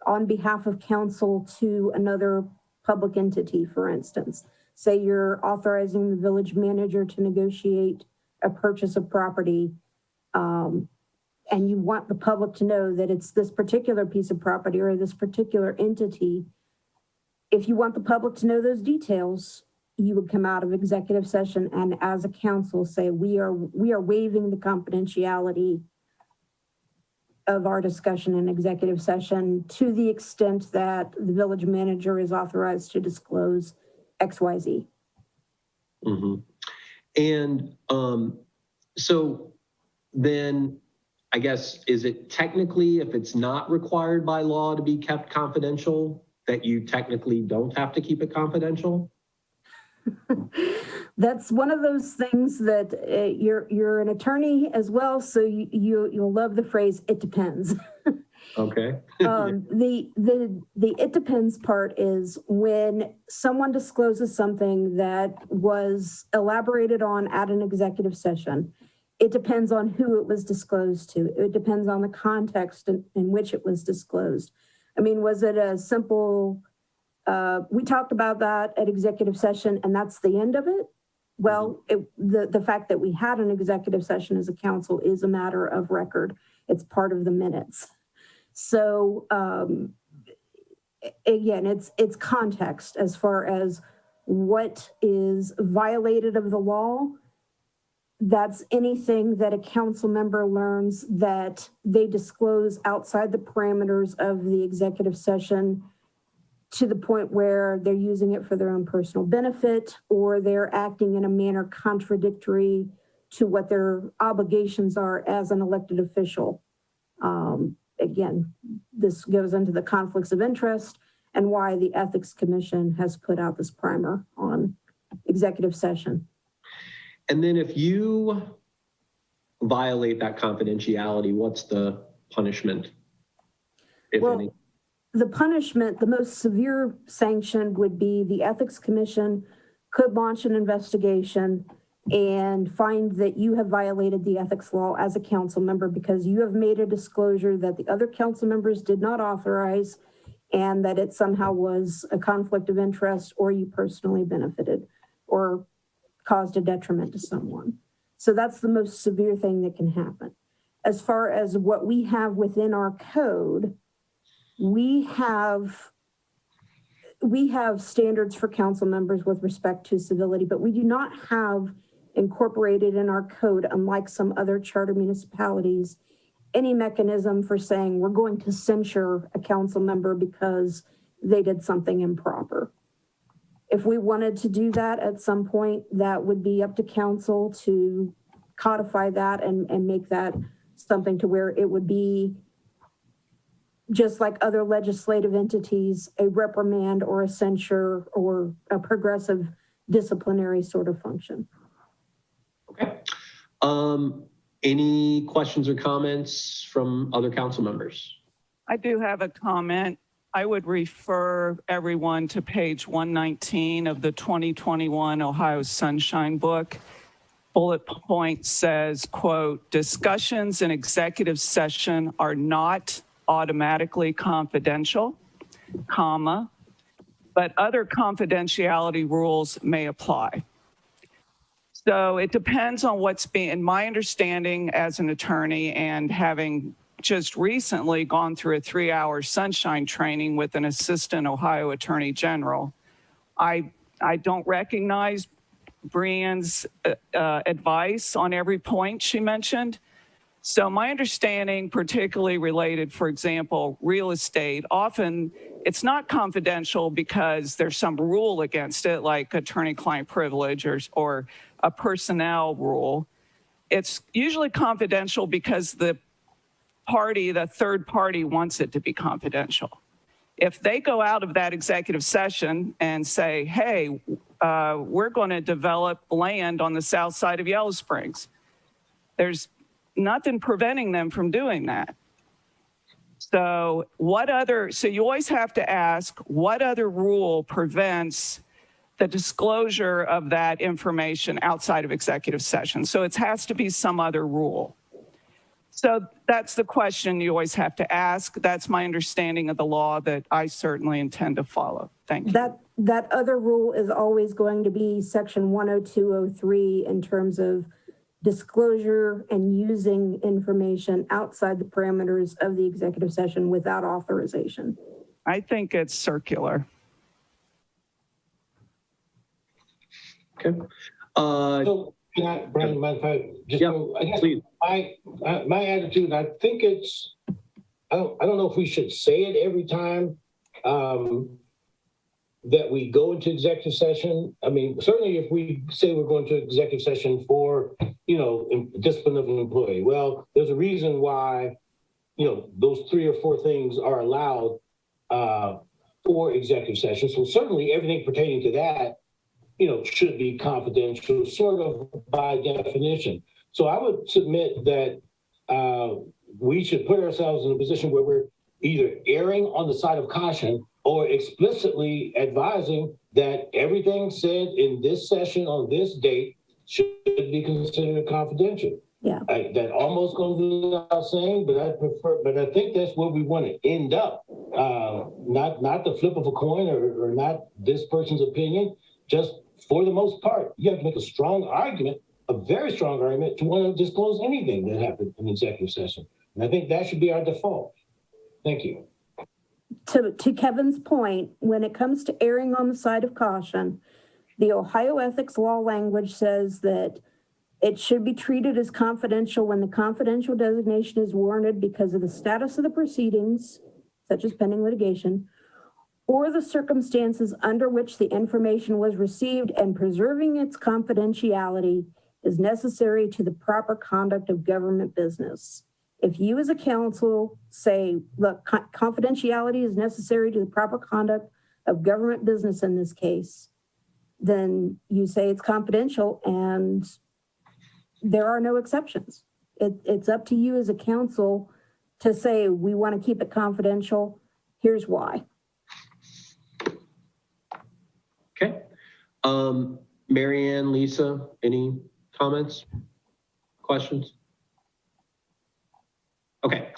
on behalf of council to another public entity, for instance, say you're authorizing the village manager to negotiate a purchase of property, and you want the public to know that it's this particular piece of property or this particular entity, if you want the public to know those details, you would come out of executive session and as a council say, we are waiving the confidentiality of our discussion in executive session to the extent that the village manager is authorized to disclose XYZ. Mm-hmm. And so then I guess, is it technically, if it's not required by law to be kept confidential, that you technically don't have to keep it confidential? That's one of those things that you're an attorney as well, so you'll love the phrase "it depends." Okay. The "it depends" part is when someone discloses something that was elaborated on at an executive session. It depends on who it was disclosed to. It depends on the context in which it was disclosed. I mean, was it a simple? We talked about that at executive session, and that's the end of it. Well, the fact that we had an executive session as a council is a matter of record. It's part of the minutes. So again, it's context as far as what is violated of the law. That's anything that a council member learns that they disclose outside the parameters of the executive session to the point where they're using it for their own personal benefit, or they're acting in a manner contradictory to what their obligations are as an elected official. Again, this goes into the conflicts of interest and why the Ethics Commission has put out this primer on executive session. And then if you violate that confidentiality, what's the punishment, if any? The punishment, the most severe sanction would be the Ethics Commission could launch an investigation and find that you have violated the ethics law as a council member because you have made a disclosure that the other council members did not authorize and that it somehow was a conflict of interest or you personally benefited or caused a detriment to someone. So that's the most severe thing that can happen. As far as what we have within our code, we have standards for council members with respect to civility, but we do not have incorporated in our code, unlike some other charter municipalities, any mechanism for saying we're going to censure a council member because they did something improper. If we wanted to do that at some point, that would be up to council to codify that and make that something to where it would be just like other legislative entities, a reprimand or a censure or a progressive disciplinary sort of function. Okay. Any questions or comments from other council members? I do have a comment. I would refer everyone to page 119 of the 2021 Ohio Sunshine Book. Bullet point says, quote, discussions in executive session are not automatically confidential, comma, but other confidentiality rules may apply. So it depends on what's being, my understanding as an attorney and having just recently gone through a 3-hour sunshine training with an assistant Ohio Attorney General, I don't recognize Brianne's advice on every point she mentioned. So my understanding, particularly related, for example, real estate, often it's not confidential because there's some rule against it, like attorney-client privilege or a personnel rule. It's usually confidential because the third party wants it to be confidential. If they go out of that executive session and say, hey, we're going to develop land on the south side of Yellow Springs, there's nothing preventing them from doing that. So so you always have to ask, what other rule prevents the disclosure of that information outside of executive session? So it has to be some other rule. So that's the question you always have to ask. That's my understanding of the law that I certainly intend to follow. Thank you. That other rule is always going to be section 10203 in terms of disclosure and using information outside the parameters of the executive session without authorization. I think it's circular. Okay. So, can I, Brian, mind if I just, I guess please. My attitude, I think it's, I don't know if we should say it every time that we go into executive session. I mean, certainly if we say we're going to executive session for, discipline of an employee, well, there's a reason why, those 3 or 4 things are allowed for executive session. So certainly everything pertaining to that, should be confidential, sort of by definition. So I would submit that we should put ourselves in a position where we're either erring on the side of caution or explicitly advising that everything said in this session on this date should be considered confidential. Yeah. That almost goes without saying, but I think that's where we want to end up. Not the flip of a coin or not this person's opinion, just for the most part, you have to make a strong argument, a very strong argument, to want to disclose anything that happened in executive session. And I think that should be our default. Thank you. To Kevin's point, when it comes to erring on the side of caution, the Ohio ethics law language says that it should be treated as confidential when the confidential designation is warranted because of the status of the proceedings, such as pending litigation, or the circumstances under which the information was received, and preserving its confidentiality is necessary to the proper conduct of government business. If you as a council say, look, confidentiality is necessary to the proper conduct of government business in this case, then you say it's confidential and there are no exceptions. It's up to you as a council to say, we want to keep it confidential. Here's why. Okay. Marianne, Lisa, any comments, questions? Okay.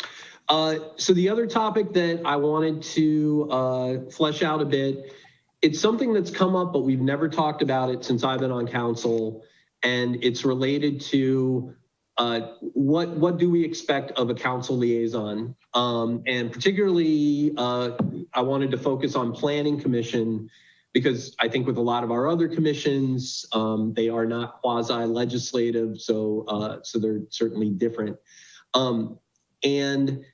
So the other topic that I wanted to flesh out a bit, it's something that's come up, but we've never talked about it since I've been on council, and it's related to what do we expect of a council liaison? And particularly, I wanted to focus on Planning Commission, because I think with a lot of our other commissions, they are not quasi-legislative, so they're certainly different. And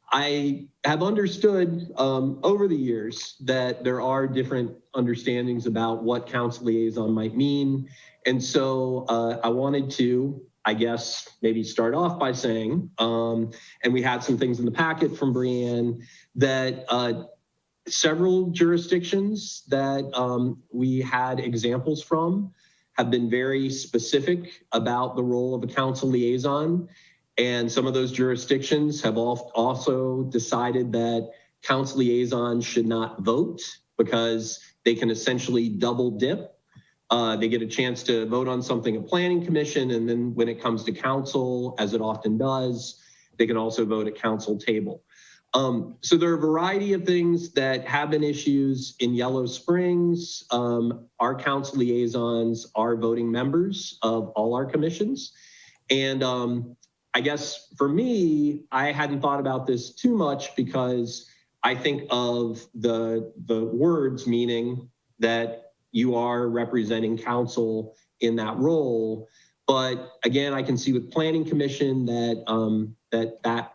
I have understood over the years that there are different understandings about what council liaison might mean. And so I wanted to, I guess, maybe start off by saying, and we had some things in the packet from Brianne, that several jurisdictions that we had examples from have been very specific about the role of a council liaison. And some of those jurisdictions have also decided that council liaisons should not vote because they can essentially double dip. They get a chance to vote on something at Planning Commission, and then when it comes to council, as it often does, they can also vote at council table. So there are a variety of things that have been issues in Yellow Springs. Our council liaisons are voting members of all our commissions. And I guess for me, I hadn't thought about this too much because I think of the words meaning that you are representing council in that role. But again, I can see with Planning Commission that that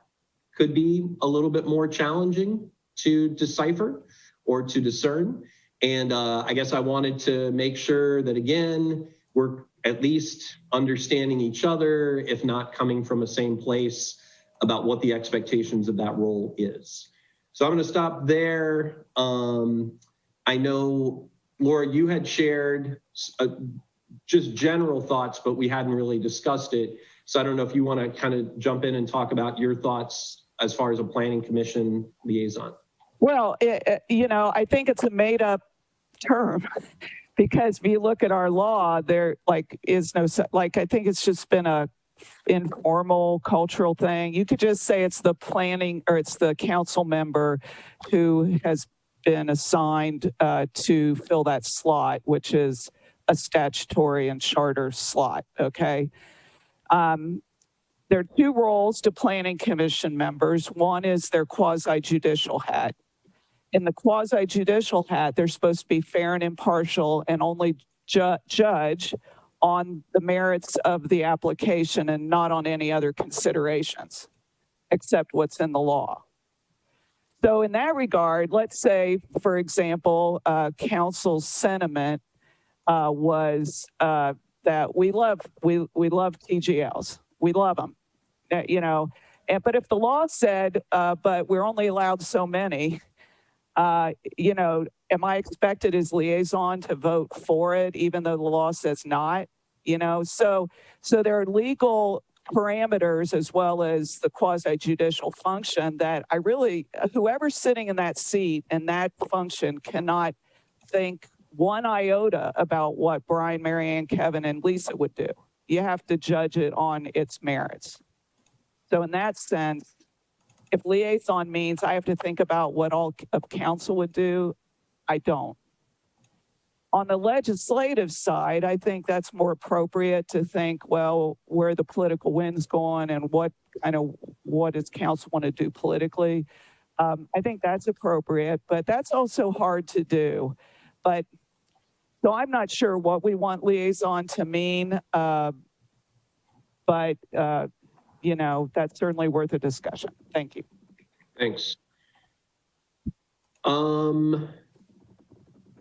could be a little bit more challenging to decipher or to discern. And I guess I wanted to make sure that, again, we're at least understanding each other, if not coming from the same place, about what the expectations of that role is. So I'm going to stop there. I know, Laura, you had shared just general thoughts, but we hadn't really discussed it. So I don't know if you want to kind of jump in and talk about your thoughts as far as a Planning Commission liaison. Well, you know, I think it's a made up term. Because if you look at our law, there is no, I think it's just been a informal cultural thing. You could just say it's the planning, or it's the council member who has been assigned to fill that slot, which is a statutory and charter slot, okay? There are two roles to Planning Commission members. One is their quasi-judicial hat. In the quasi-judicial hat, they're supposed to be fair and impartial and only judge on the merits of the application and not on any other considerations, except what's in the law. So in that regard, let's say, for example, council's sentiment was that we love TGLs. We love them, you know. But if the law said, but we're only allowed so many, you know, am I expected as liaison to vote for it, even though the law says not? You know, so there are legal parameters as well as the quasi-judicial function that I really, whoever's sitting in that seat and that function cannot think one iota about what Brian, Marianne, Kevin, and Lisa would do. You have to judge it on its merits. So in that sense, if liaison means I have to think about what all of council would do, I don't. On the legislative side, I think that's more appropriate to think, well, where the political wind's going and what does council want to do politically. I think that's appropriate, but that's also hard to do. But so I'm not sure what we want liaison to mean, but you know, that's certainly worth a discussion. Thank you. Thanks.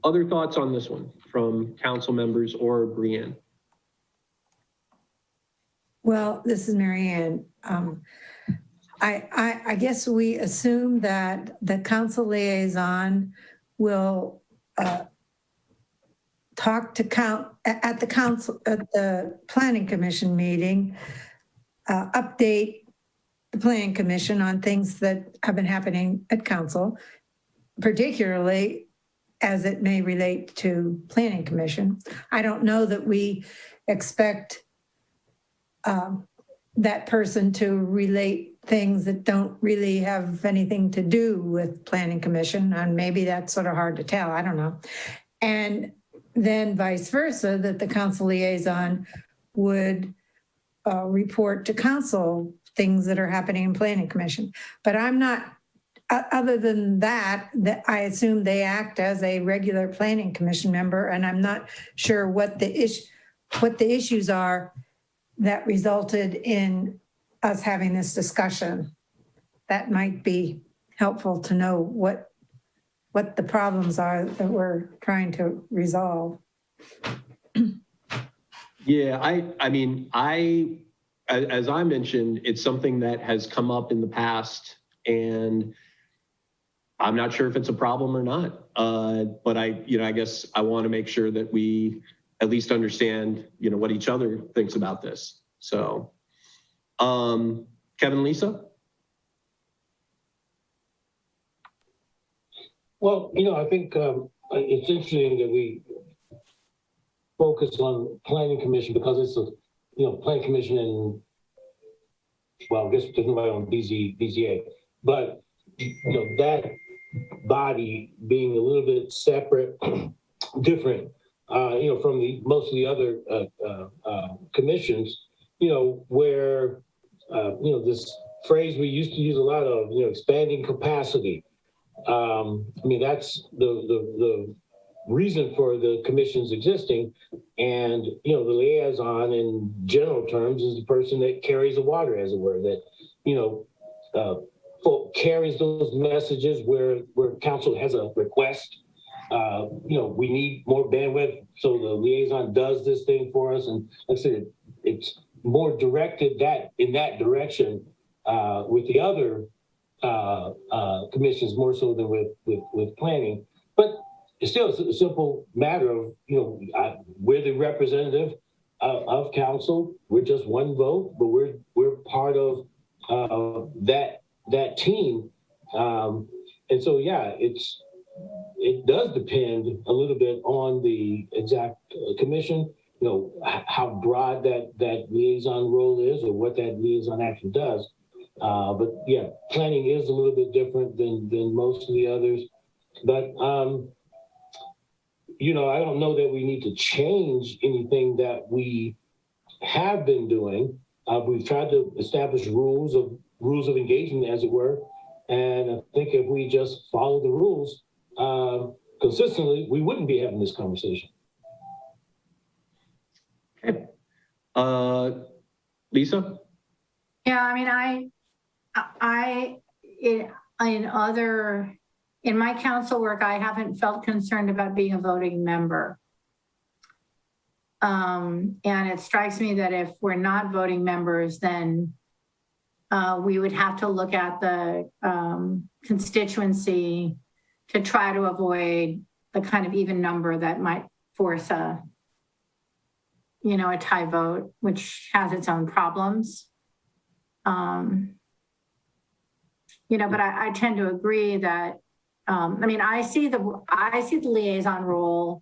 Other thoughts on this one from council members or Brianne? Well, this is Mary Ann. I guess we assume that the council liaison will talk to at the planning commission meeting, update the planning commission on things that have been happening at council, particularly as it may relate to planning commission. I don't know that we expect that person to relate things that don't really have anything to do with planning commission, and maybe that's sort of hard to tell, I don't know. And then vice versa, that the council liaison would report to council things that are happening in planning commission. But I'm not, other than that I assume they act as a regular planning commission member, and I'm not sure what the issues are that resulted in us having this discussion. That might be helpful to know what the problems are that we're trying to resolve. Yeah, I mean, as I mentioned, it's something that has come up in the past, and I'm not sure if it's a problem or not. But I guess I want to make sure that we at least understand, what each other thinks about this. So, Kevin, Lisa? Well, I think it's interesting that we focus on planning commission because it's a, planning commission and, well, I guess there's nobody on BZA, but, that body being a little bit separate, different, from most of the other commissions, where, this phrase we used to use a lot of, expanding capacity. I mean, that's the reason for the commissions existing. And, the liaison in general terms is the person that carries the water, as it were, that, carries those messages where council has a request. We need more bandwidth, so the liaison does this thing for us. And like I said, it's more directed in that direction with the other commissions more so than with planning. But it's still a simple matter of, we're the representative of council. We're just one vote, but we're part of that team. And so, yeah, it does depend a little bit on the exact commission, how broad that liaison role is or what that liaison actually does. But yeah, planning is a little bit different than most of the others. But, I don't know that we need to change anything that we have been doing. We've tried to establish rules of engagement, as it were. And I think if we just follow the rules consistently, we wouldn't be having this conversation. Okay. Lisa? Yeah, I mean, in my council work, I haven't felt concerned about being a voting member. And it strikes me that if we're not voting members, then we would have to look at the constituency to try to avoid the kind of even number that might force a tie vote, which has its own problems. But I tend to agree that, I see the liaison role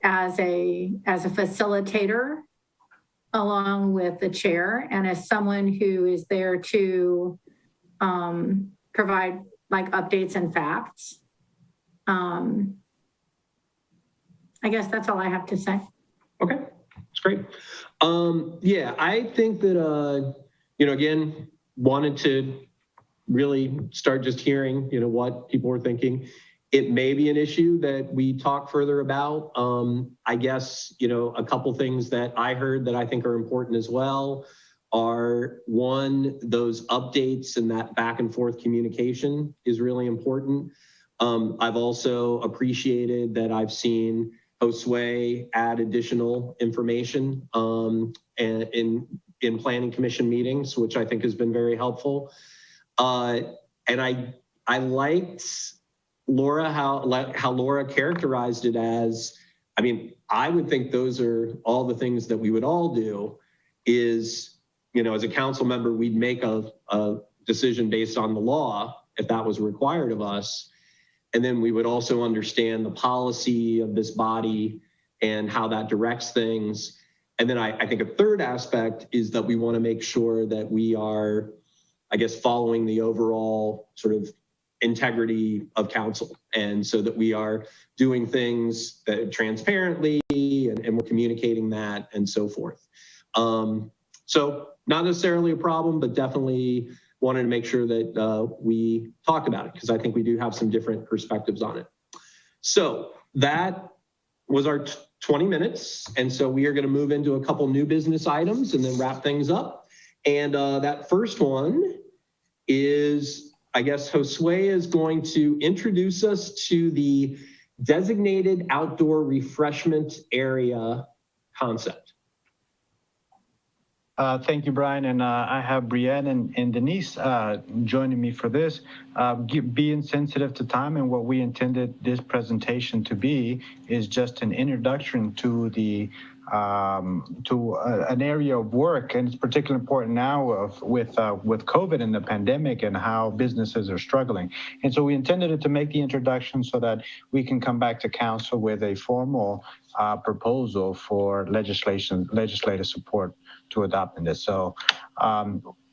as a facilitator along with the chair and as someone who is there to provide like updates and facts. I guess that's all I have to say. Okay, that's great. Yeah, I think that, again, wanted to really start just hearing, what people were thinking. It may be an issue that we talk further about. I guess, a couple things that I heard that I think are important as well are, one, those updates and that back and forth communication is really important. I've also appreciated that I've seen Josue add additional information in planning commission meetings, which I think has been very helpful. And I liked Laura, how Laura characterized it as, I would think those are all the things that we would all do is, as a council member, we'd make a decision based on the law if that was required of us. And then we would also understand the policy of this body and how that directs things. And then I think a third aspect is that we want to make sure that we are, I guess, following the overall sort of integrity of council. And so that we are doing things that transparently and we're communicating that and so forth. So not necessarily a problem, but definitely wanted to make sure that we talked about it because I think we do have some different perspectives on it. So that was our 20 minutes. And so we are going to move into a couple new business items and then wrap things up. And that first one is, I guess, Josue is going to introduce us to the designated outdoor refreshment area concept. Thank you, Brian. And I have Brienne and Denise joining me for this. Being sensitive to time, and what we intended this presentation to be is just an introduction to the an area of work, and it's particularly important now with COVID and the pandemic and how businesses are struggling. And so we intended it to make the introduction so that we can come back to council with a formal proposal for legislative support to adopting this. So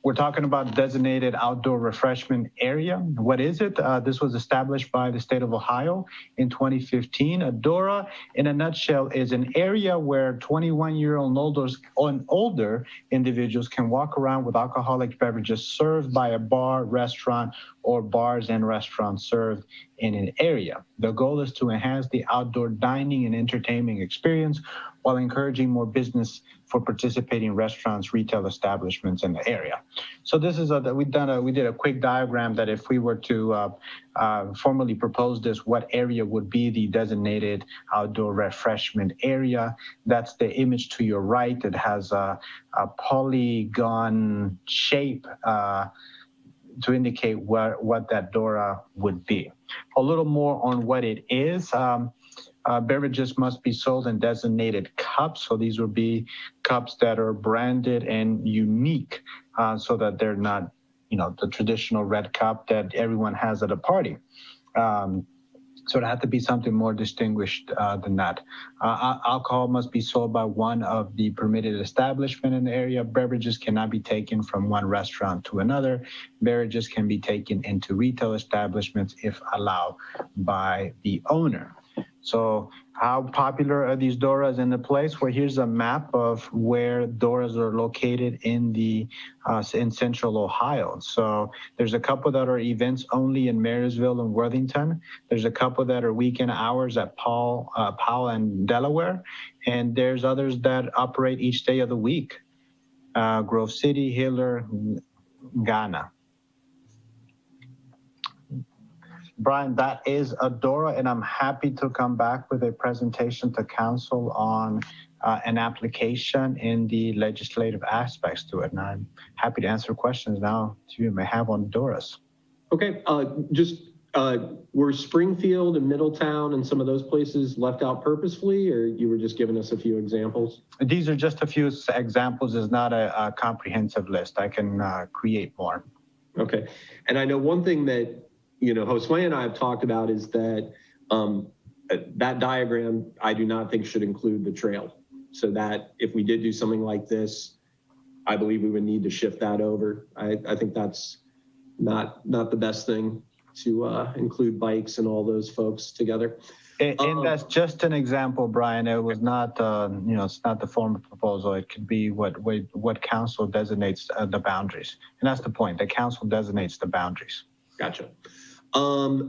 we're talking about designated outdoor refreshment area. What is it? This was established by the state of Ohio in 2015. A DORA, in a nutshell, is an area where 21-year-old and older individuals can walk around with alcoholic beverages served by a bar, restaurant, or bars and restaurants served in an area. The goal is to enhance the outdoor dining and entertainment experience while encouraging more business for participating restaurants, retail establishments in the area. So this is we did a quick diagram that if we were to formally propose this, what area would be the designated outdoor refreshment area. That's the image to your right. It has a polygon shape to indicate what that DORA would be. A little more on what it is. Beverages must be sold in designated cups. So these would be cups that are branded and unique so that they're not, the traditional red cup that everyone has at a party. So it had to be something more distinguished than that. Alcohol must be sold by one of the permitted establishment in the area. Beverages cannot be taken from one restaurant to another. Beverages can be taken into retail establishments if allowed by the owner. So how popular are these DORAs in the place? Well, here's a map of where DORAs are located in in central Ohio. So there's a couple that are events only in Marysville and Worthington. There's a couple that are weekend hours at Powell and Delaware. And there's others that operate each day of the week. Grove City, Hiller, Ghana. Brian, that is a DORA, and I'm happy to come back with a presentation to council on an application in the legislative aspects to it. And I'm happy to answer questions now you may have on DORAs. Okay, were Springfield and Middletown and some of those places left out purposefully, or you were just giving us a few examples? These are just a few examples. It's not a comprehensive list. I can create more. Okay, and I know one thing that Josue and I have talked about is that that diagram, I do not think should include the trail. So that if we did do something like this, I believe we would need to shift that over. I think that's not the best thing to include bikes and all those folks together. And that's just an example, Brian. It was not, it's not the formal proposal. It could be what council designates the boundaries. And that's the point, the council designates the boundaries. Gotcha.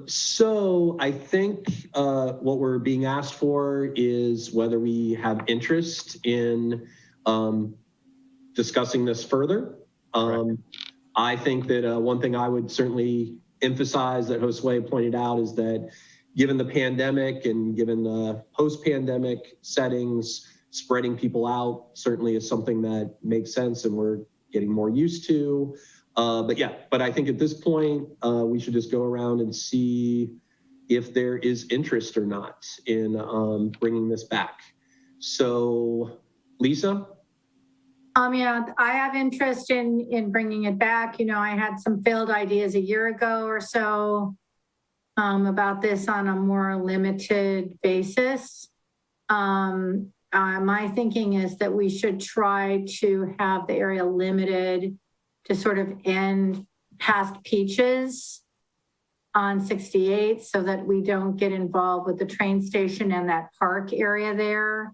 So I think what we're being asked for is whether we have interest in discussing this further. I think that one thing I would certainly emphasize that Josue pointed out is that given the pandemic and given the post-pandemic settings, spreading people out certainly is something that makes sense and we're getting more used to. But I think at this point, we should just go around and see if there is interest or not in bringing this back. So, Lisa? Yeah, I have interest in bringing it back. You know, I had some failed ideas a year ago or so about this on a more limited basis. My thinking is that we should try to have the area limited to sort of end past Peaches on 68 so that we don't get involved with the train station and that park area there.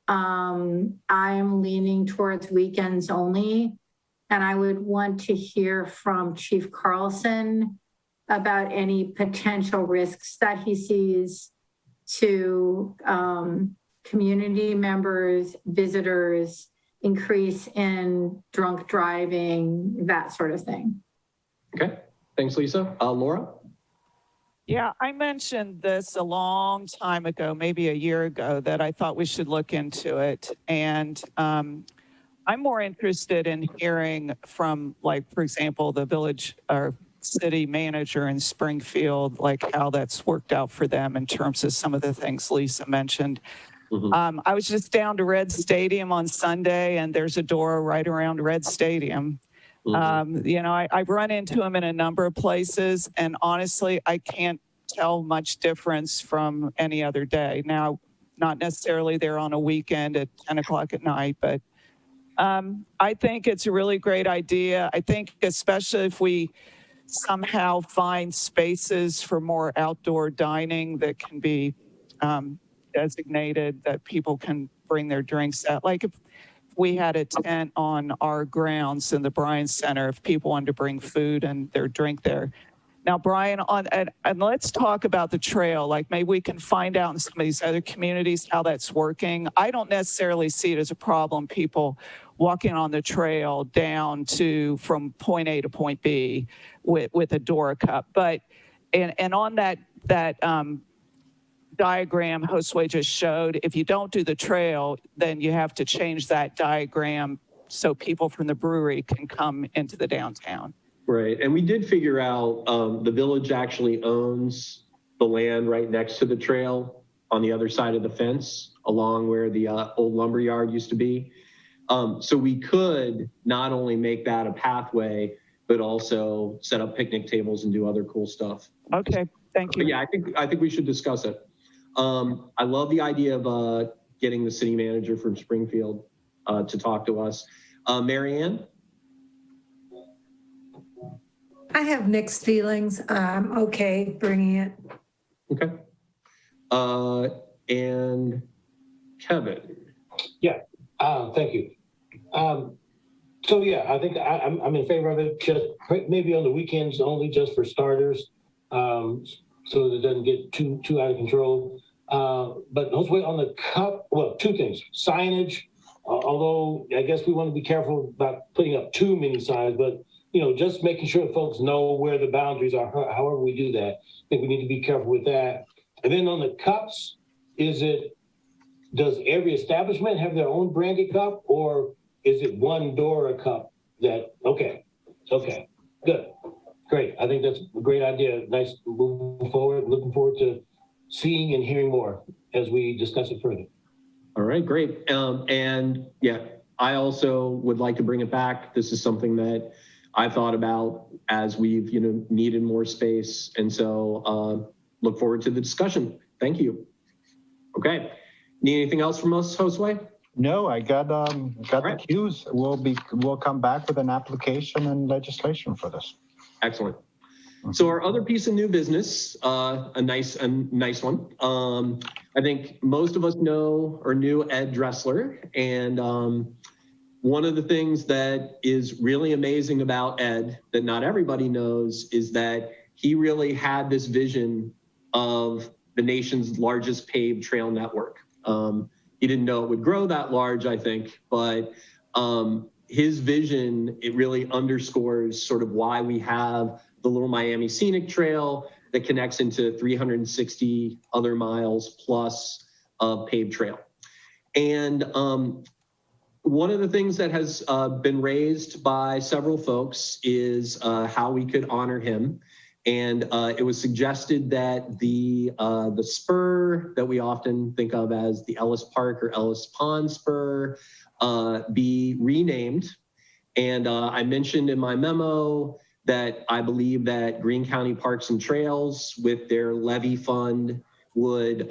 I'm leaning towards weekends only, and I would want to hear from Chief Carlson about any potential risks that he sees to community members, visitors, increase in drunk driving, that sort of thing. Okay, thanks, Lisa. Laura? Yeah, I mentioned this a long time ago, maybe a year ago, that I thought we should look into it. And I'm more interested in hearing from, like, for example, the village or city manager in Springfield, like how that's worked out for them in terms of some of the things Lisa mentioned. I was just down to Red Stadium on Sunday, and there's a DORA right around Red Stadium. You know, I've run into them in a number of places, and honestly, I can't tell much difference from any other day. Now, not necessarily there on a weekend at 10 o'clock at night, but I think it's a really great idea. I think especially if we somehow find spaces for more outdoor dining that can be designated, that people can bring their drinks out. Like if we had a tent on our grounds in the Bryan Center, if people wanted to bring food and their drink there. Now, Brian, and let's talk about the trail. Like maybe we can find out in some of these other communities how that's working. I don't necessarily see it as a problem, people walking on the trail down to from point A to point B with a DORA cup. But, and on that diagram Josue just showed, if you don't do the trail, then you have to change that diagram so people from the brewery can come into the downtown. Right, and we did figure out the village actually owns the land right next to the trail on the other side of the fence along where the old lumber yard used to be. So we could not only make that a pathway, but also set up picnic tables and do other cool stuff. Okay, thank you. But yeah, I think we should discuss it. I love the idea of getting the city manager from Springfield to talk to us. Mary Ann? I have mixed feelings. Okay, bringing it. Okay. And Kevin? Yeah, thank you. So yeah, I think I'm in favor of it, just maybe on the weekends only, just for starters, so that it doesn't get too out of control. But Josue, on the cup, well, two things. Signage, although I guess we want to be careful about putting up too many signs, but you know, just making sure folks know where the boundaries are, however we do that. I think we need to be careful with that. And then on the cups, does every establishment have their own branded cup, or is it one DORA cup that, okay, good, great. I think that's a great idea. Nice moving forward. Looking forward to seeing and hearing more as we discuss it further. All right, great. And yeah, I also would like to bring it back. This is something that I thought about as we've, needed more space. And so look forward to the discussion. Thank you. Okay. Need anything else from us, Josue? No, I got the cues. We'll come back with an application and legislation for this. Excellent. So our other piece of new business, a nice one. I think most of us know or knew Ed Dressler, and one of the things that is really amazing about Ed that not everybody knows is that he really had this vision of the nation's largest paved trail network. He didn't know it would grow that large, I think, but his vision, it really underscores sort of why we have the Little Miami Scenic Trail that connects into 360 other miles plus of paved trail. And one of the things that has been raised by several folks is how we could honor him. And it was suggested that the spur that we often think of as the Ellis Park or Ellis Pond Spur be renamed. And I mentioned in my memo that I believe that Greene County Parks and Trails with their levy fund would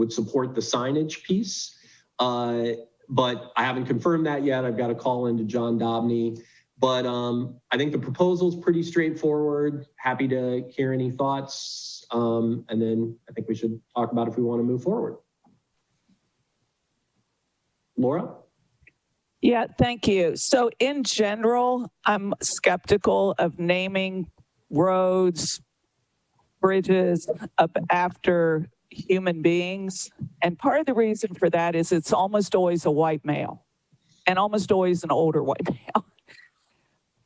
support the signage piece. But I haven't confirmed that yet. I've got to call into John Dobney. But I think the proposal is pretty straightforward. Happy to hear any thoughts. And then I think we should talk about if we want to move forward. Laura? Yeah, thank you. So in general, I'm skeptical of naming roads, bridges up after human beings. And part of the reason for that is it's almost always a white male and almost always an older white male.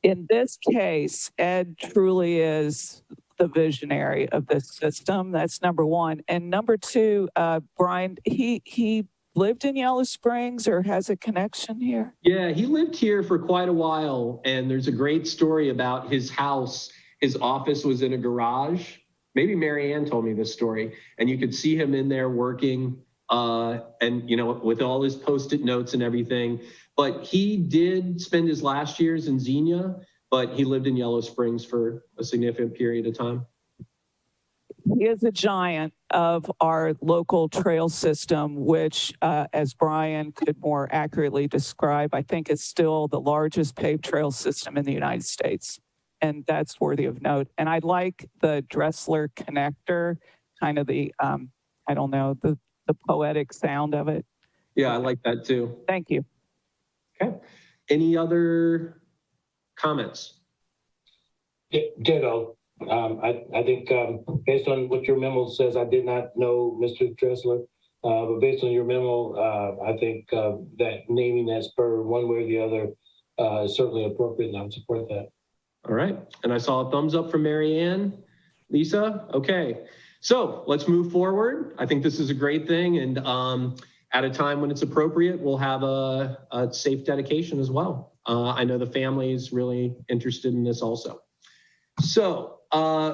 In this case, Ed truly is the visionary of this system. That's number one. And number two, Brian, he lived in Yellow Springs or has a connection here? Yeah, he lived here for quite a while. And there's a great story about his house. His office was in a garage. Maybe Mary Ann told me this story. And you could see him in there working and, you know, with all his Post-it notes and everything. But he did spend his last years in Xenia, but he lived in Yellow Springs for a significant period of time. He is a giant of our local trail system, which, as Brian could more accurately describe, I think is still the largest paved trail system in the United States. And that's worthy of note. And I like the Dressler connector, kind of the, I don't know, the poetic sound of it. Yeah, I like that too. Thank you. Okay. Any other comments? Ditto. I think based on what your memo says, I did not know Mr. Dressler, but based on your memo, I think that naming that spur one way or the other is certainly appropriate, and I would support that. All right. And I saw a thumbs up from Mary Ann. Lisa? Okay. So let's move forward. I think this is a great thing. And at a time when it's appropriate, we'll have a safe dedication as well. I know the family is really interested in this also. So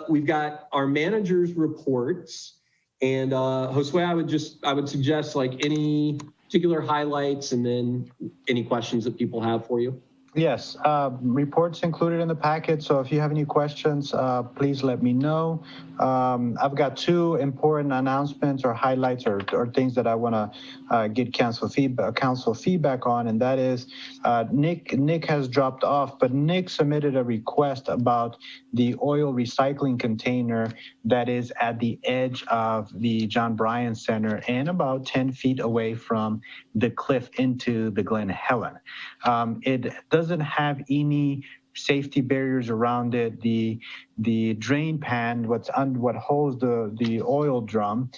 we've got our manager's reports, and Josue, I would suggest like any particular highlights and then any questions that people have for you. Yes, reports included in the packet. So if you have any questions, please let me know. I've got two important announcements or highlights or things that I want to get council feedback on, and that is Nick has dropped off, but Nick submitted a request about the oil recycling container that is at the edge of the John Bryan Center and about 10 feet away from the cliff into the Glen Helen. It doesn't have any safety barriers around it. The drain pan, what holds the oil drum,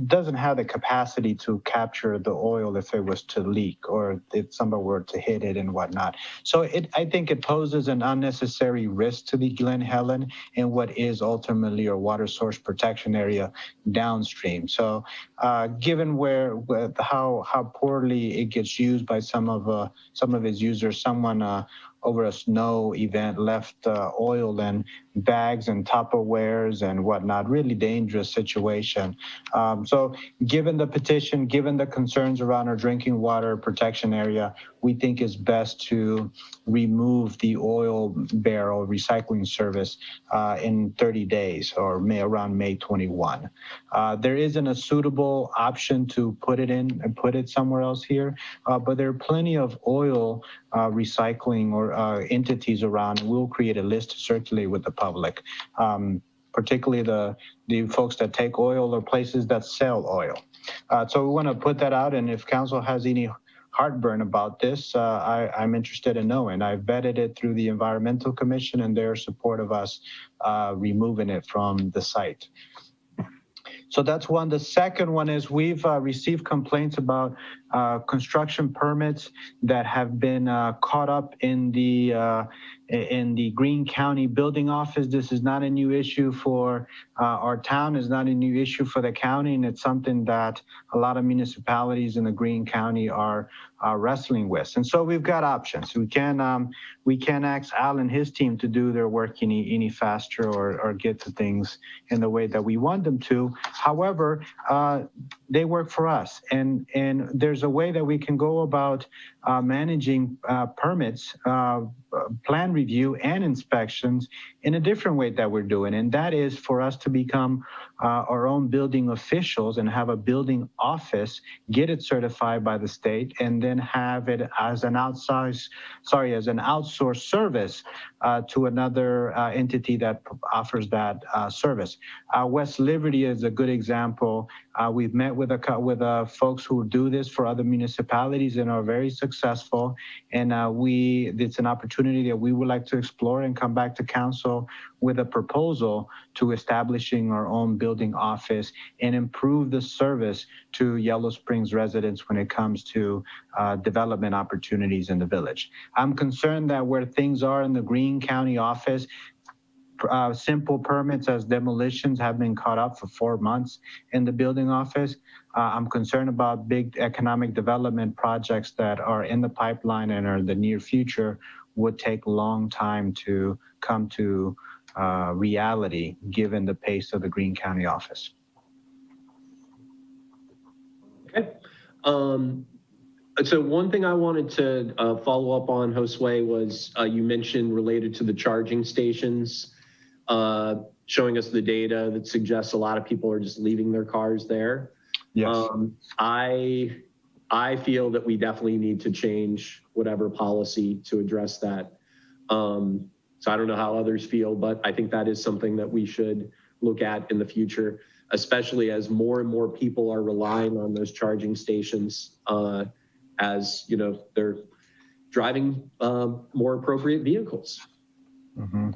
doesn't have the capacity to capture the oil if it was to leak or if somebody were to hit it and whatnot. So I think it poses an unnecessary risk to the Glen Helen and what is ultimately a water source protection area downstream. So given how poorly it gets used by some of its users, someone over a snow event left oil and bags and Tupperwares and whatnot, really dangerous situation. So given the petition, given the concerns around our drinking water protection area, we think it's best to remove the oil barrel recycling service in 30 days or around May 21. There isn't a suitable option to put it in and put it somewhere else here, but there are plenty of oil recycling or entities around. We'll create a list to circulate with the public, particularly the folks that take oil or places that sell oil. So we want to put that out, and if council has any heartburn about this, I'm interested in knowing. I vetted it through the Environmental Commission and their support of us removing it from the site. So that's one. The second one is we've received complaints about construction permits that have been caught up in the Greene County Building Office. This is not a new issue for our town. It's not a new issue for the county, and it's something that a lot of municipalities in the Greene County are wrestling with. And so we've got options. We can ask Al and his team to do their work any faster or get to things in the way that we want them to. However, they work for us, and there's a way that we can go about managing permits, plan review and inspections in a different way that we're doing, and that is for us to become our own building officials and have a building office, get it certified by the state, and then have it as an outsourced service to another entity that offers that service. West Liberty is a good example. We've met with folks who do this for other municipalities and are very successful, and it's an opportunity that we would like to explore and come back to council with a proposal to establishing our own building office and improve the service to Yellow Springs residents when it comes to development opportunities in the village. I'm concerned that where things are in the Greene County office, simple permits as demolitions have been caught up for 4 months in the building office. I'm concerned about big economic development projects that are in the pipeline and are in the near future would take a long time to come to reality given the pace of the Greene County office. Okay. So one thing I wanted to follow up on, Josue, was you mentioned related to the charging stations, showing us the data that suggests a lot of people are just leaving their cars there. Yes. I feel that we definitely need to change whatever policy to address that. So I don't know how others feel, but I think that is something that we should look at in the future, especially as more and more people are relying on those charging stations as they're driving more appropriate vehicles. Mm-hmm.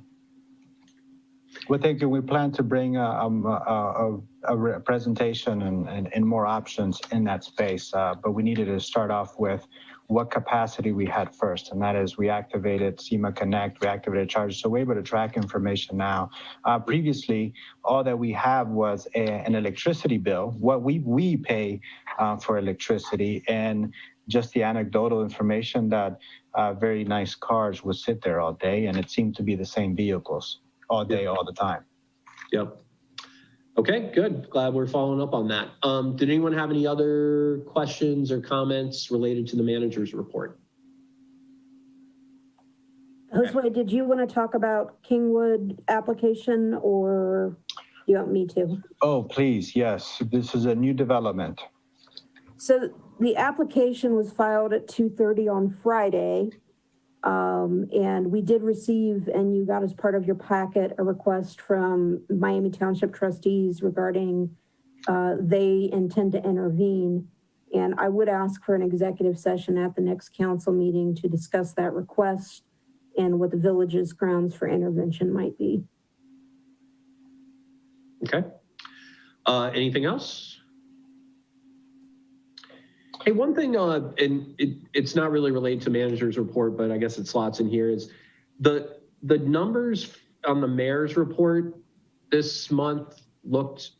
Well, thank you. We plan to bring a presentation and more options in that space, but we needed to start off with what capacity we had first, and that is we activated SEMA Connect, we activated charges, so we're able to track information now. Previously, all that we have was an electricity bill, what we pay for electricity, and just the anecdotal information that very nice cars would sit there all day, and it seemed to be the same vehicles all day, all the time. Yep. Okay, good. Glad we're following up on that. Did anyone have any other questions or comments related to the manager's report? Josue, did you want to talk about Kingwood application, or you want me to? Oh, please, yes. This is a new development. So the application was filed at 2:30 on Friday. And we did receive, and you got as part of your packet, a request from Miami Township trustees regarding they intend to intervene. And I would ask for an executive session at the next council meeting to discuss that request and what the village's grounds for intervention might be. Okay. Anything else? Hey, one thing, and it's not really related to manager's report, but I guess it slots in here, is the numbers on the mayor's report this month looked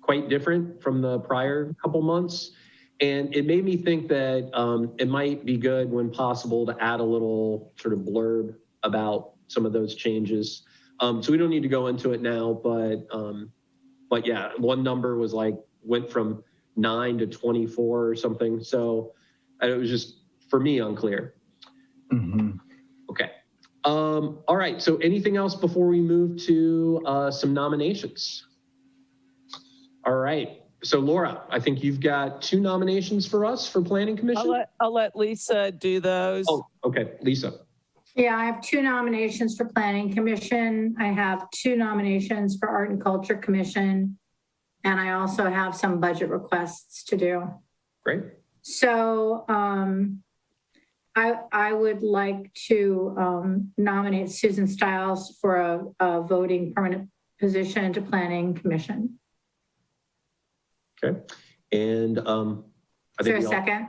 quite different from the prior couple months. And it made me think that it might be good when possible to add a little sort of blurb about some of those changes. So we don't need to go into it now, but yeah, one number was went from 9 to 24 or something. So it was just, for me, unclear. Mm-hmm. Okay. All right. So anything else before we move to some nominations? All right. So Laura, I think you've got 2 nominations for us for Planning Commission. I'll let Lisa do those. Oh, okay. Lisa. Yeah, I have 2 nominations for Planning Commission. I have 2 nominations for Art and Culture Commission. And I also have some budget requests to do. Great. So I would like to nominate Susan Stiles for a voting permanent position to Planning Commission. Okay. And Is there a second?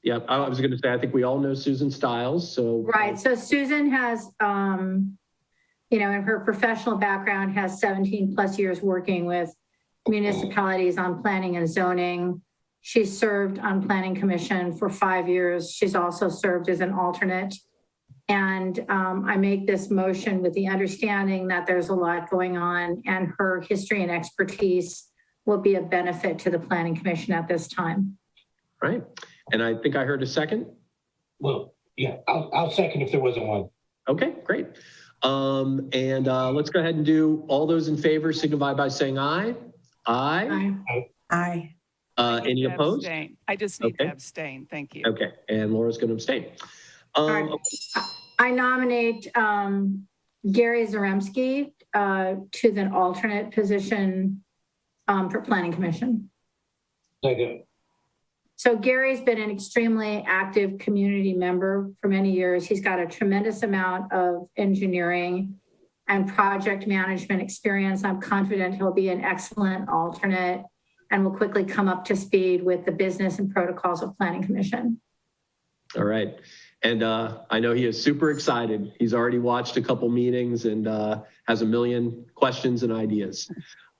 Yeah, I was going to say, I think we all know Susan Stiles. So Right. So Susan has, you know, in her professional background, has 17 plus years working with municipalities on planning and zoning. She served on Planning Commission for 5 years. She's also served as an alternate. And I make this motion with the understanding that there's a lot going on and her history and expertise will be a benefit to the Planning Commission at this time. Right. And I think I heard a second. Well, yeah, I'll second if there wasn't one. Okay, great. And let's go ahead and do all those in favor signify by saying aye. Aye. Aye. Any opposed? Abstain. I just need to abstain. Thank you. Okay, and Laura's going to abstain. Right. I nominate Gary Zaremski to the alternate position for Planning Commission. Second. So Gary's been an extremely active community member for many years. He's got a tremendous amount of engineering and project management experience. I'm confident he'll be an excellent alternate and will quickly come up to speed with the business and protocols of Planning Commission. All right. And I know he is super excited. He's already watched a couple meetings and has a million questions and ideas.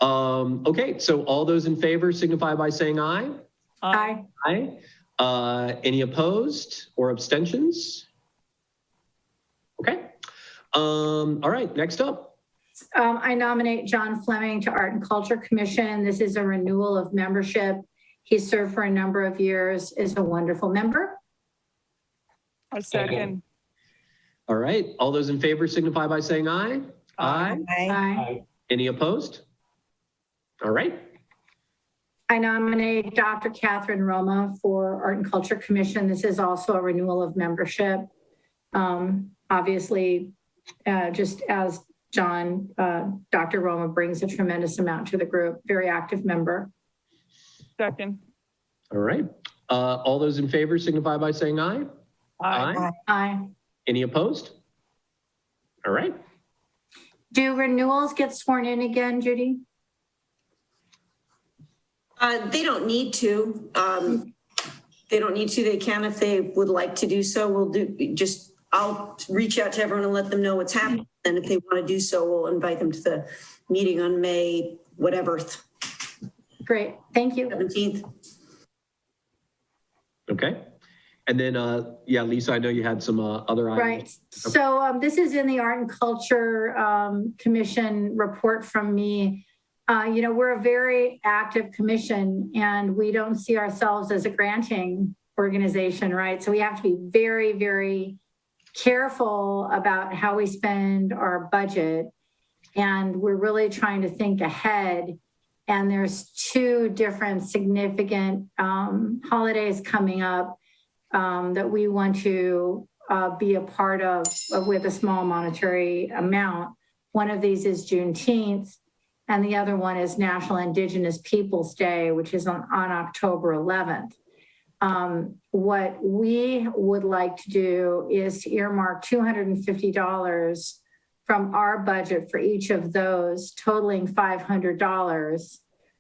Okay, so all those in favor signify by saying aye. Aye. Aye. Any opposed or abstentions? Okay. All right, next up. I nominate John Fleming to Art and Culture Commission. This is a renewal of membership. He served for a number of years, is a wonderful member. A second. All right, all those in favor signify by saying aye. Aye. Aye. Any opposed? All right. I nominate Dr. Catherine Roma for Art and Culture Commission. This is also a renewal of membership. Obviously, just as John, Dr. Roma brings a tremendous amount to the group, very active member. Second. All right. All those in favor signify by saying aye. Aye. Aye. Any opposed? All right. Do renewals get sworn in again, Judy? They don't need to. They don't need to. They can if they would like to do so. We'll do just, I'll reach out to everyone and let them know what's happening. And if they want to do so, we'll invite them to the meeting on May, whatever. Great. Thank you. 17th. Okay. And then, yeah, Lisa, I know you had some other items. Right. So this is in the Art and Culture Commission report from me. You know, we're a very active commission and we don't see ourselves as a granting organization, right? So we have to be very, very careful about how we spend our budget. And we're really trying to think ahead. And there's 2 different significant holidays coming up that we want to be a part of with a small monetary amount. One of these is Junteenth, and the other one is National Indigenous Peoples Day, which is on October 11th. What we would like to do is to earmark $250 from our budget for each of those, totaling $500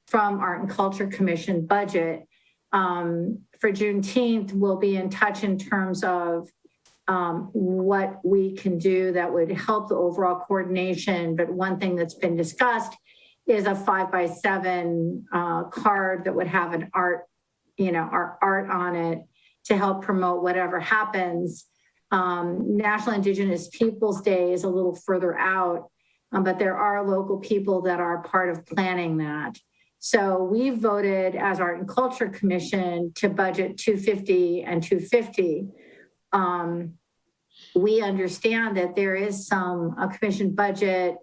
from Art and Culture Commission budget. For Junteenth, we'll be in touch in terms of what we can do that would help the overall coordination. But one thing that's been discussed is a 5x7 card that would have an art, you know, our art on it to help promote whatever happens. National Indigenous Peoples Day is a little further out, but there are local people that are part of planning that. So we voted as Art and Culture Commission to budget $250 and $250. We understand that there is some commission budget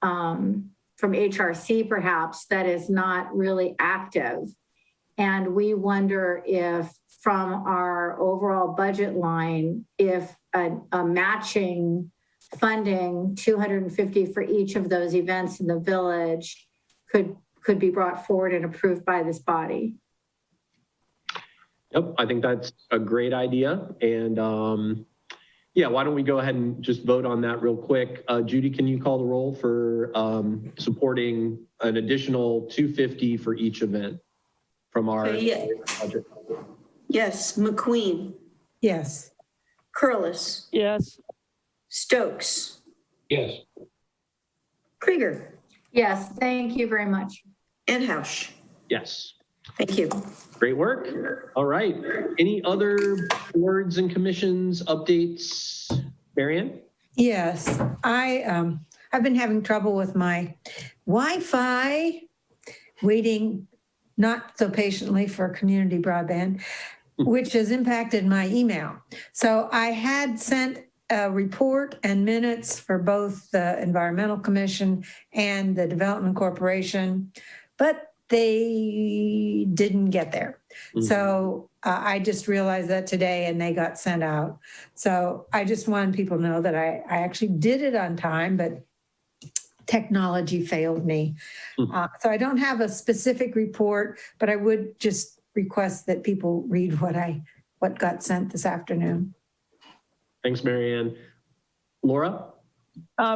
from HRC perhaps that is not really active. And we wonder if from our overall budget line, if a matching funding, 250 for each of those events in the village could be brought forward and approved by this body. Yep, I think that's a great idea. And yeah, why don't we go ahead and just vote on that real quick. Judy, can you call the roll for supporting an additional 250 for each event from our budget? Yes, McQueen. Yes. Curlis. Yes. Stokes. Yes. Krieger. Yes, thank you very much. And Hausch. Yes. Thank you. Great work. All right. Any other boards and commissions updates, Marianne? Yes, I've been having trouble with my Wi-Fi, waiting not so patiently for community broadband, which has impacted my email. So I had sent a report and minutes for both the Environmental Commission and the Development Corporation, but they didn't get there. So I just realized that today and they got sent out. So I just wanted people to know that I actually did it on time, but technology failed me. So I don't have a specific report, but I would just request that people read what got sent this afternoon. Thanks, Marianne. Laura?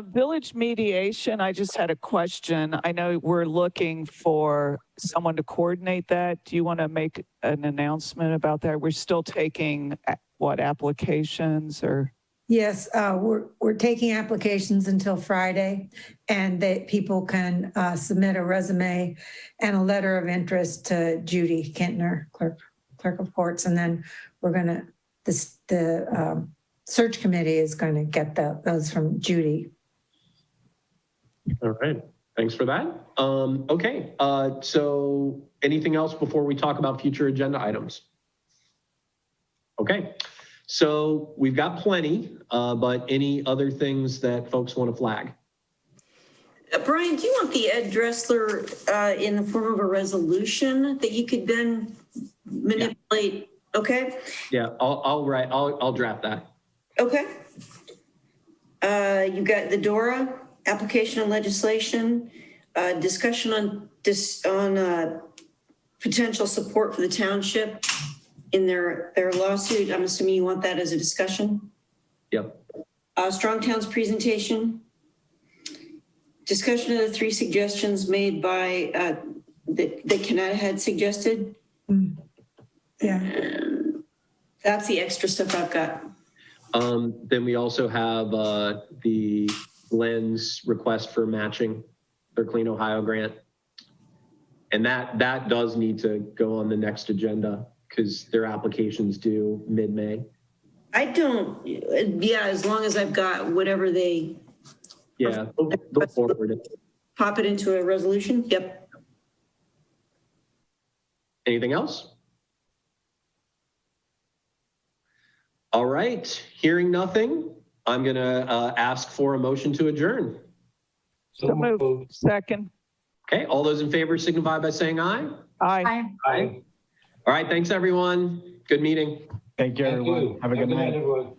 Village mediation, I just had a question. I know we're looking for someone to coordinate that. Do you want to make an announcement about that? We're still taking, what, applications or? Yes, we're taking applications until Friday, and that people can submit a resume and a letter of interest to Judy Kintner, clerk of courts, and then we're going to, the search committee is going to get those from Judy. All right. Thanks for that. Okay. So anything else before we talk about future agenda items? Okay. So we've got plenty, but any other things that folks want to flag? Brian, do you want the Ed Dressler in the form of a resolution that you could then manipulate? Yeah. Okay. Yeah, I'll draft that. Okay. You got the DORA application and legislation, discussion on potential support for the township in their lawsuit. I'm assuming you want that as a discussion. Yep. Strong Towns presentation, discussion of the 3 suggestions made by that Kanata had suggested. Yeah. And that's the extra stuff I've got. Then we also have the Glen's request for matching their Clean Ohio grant. And that does need to go on the next agenda because their application's due mid-May. I don't, yeah, as long as I've got whatever they. Yeah, they'll forward it. Pop it into a resolution, yep. Anything else? All right, hearing nothing, I'm gonna ask for a motion to adjourn. So moved. Second. Okay, all those in favor signify by saying aye. Aye. Aye. All right, thanks everyone. Good meeting. Thank you, everyone. Have a good night. Everyone.